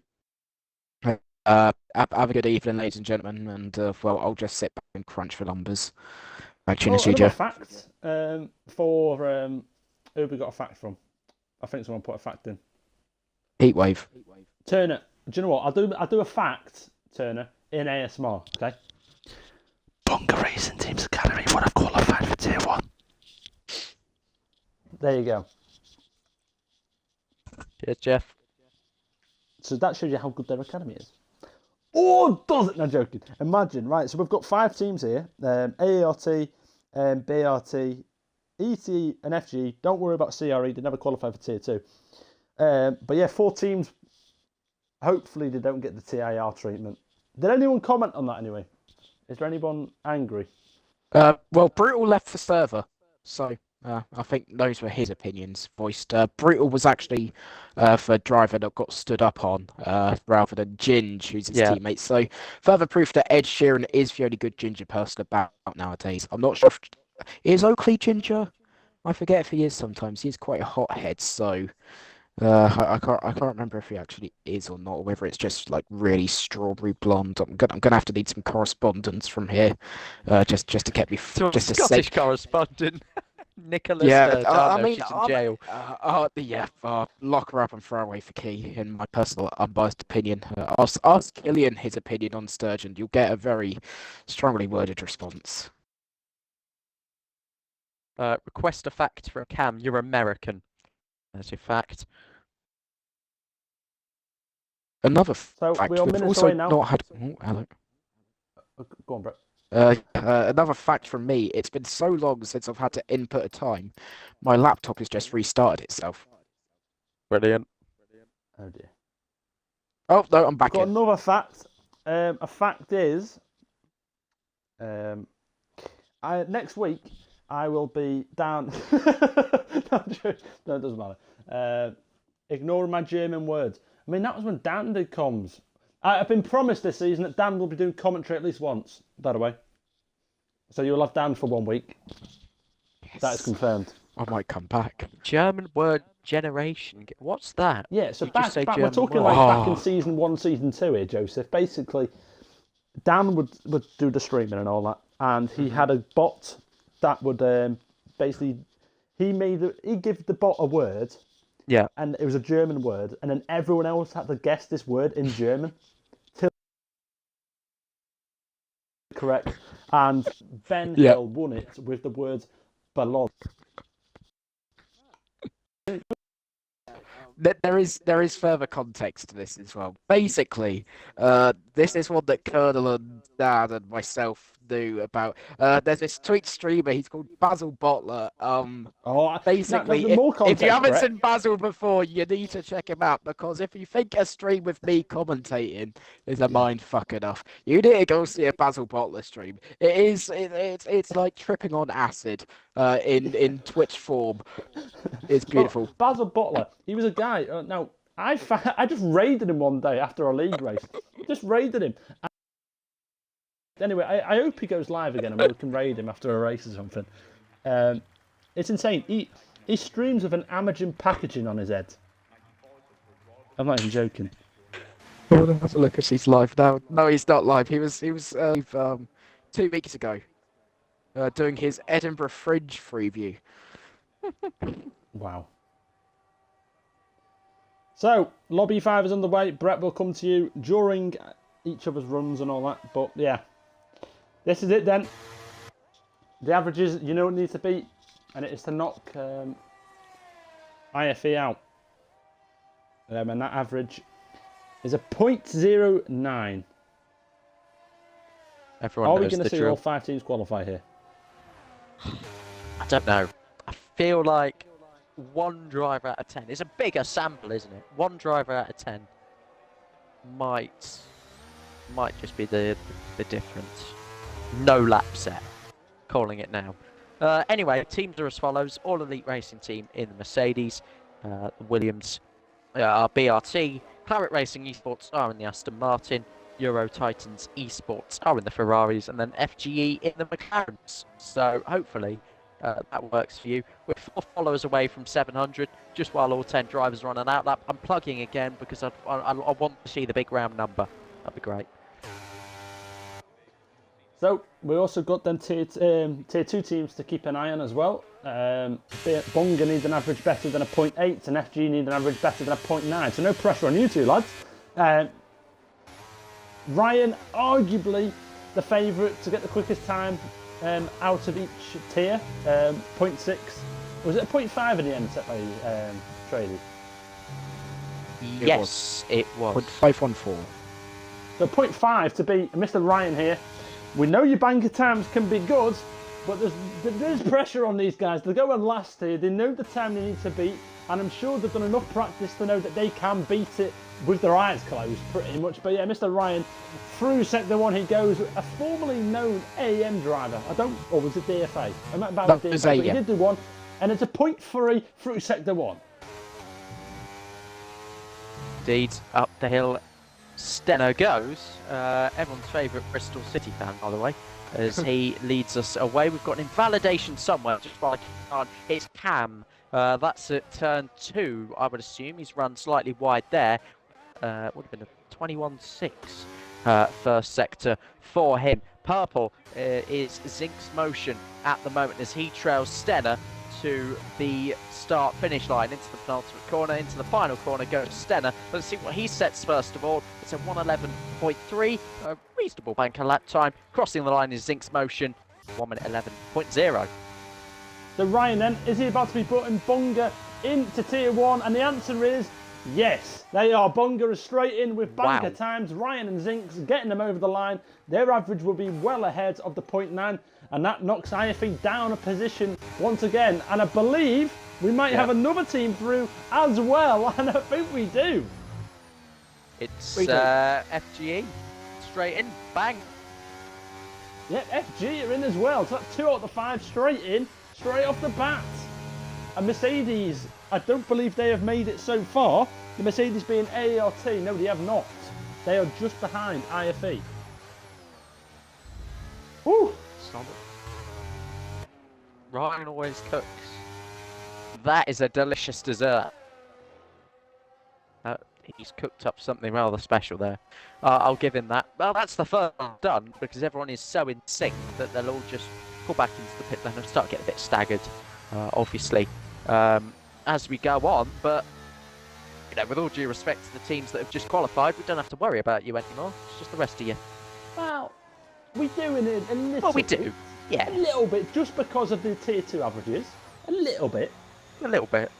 have a good evening, ladies and gentlemen, and well, I'll just sit back and crunch the numbers. Back to you in the studio. Fact for who have we got a fact from? I think someone put a fact in. Heatwave. Turner, do you know what? I'll do a fact, Turner, in ASMR, okay? Bunga Racing Team's Academy would have qualified qualified for Tier 1. There you go. Cheers, Jeff. So that shows you how good their academy is. Oh, does it? No, joking. Imagine, right, so we've got 5 teams here. AERT, BRT, ET and FG. Don't worry about CRE. They never qualify for Tier 2. But yeah, 4 teams. Hopefully they don't get the TIR treatment. Did anyone comment on that anyway? Is there anyone angry? Well, Brutal left the server, so I think those were his opinions voiced. Brutal was actually the driver that got stood up on, rather than Ginge, who's his teammate. So further proof that Ed Sheeran is the only good ginger person about nowadays. I'm not sure if is Oakley ginger. I forget if he is sometimes. He's quite a hothead, so I can't remember if he actually is or not, or whether it's just like really strawberry blonde. I'm gonna have to need some correspondence from here, just to get me To just a to say. Scottish correspondent, Nicholas. Yeah, I I mean, mean, she's in jail. Lock her up and throw away for key. In my personal unbiased opinion, ask Killian his opinion on Sturgeon. You'll get a very strongly worded response. Request a fact for a Cam. You're American. That's your fact. Another So fact we're on we've minutes also away now. not had. Oh, hello. Go on, Brett. Another fact from me. It's been so long since I've had to input a time. My laptop has just restarted itself. Brilliant. Oh dear. Oh no, I'm back Got in. another fact. A fact is, next week I will be down. No, it doesn't matter. Ignoring my German words. I mean, that was when Dan did comms. I've been promised this season that Dan will be doing commentary at least once, by the way. So you'll have Dan for 1 week. Yes. That is confirmed. I might come back. German word generation. What's that? Yeah, so You just back say we're German talking words. like back in season 1, season 2 here, Joseph. Basically, Dan would do the streaming and all that, and he had a bot that would basically he'd give the bot a word. Yeah. And it was a German word, and then everyone else had to guess this word in German. Till correct. And Ben Hill won it with the words ballon. There is further context to this as well. Basically, this is one that Colonel and Dad and myself knew about. There's this Twitch streamer. He's called Basil Bottler. Basically, if you haven't seen Basil before, you need to check him out, because if you think a stream with me commentating is a mind fuck enough, you need to go see a Basil Bottler stream. It's like tripping on acid in Twitch form. It's beautiful. Well, Basil Butler, he was a guy. Now, I just raided him one day after a league race. Just raided him. Anyway, I hope he goes live again and we can raid him after a race or something. It's insane. He streams with an Amazon packaging on his head. I'm not even joking. Oh, have a look if he's live now. No, he's not live. He was 2 weeks ago, doing his Edinburgh Fringe preview. Wow. So, Lobby 5 is underway. Brett will come to you during each other's runs and all that. But, yeah. This is it then. The averages you know it needs to beat. And it is to knock IFE out. And that average is a 0.09. Everyone Are knows we going to the see drill. all 5 teams qualify here? I don't know. I feel like 1 driver out of 10. It's a bigger sample, isn't it? 1 driver out of 10 might just be the difference. No lap set. Calling it now. Anyway, teams are as follows. All Elite Racing Team in the Mercedes. Williams are BRT. Claret Racing Esports are in the Aston Martin. Euro Titans Esports are in the Ferraris. And then FGE in the McLarens. So hopefully that works for you. We're 4 followers away from 700, just while all 10 drivers are on an outlap. I'm plugging again because I want to see the big round number. That'd be great. So, we also got then tier 2 teams to keep an eye on as well. Bunga needs an average better than a 0.8 and FG need an average better than a 0.9. So no pressure on you two, lads. Ryan, arguably the favourite to get the quickest time out of each tier. 0.6. Was it a 0.5 in the end set by traded? Yes, it was. 514. So 0.5 to beat Mr. Ryan here. We know your banker times can be good, but there's pressure on these guys. They're going last here. They know the time they need to beat, and I'm sure they've done enough practice to know that they can beat it with their eyes closed, pretty much. But yeah, Mr. Ryan, through sector 1 he goes. A formerly known AEM driver. Or was it DFA? I'm not about That was DFA, but he AEM. did do one. And it's a 0.3 through sector 1. Indeed, up the hill, Steno goes. Everyone's favourite Bristol City fan, by the way, as he leads us away. We've got an invalidation somewhere, just by it's Cam. That's at turn 2, I would assume. He's run slightly wide there. Would have been a 21.6 first sector for him. Purple is Zink's motion at the moment as he trails Stenner to the start-finish line, into the penultimate corner, into the final corner goes Stenner. Let's see what he sets first of all. It's a 1:11.3, a reasonable banker lap time. Crossing the line is Zink's motion, 1:11.0. So Ryan then, is he about to be putting Bunga into tier 1? And the answer is yes. They are. Bunga is straight in with banker times. Ryan and Zink's getting them over the line. Their average will be well ahead of the 0.9, and that knocks IFE down a position once again. And I believe we might have another team through as well, and I think we do. It's FGE, straight in, bang. Yep, FG are in as well. So that's 2 out of the 5 straight in, straight off the bat. And Mercedes, I don't believe they have made it so far. The Mercedes being AERT, no, they have not. They are just behind IFE. Woo! Ryan always cooks. That is a delicious dessert. He's cooked up something rather special there. I'll give him that. Well, that's the first one done, because everyone is so in sync that they'll all just pull back into the pit lane and start getting a bit staggered, obviously, as we go on. But, you know, with all due respect to the teams that have just qualified, we don't have to worry about you anymore. It's just the rest of you. Well, we do in a little Well, we bit. do. Yeah. A little bit, just because of the tier 2 averages. A little bit. A little bit.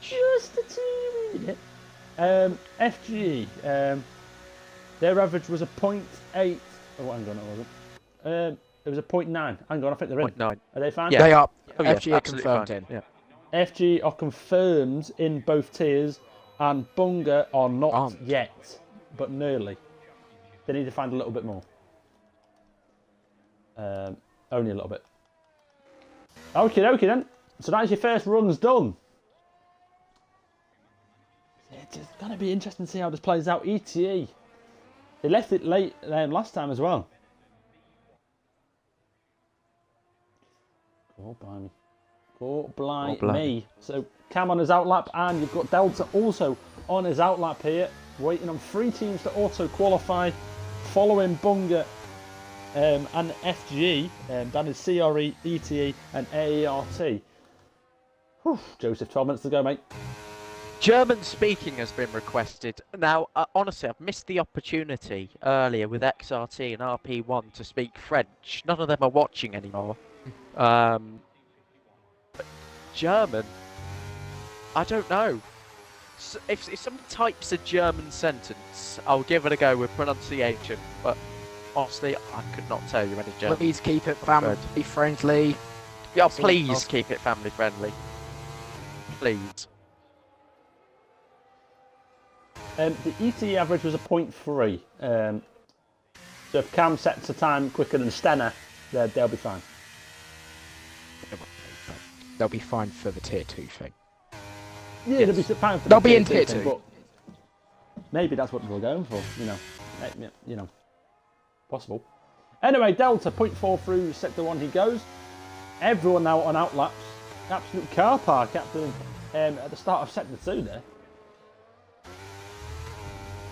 Just a teeny bit. FG, their average was a 0.8. Oh, hang on, it wasn't. It was a 0.9. Hang on, I think they're in. 0.9. Are they fine? Yeah. They are. Oh, yeah, FG are absolutely confirmed fine. in. Yeah. FG are confirmed in both tiers, and Bunga are not Aren't. yet, but nearly. They need to find a little bit more. Only a little bit. Okie dokie then. So that's your first runs done. It's going to be interesting to see how this plays out. ETE. They left it late last time as well. Oh, blimey. Oh, blimey. So Cam on his outlap, and you've got Delta also on his outlap here, waiting on 3 teams to auto qualify, following Bunga and FG. That is CRE, ETE, and AERT. Whew, Joseph, 12 minutes to go, mate. German speaking has been requested. Now, honestly, I've missed the opportunity earlier with XRT and RP1 to speak French. None of them are watching anymore. But German, I don't know. So if someone types a German sentence, I'll give it a go with pronunciation. But honestly, I could not tell you any German. Please keep it family friendly. Yeah, please keep it family friendly. Please. The ETE average was a 0.3. So if Cam sets a time quicker than Stenner, they'll be fine. They'll be fine for the tier 2 thing. Yeah, Yes. they'll be fine for They'll the be in tier tier 2. But maybe that's what we're going for, you know. Possible. Anyway, Delta, 0.4 through sector 1 he goes. Everyone now on outlaps. Absolute car park at the start of sector 2 there.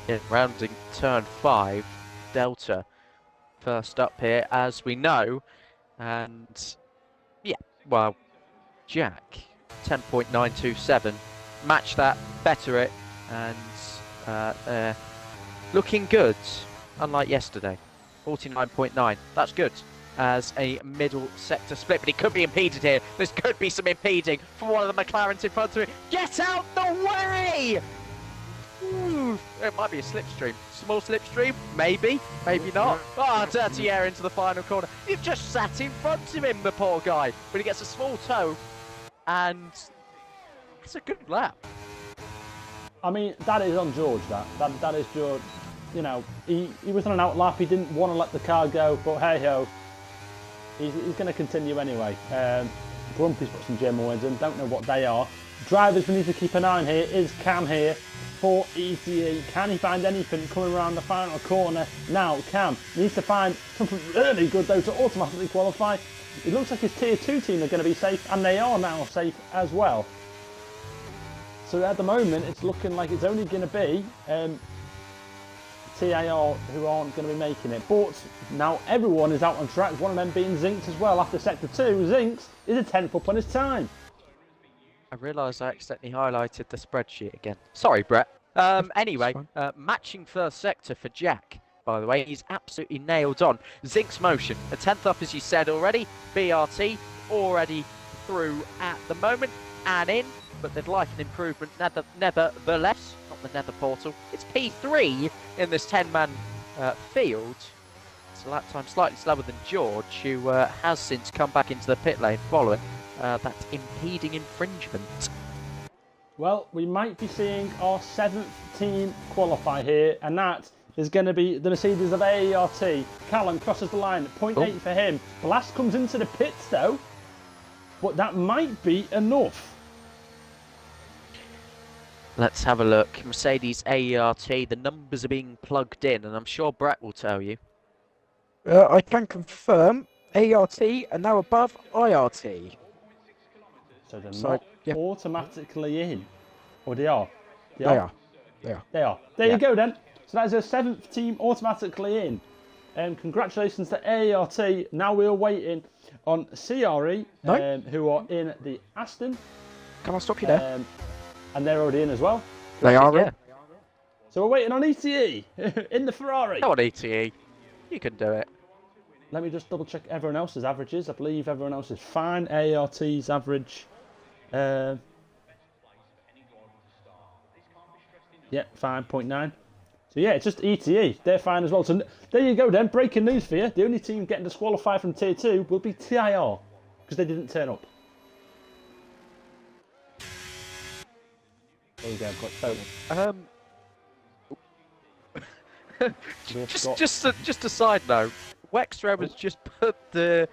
Yeah, rounding turn 5, Delta first up here, as we know. And yeah, well, Jack, 10.927. Match that, better it, and looking good, unlike yesterday. 49.9. That's good. as a middle sector split, but he could be impeded here. This could be some impeding from one of the McLarens in front of him. Get out the way! Ooh, it might be a slipstream. Small slipstream? Maybe, maybe not. Ah, dirty air into the final corner. You've just sat in front of him, the poor guy. But he gets a small toe, and it's a good lap. I mean, that is on George, that is George. You know, he was on an out lap, he didn't want to let the car go, but hey-ho, he's going to continue anyway. Grumpy's put some German words in, don't know what they are. Drivers we need to keep an eye on here. Is Cam here for ECE? Can he find anything coming around the final corner? Now, Cam needs to find something really good, though, to automatically qualify. It looks like his Tier 2 team are going to be safe, and they are now safe as well. So at the moment, it's looking like it's only going to be TAR who aren't going to be making it. But now everyone is out on track, one of them being Zinks as well. After Sector 2, Zinks is a 10th up on his time. I realised I accidentally highlighted the spreadsheet again. Sorry, Brett. Anyway, matching first sector for Jack, by the way. He's absolutely nailed on. Zink's motion, a 10th up as you said already. BRT already through at the moment and in, but they'd like an improvement nevertheless. Not the nether portal. It's P3 in this 10-man field. It's a lap time slightly slower than George, who has since come back into the pit lane following that impeding infringement. Well, we might be seeing our 7th team qualify here, and that is going to be the Mercedes of AERT. Callum crosses the line, 0.8 for him. Blast comes into the pits though, but that might be enough. Let's have a look. Mercedes AERT, the numbers are being plugged in, and I'm sure Brett will tell you. I can confirm ART are now above IRT. So they're not automatically in. Or they are? They are. There you go then. So that is a 7th team automatically in. Congratulations to AERT. Now we're waiting on CRE, who are in the Aston. Can I stop you there? And they're already in as well. They are in. So we're waiting on ETE in the Ferrari. Come on, ETE. You can do it. Let me just double check everyone else's averages. I believe everyone else is fine. ART's average. Yeah, 5.9. So yeah, it's just ETE. They're fine as well. So there you go then. Breaking news for you. The only team getting disqualified from Tier 2 will be TIR. Because they didn't turn up. There you go, I've got total. Just a side note. Wexro has just put the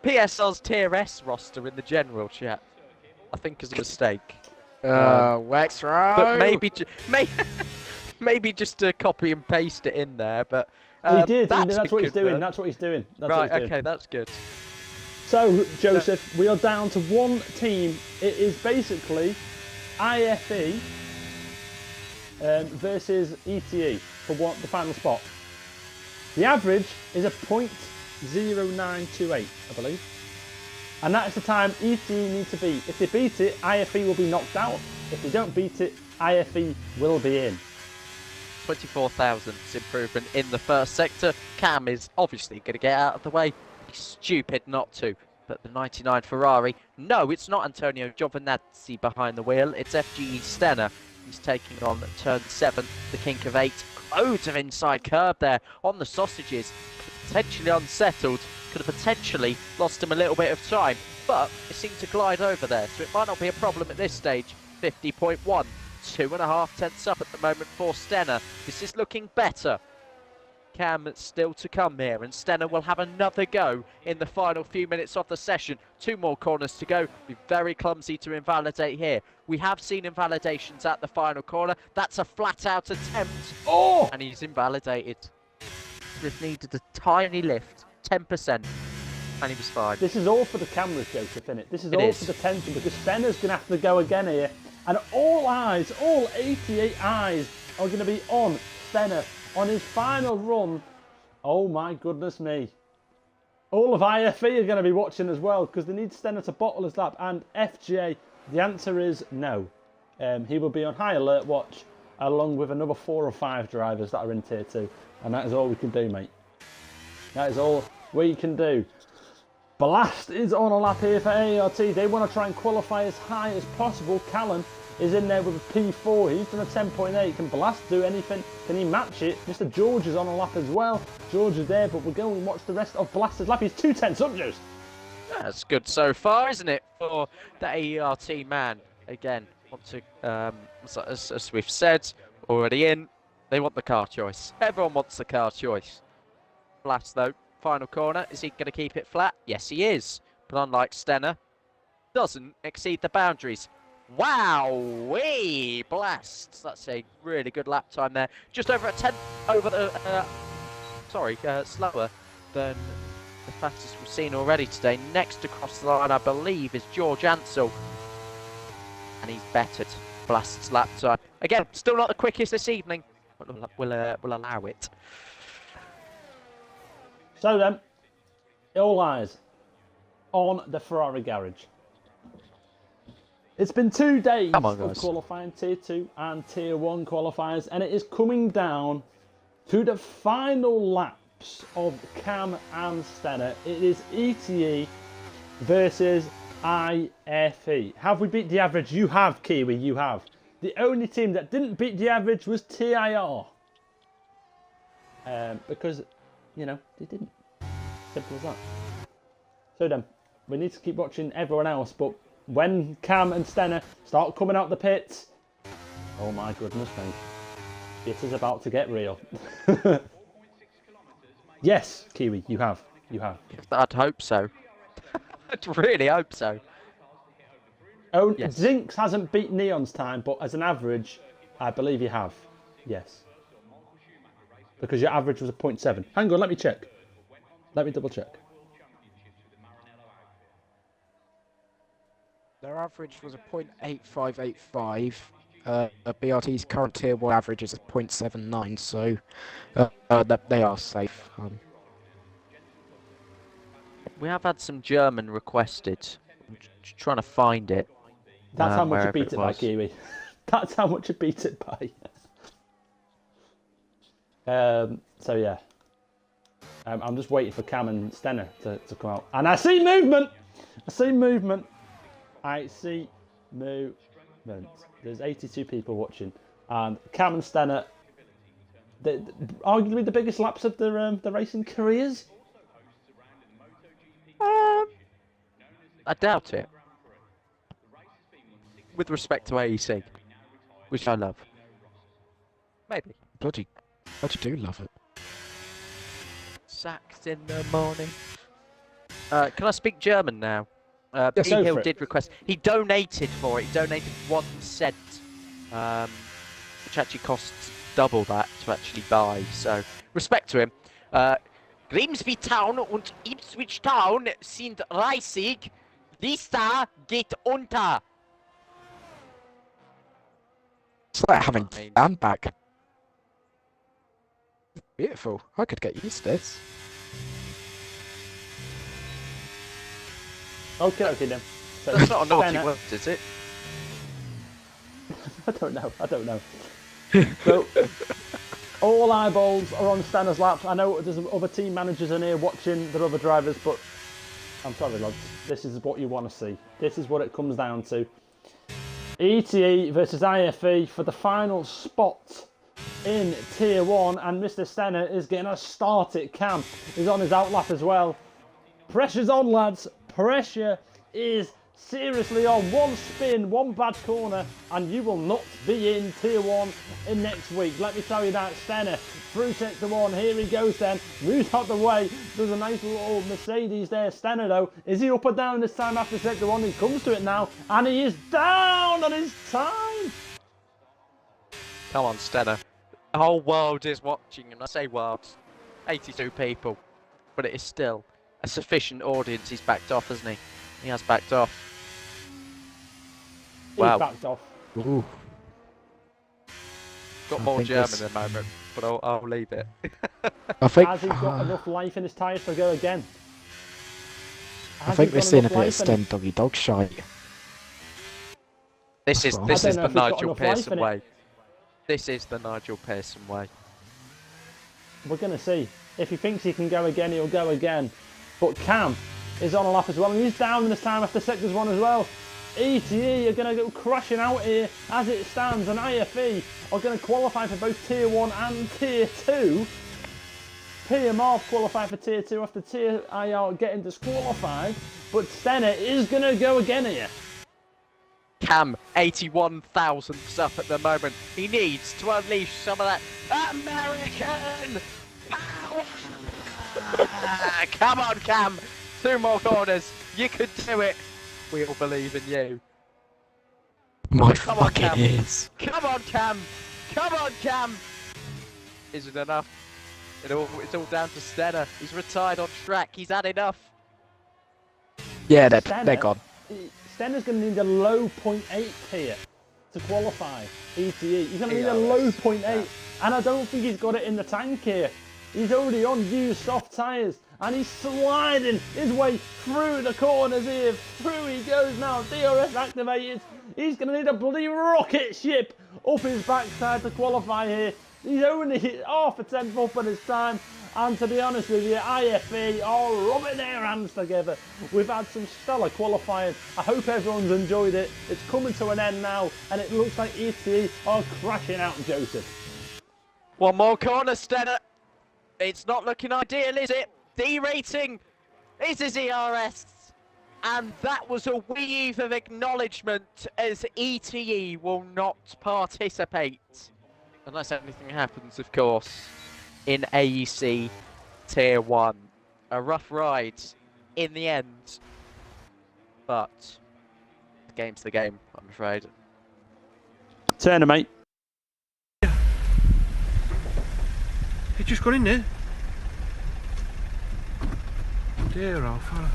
PSL's Tier S roster in the general chat. I think as a mistake. Wexro! But maybe just to copy and paste it in there, but... he did, that's what he's doing, that's what he's doing. Okay, that's good. So, Joseph, we are down to one team. It is basically IFE versus ETE for the final spot. The average is a 0.0928, I believe. And that is the time ETE need to beat. If they beat it, IFE will be knocked out. If they don't beat it, IFE will be in. 24,000 improvement in the first sector. Cam is obviously going to get out of the way. He's stupid not to. But the 99 Ferrari, no, it's not Antonio Giovinazzi behind the wheel. It's FGE Stenner. He's taking on turn 7, the kink of 8. Loads of inside curb there on the sausages. Potentially unsettled. Could have potentially lost him a little bit of time. But it seemed to glide over there. So it might not be a problem at this stage. 50.1. 2.5 tenths up at the moment for Stenner. This is looking better. Cam still to come here, and Stenner will have another go in the final few minutes of the session. 2 more corners to go. Be very clumsy to invalidate here. We have seen invalidations at the final corner. That's a flat-out attempt. Oh! And he's invalidated. Just needed a tiny lift, 10%, and he was fine. This is all for the cameras, Joseph, isn't it? This is all for the tension, because Stenner's going to have to go again here. And all eyes, all 88 eyes are going to be on Stenner. On his final run. Oh my goodness me. All of IFE are going to be watching as well, because they need Stenner to bottle his lap. And FJ, the answer is no. He will be on high alert watch, along with another 4 or 5 drivers that are in Tier 2. And that is all we can do, mate. That is all we can do. Blast is on a lap here for ART. They want to try and qualify as high as possible. Callan is in there with a P4. He's done a 10.8. Can Blast do anything? Can he match it? Mr. George is on a lap as well. George is there, but we'll go and watch the rest of Blast's lap. He's 2/10 up, Juice. That's good so far, isn't it, for the AERT man? Again, want to, as we've said, already in, they want the car choice. Everyone wants the car choice. Blast, though, final corner. Is he going to keep it flat? Yes, he is. But unlike Stenner, doesn't exceed the boundaries. Wow-wee! Blast. That's a really good lap time there. Just over a 10th over the, slower than the fastest we've seen already today. Next across the line, I believe, is George Ansell. And he's bettered Blast's lap time. Again, still not the quickest this evening, but we'll allow it. So then, all eyes on the Ferrari garage. It's been 2 days of qualifying Tier 2 and Tier 1 qualifiers, and it is coming down to the final laps of Cam and Stenner. It is ETE versus IFE. Have we beat the average? You have, Kiwi, you have. The only team that didn't beat the average was TIR. Because, you know, they didn't. Simple as that. So then, we need to keep watching everyone else, but when Cam and Stenner start coming out the pits, oh my goodness me, it is about to get real. Yes, Kiwi, you have. I'd hope so. I'd really hope so. Oh, yes. Zinx hasn't beat Neon's time, but as an average, I believe you have. Yes. Because your average was a 0.7. Hang on, let me check. Let me double check. Their average was a 0.8585. BRT's current Tier 1 average is a 0.79, so they are safe. We have had some German requested. I'm just trying to find it. That's how much you beat it it by, Kiwi. That's how much you beat it by. So yeah. I'm just waiting for Cam and Stenner to come out. And I see movement! I see movement. There's 82 people watching. And Cam and Stenner, arguably the biggest laps of the racing careers. I doubt it. With respect to AEC, which I love. Maybe. Bloody do love it. Sacked in the morning. Can I speak German now? Yes, go Hill for it. did request. He donated for it. He donated 1 cent, which actually costs double that to actually buy. So respect to him. Grimsby Town und Ipswich Town sind reisig. Vista geht unter. It's like having Dan back. Beautiful. I could get used to this. Okay then. So That's not a naughty Stenner- word, is it? I don't know. So, all eyeballs are on Stenner's laps. I know there's other team managers in here watching the other drivers, but I'm sorry, lads. This is what you want to see. This is what it comes down to. ETE versus IFE for the final spot in Tier 1, and Mr. Stenner is getting a start at Cam. He's on his outlap as well. Pressure's on, lads. Pressure is seriously on. One spin, one bad corner, and you will not be in Tier 1 in next week. Let me tell you that. Stenner through sector 1. Here he goes then. Moves out the way. There's a nice little Mercedes there. Stenner, though, is he up or down this time after sector 1? He comes to it now, and he is down on his time. Come on, Stenner. The whole world is watching, and I say world, 82 people, but it is still a sufficient audience. He's backed off, hasn't he? He has backed off. Wow. He's backed off. Ooh. Got I more think German this- at the moment, but I'll leave it. I think. Has he got enough life in his tyres to go again? I think we're seeing a bit of Sten doggy dog shite. This is I this don't is know the if he's got Nigel enough life Pearson in it. way. This is the Nigel Pearson way. We're going to see. If he thinks he can go again, he'll go again. But Cam is on a lap as well, and he's down this time after sectors 1 as well. ETE are going to go crashing out here as it stands, and IFE are going to qualify for both Tier 1 and Tier 2. PMR qualify for Tier 2 after Tier IR getting disqualified, but Stenner is going to go again here. Cam, 81,000 up at the moment. He needs to unleash some of that American power. Come on, Cam. 2 more corners. You could do it. We all believe in you. My Come on, fucking Cam. ears. Come on, Cam. Come on, Cam. Is it enough? It's all down to Stenner. He's retired on track. He's had enough. Yeah, they're gone. Stenner's going to need a low 0.8 here to qualify ETE. He's going to need a low 0.8, and I don't think he's got it in the tank here. He's already on used soft tyres, and he's sliding his way through the corners here. Through he goes now, DRS activated. He's going to need a bloody rocket ship up his backside to qualify here. He's only half a tenth up on his time, and to be honest with you, IFE are rubbing their hands together. We've had some stellar qualifying. I hope everyone's enjoyed it. It's coming to an end now, and it looks like ETE are crashing out Joseph. 1 more corner, Stenner. It's not looking ideal, is it? D-rating is his ERS. And that was a weave of acknowledgement as ETE will not participate. Unless anything happens, of course, in AEC Tier 1. A rough ride in the end. But the game's the game, I'm afraid. Turner, mate. He just got in there. Dear old fella.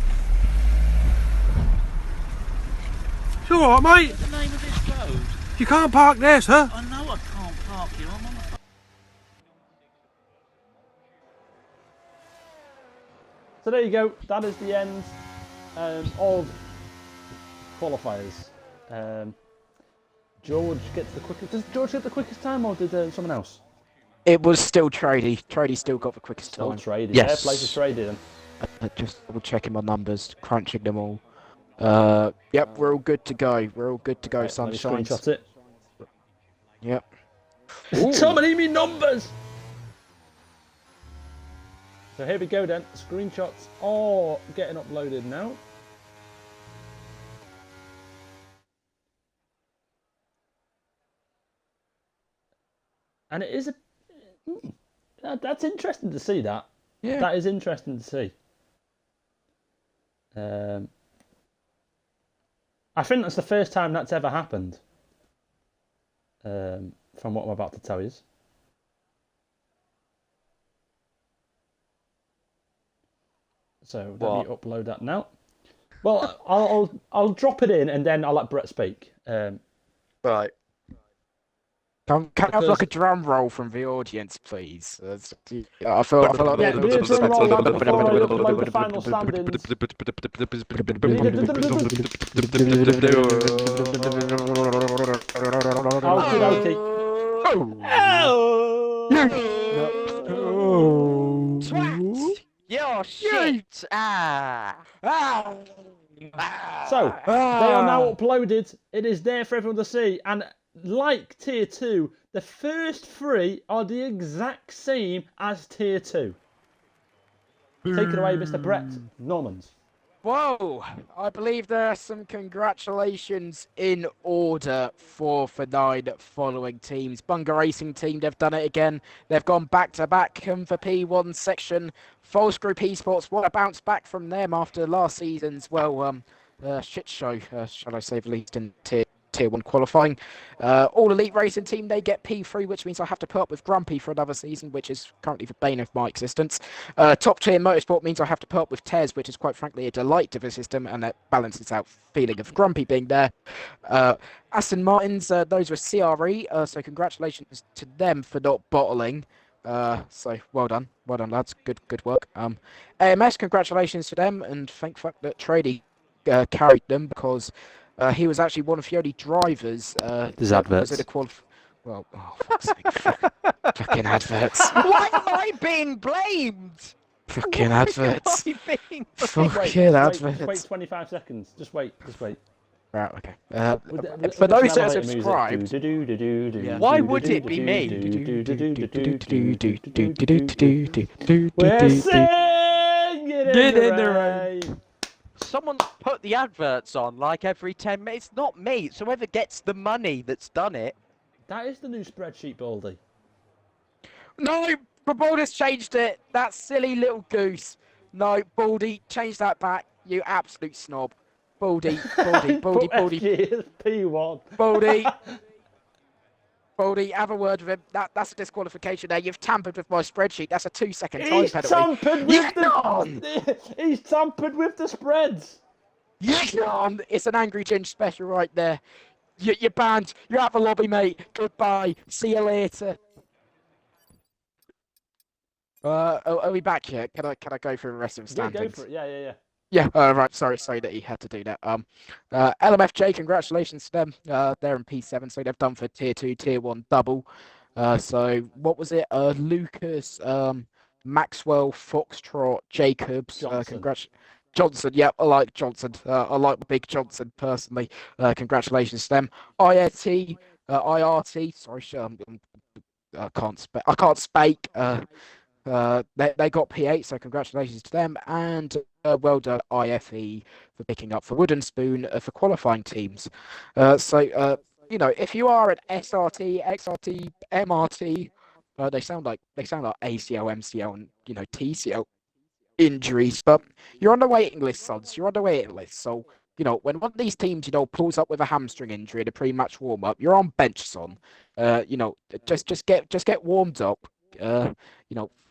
It's alright, mate. What's the name of this road? You can't park there, sir. I know I can't park here. I'm on the phone. So there you go. That is the end of qualifiers. George gets the quickest. Does George get the quickest time, or did someone else? It was still Trady. Trady still got the quickest Still time. traded. Yes. Fair play to traded then. Just double checking my numbers, crunching them all. Yep, we're all good to go. We're all good to go, Right, let me sunshine. screenshot it. Yep. So many me numbers. So here we go then. Screenshots are getting uploaded now. And it is that's interesting to see that. Yeah. That is interesting to see. I think that's the first time that's ever happened. From what I'm about to tell you. So let me upload that now. Well, I'll drop it in and then I'll let Brett speak. Right. Can I have like a drum roll from the audience, please? I feel like Yeah, we need a drum roll now before I upload the final standings. Okie dokie. Twat! Your shit! So, they are now uploaded. It is there for everyone to see. And like Tier 2, the first 3 are the exact same as Tier 2. Take it away, Mr. Brett Normans. Whoa! I believe there are some congratulations in order for the 9 following teams. Bunga Racing Team, they've done it again. They've gone back-to-back for P1 section. False Group Esports, what a bounce back from them after last season's, shit show, shall I say the least, in Tier 1 qualifying. All Elite Racing Team, they get P3, which means I have to put up with Grumpy for another season, which is currently the bane of my existence. Top Tier Motorsport means I have to put up with Tez, which is quite frankly a delight to the system, and that balances out feeling of Grumpy being there. Aston Martins, those were CRE, so congratulations to them for not bottling. So well done lads, good work. AMS, congratulations to them, and thank fuck that Trady carried them, because he was actually one of the only drivers There's adverts. Well, oh, fuck's sake. Fucking adverts. Why am I being blamed? Fucking Why adverts. am I being Fucking blamed? Just adverts. wait 25 seconds. Just wait. Right, okay. With For those some that elevator are music. subscribed, Do-do-do-do-do-do. Why would it be me? We're singing in the rain. Someone put the adverts on like every 10 minutes. It's not me. It's whoever gets the money that's done it. That is the new spreadsheet, Baldy. No, Baldy's changed it. That silly little goose. No, Baldy, change that back. You absolute snob. Baldy. Put FG as P1. Baldy, have a word with him. That's a disqualification there. You've tampered with my spreadsheet. That's a 2-second time He's penalty. tampered with He's tampered with the spreads. You can't. It's an Angry Ginge special right there. You're banned. You're out the lobby, mate. Goodbye. See you later. Are we back here? Can I go through the rest of the Yeah, standings? go for it. Yeah. Yeah, right. Sorry that he had to do that. LMFJ, congratulations to them. They're in P7, so they've done for Tier 2, Tier 1 double. So what was it? Lucas, Maxwell, Foxtrot, Jacobs. Johnson. Yep, I like Johnson. I like Big Johnson personally. Congratulations to them. IRT. Sorry, I can't speak. They got P8, so congratulations to them, and well done IFE for picking up for Wooden Spoon for qualifying teams. If you are an SRT, XRT, MRT, they sound like ACL, MCL, and TCL injuries, but you're on the waiting list, sons. You're on the waiting list, so. When one of these teams, pulls up with a hamstring injury in a pre-match warm-up, you're on bench, son. Just get warmed up.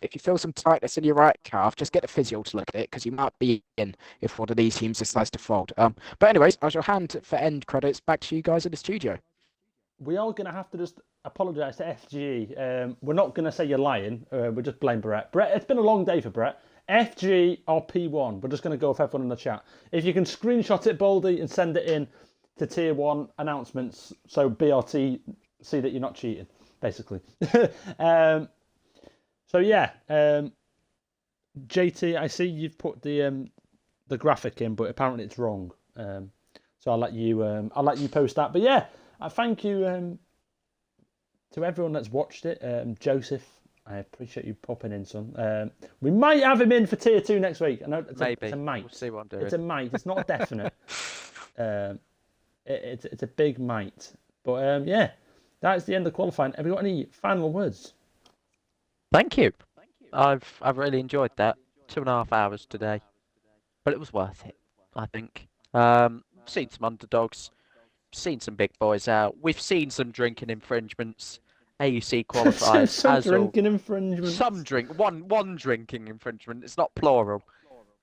If you feel some tightness in your right calf, just get the physio to look at it because you might be in if one of these teams decides to fold. But anyways, I shall hand for end credits back to you guys in the studio. We are going to have to just apologise to FG. We're not going to say you're lying. We'll just blame Brett. It's been a long day for Brett. FG or P1. We're just going to go with everyone in the chat. If you can screenshot it, Baldy, and send it in to Tier 1 announcements so BRT see that you're not cheating, basically. JT, I see you've put the graphic in, but apparently it's wrong. So I'll let you post that. But yeah, thank you to everyone that's watched it. Joseph, I appreciate you popping in, son. We might have him in for Tier 2 next week. I know it's a might. We'll see what I'm doing. It's a might. It's not a definite. It's a big might. But yeah, that's the end of qualifying. Have you got any final words? Thank you. I've really enjoyed that. 2.5 hours today, but it was worth it, I think. Seen some underdogs, seen some big boys out. We've seen some drinking infringements. AEC qualifiers. Some drinking infringements. One drinking infringement. It's not plural.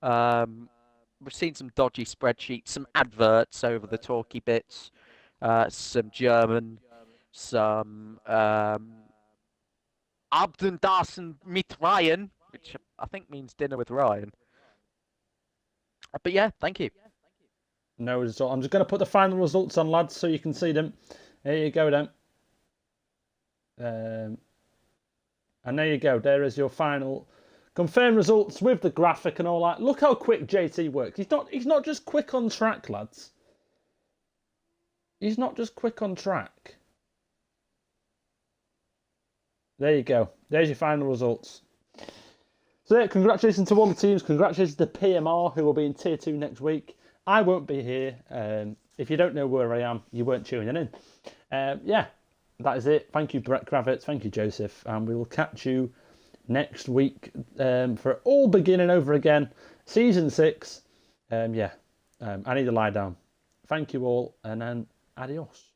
We've seen some dodgy spreadsheets, some adverts over the talky bits, some German, some Abenddassen mit Ryan, which I think means dinner with Ryan. But yeah, thank you. No result. I'm just going to put the final results on, lads, so you can see them. There you go, then. And there you go. There is your final confirmed results with the graphic and all that. Look how quick JT works. He's not just quick on track, lads. He's not just quick on track. There you go. There's your final results. So yeah, congratulations to all the teams. Congratulations to PMR, who will be in Tier 2 next week. I won't be here. If you don't know where I am, you weren't tuning in. Yeah, that is it. Thank you, Brett Kravitz. Thank you, Joseph. And we will catch you next week for all beginning over again. Season 6. I need to lie down. Thank you all, and then adios.